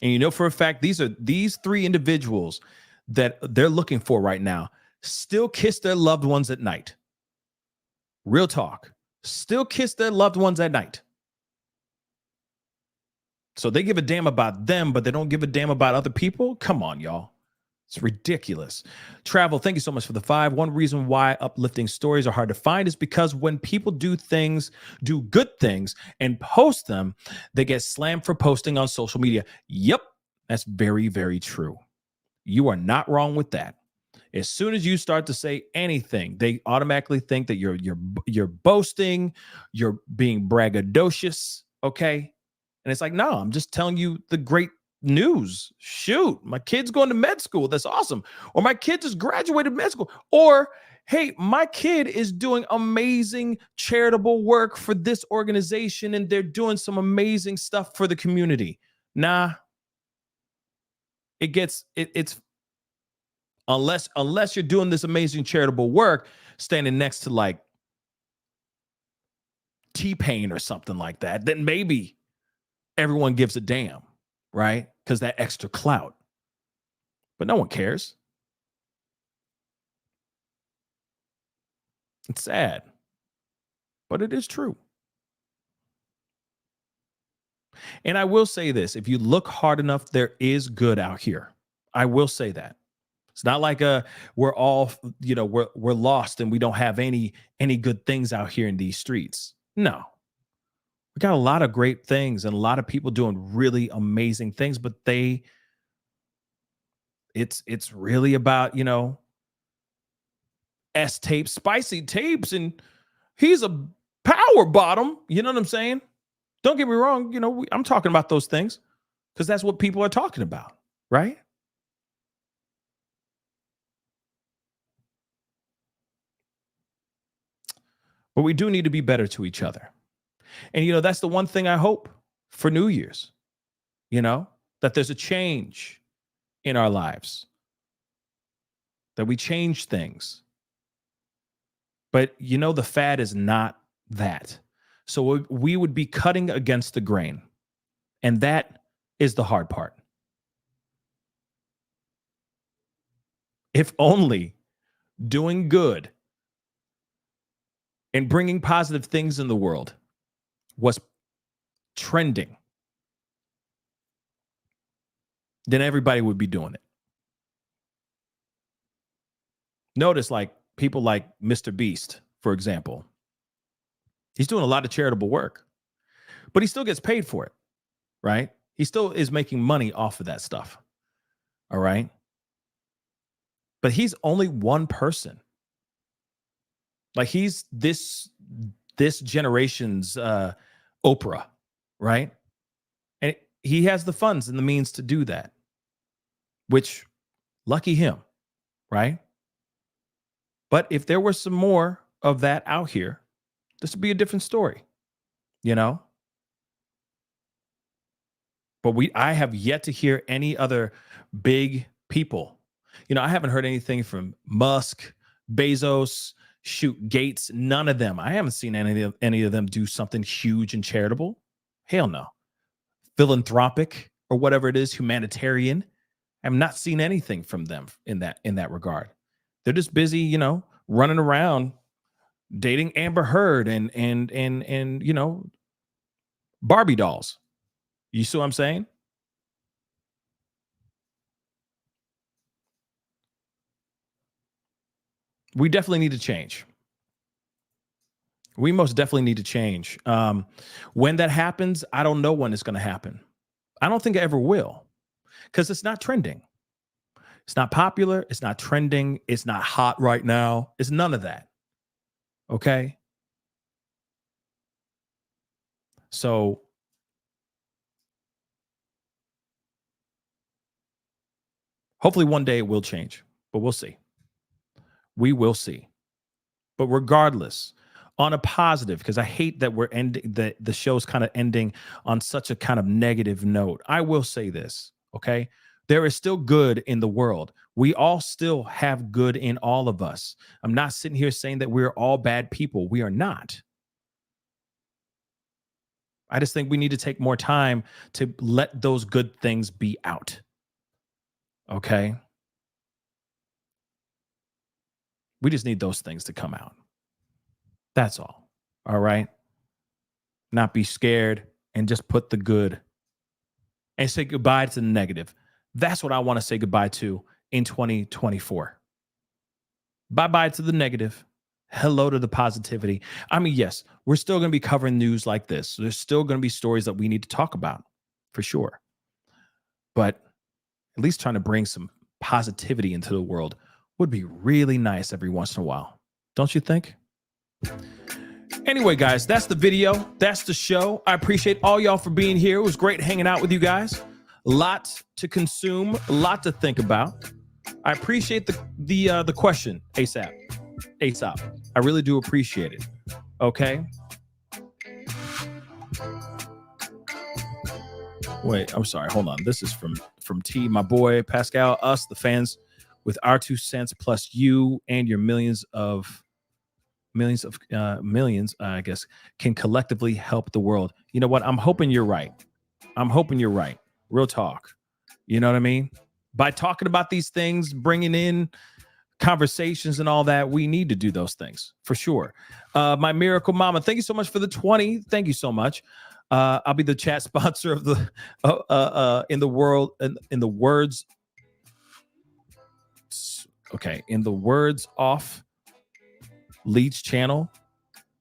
And you know for a fact, these three individuals that they're looking for right now still kiss their loved ones at night. Real talk. Still kiss their loved ones at night. So they give a damn about them, but they don't give a damn about other people? Come on, y'all. It's ridiculous. Travel, thank you so much for the 5. One reason why uplifting stories are hard to find is because when people do good things, and post them, they get slammed for posting on social media. Yep, that's very, very true. You are not wrong with that. As soon as you start to say anything, they automatically think that you're boasting, you're being braggadocious, okay? And it's like, no, I'm just telling you the great news. Shoot, my kid's going to med school. That's awesome. Or my kid just graduated med school. Or, hey, my kid is doing amazing charitable work for this organization and they're doing some amazing stuff for the community. Nah, it's unless you're doing this amazing charitable work, standing next to like T-Pain or something like that, then maybe everyone gives a damn, right? Because that extra clout. But no one cares. It's sad, but it is true. And I will say this, if you look hard enough, there is good out here. I will say that. It's not like we're all, we're lost and we don't have any good things out here in these streets. No. We got a lot of great things and a lot of people doing really amazing things, but it's really about, S tapes, spicy tapes, and he's a power bottom. You know what I'm saying? Don't get me wrong. I'm talking about those things because that's what people are talking about, right? But we do need to be better to each other. And, that's the one thing I hope for New Year's, that there's a change in our lives, that we change things. But, the fad is not that. So we would be cutting against the grain. And that is the hard part. If only doing good and bringing positive things in the world was trending, then everybody would be doing it. Notice like people like Mr. Beast, for example. He's doing a lot of charitable work, but he still gets paid for it, right? He still is making money off of that stuff. All right. But he's only one person. Like he's this generation's Oprah, right? And he has the funds and the means to do that, which lucky him, right? But if there were some more of that out here, this would be a different story, But I have yet to hear any other big people. I haven't heard anything from Musk, Bezos, Gates, none of them. I haven't seen any of them do something huge and charitable. Hell no. Philanthropic or whatever it is, humanitarian. I have not seen anything from them in that regard. They're just busy, running around dating Amber Heard and Barbie dolls. You see what I'm saying? We definitely need to change. We most definitely need to change. When that happens, I don't know when it's going to happen. I don't think it ever will because it's not trending. It's not popular. It's not trending. It's not hot right now. It's none of that. Okay. So hopefully one day it will change, but we'll see. We will see. But regardless, on a positive, because I hate that we're ending the show's kind of ending on such a kind of negative note. I will say this, okay? There is still good in the world. We all still have good in all of us. I'm not sitting here saying that we're all bad people. We are not. I just think we need to take more time to let those good things be out. Okay? We just need those things to come out. That's all. All right? Not be scared and just put the good and say goodbye to the negative. That's what I want to say goodbye to in 2024. Bye-bye to the negative. Hello to the positivity. I mean, yes, we're still going to be covering news like this. There's still going to be stories that we need to talk about for sure. But at least trying to bring some positivity into the world would be really nice every once in a while. Don't you think? Anyway, guys, that's the video. That's the show. I appreciate all y'all for being here. It was great hanging out with you guys. A lot to consume, a lot to think about. I appreciate the question, ASAP. I really do appreciate it. Okay. Wait, I'm sorry. Hold on. This is from T, my boy, Pascal, us, the fans, with our 2 cents plus you and your millions, I guess, can collectively help the world. You know what? I'm hoping you're right. Real talk. You know what I mean? By talking about these things, bringing in conversations and all that, we need to do those things for sure. My miracle mama, thank you so much for the 20. Thank you so much. I'll be the chat sponsor of the in the words. Okay, in the words off Leach channel,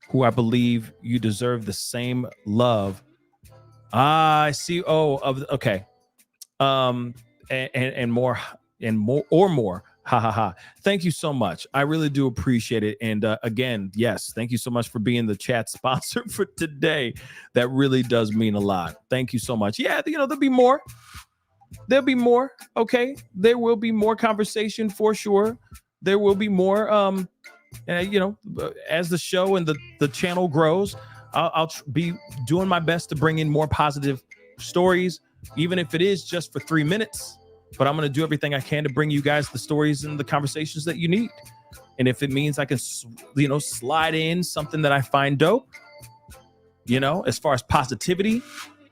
who I believe you deserve the same love. I see. Okay. And more. Ha ha ha. Thank you so much. I really do appreciate it. And again, yes, thank you so much for being the chat sponsor for today. That really does mean a lot. Thank you so much. Yeah, there'll be more. Okay. There will be more conversation for sure. There will be more. As the show and the channel grows, I'll be doing my best to bring in more positive stories, even if it is just for 3 minutes. But I'm going to do everything I can to bring you guys the stories and the conversations that you need. And if it means I can, slide in something that I find dope, as far as positivity,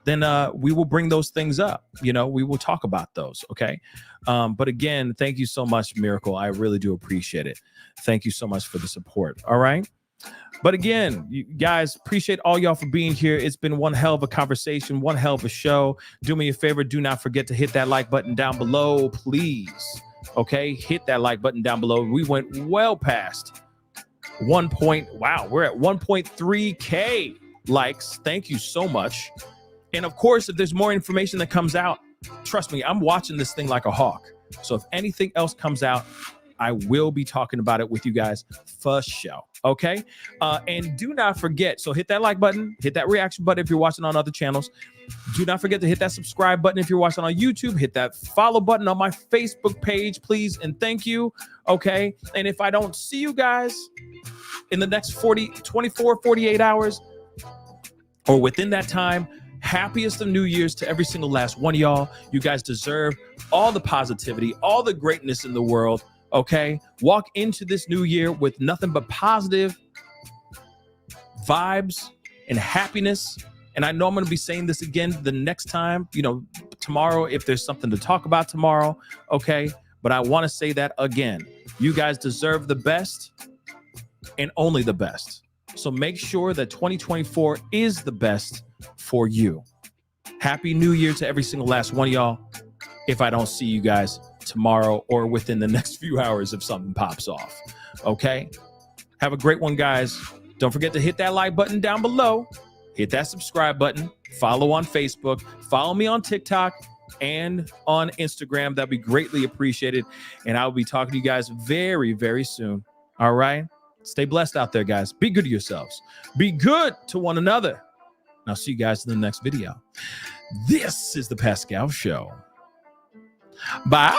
then we will bring those things up. We will talk about those. Okay. But again, thank you so much, Miracle. I really do appreciate it. Thank you so much for the support. All right. But again, you guys, appreciate all y'all for being here. It's been one hell of a conversation, one hell of a show. Do me a favor. Do not forget to hit that like button down below, please. Okay. Hit that like button down below. We went well past we're at 1.3K likes. Thank you so much. And of course, if there's more information that comes out, trust me, I'm watching this thing like a hawk. So if anything else comes out, I will be talking about it with you guys for sure. Okay. And do not forget. So hit that like button, hit that reaction button if you're watching on other channels. Do not forget to hit that subscribe button if you're watching on YouTube. Hit that follow button on my Facebook page, please. And thank you. Okay. And if I don't see you guys in the next 48 hours or within that time, happiest of New Year's to every single last one of y'all. You guys deserve all the positivity, all the greatness in the world. Okay. Walk into this new year with nothing but positive vibes and happiness. And I know I'm going to be saying this again the next time, tomorrow, if there's something to talk about tomorrow. Okay. But I want to say that again. You guys deserve the best and only the best. So make sure that 2024 is the best for you. Happy New Year to every single last one of y'all. If I don't see you guys tomorrow or within the next few hours if something pops off. Okay. Have a great one, guys. Don't forget to hit that like button down below. Hit that subscribe button. Follow on Facebook. Follow me on TikTok and on Instagram. That'd be greatly appreciated. And I'll be talking to you guys very, very soon. All right. Stay blessed out there, guys. Be good to yourselves. Be good to one another. And I'll see you guys in the next video. This is the Pascal Show. Bye.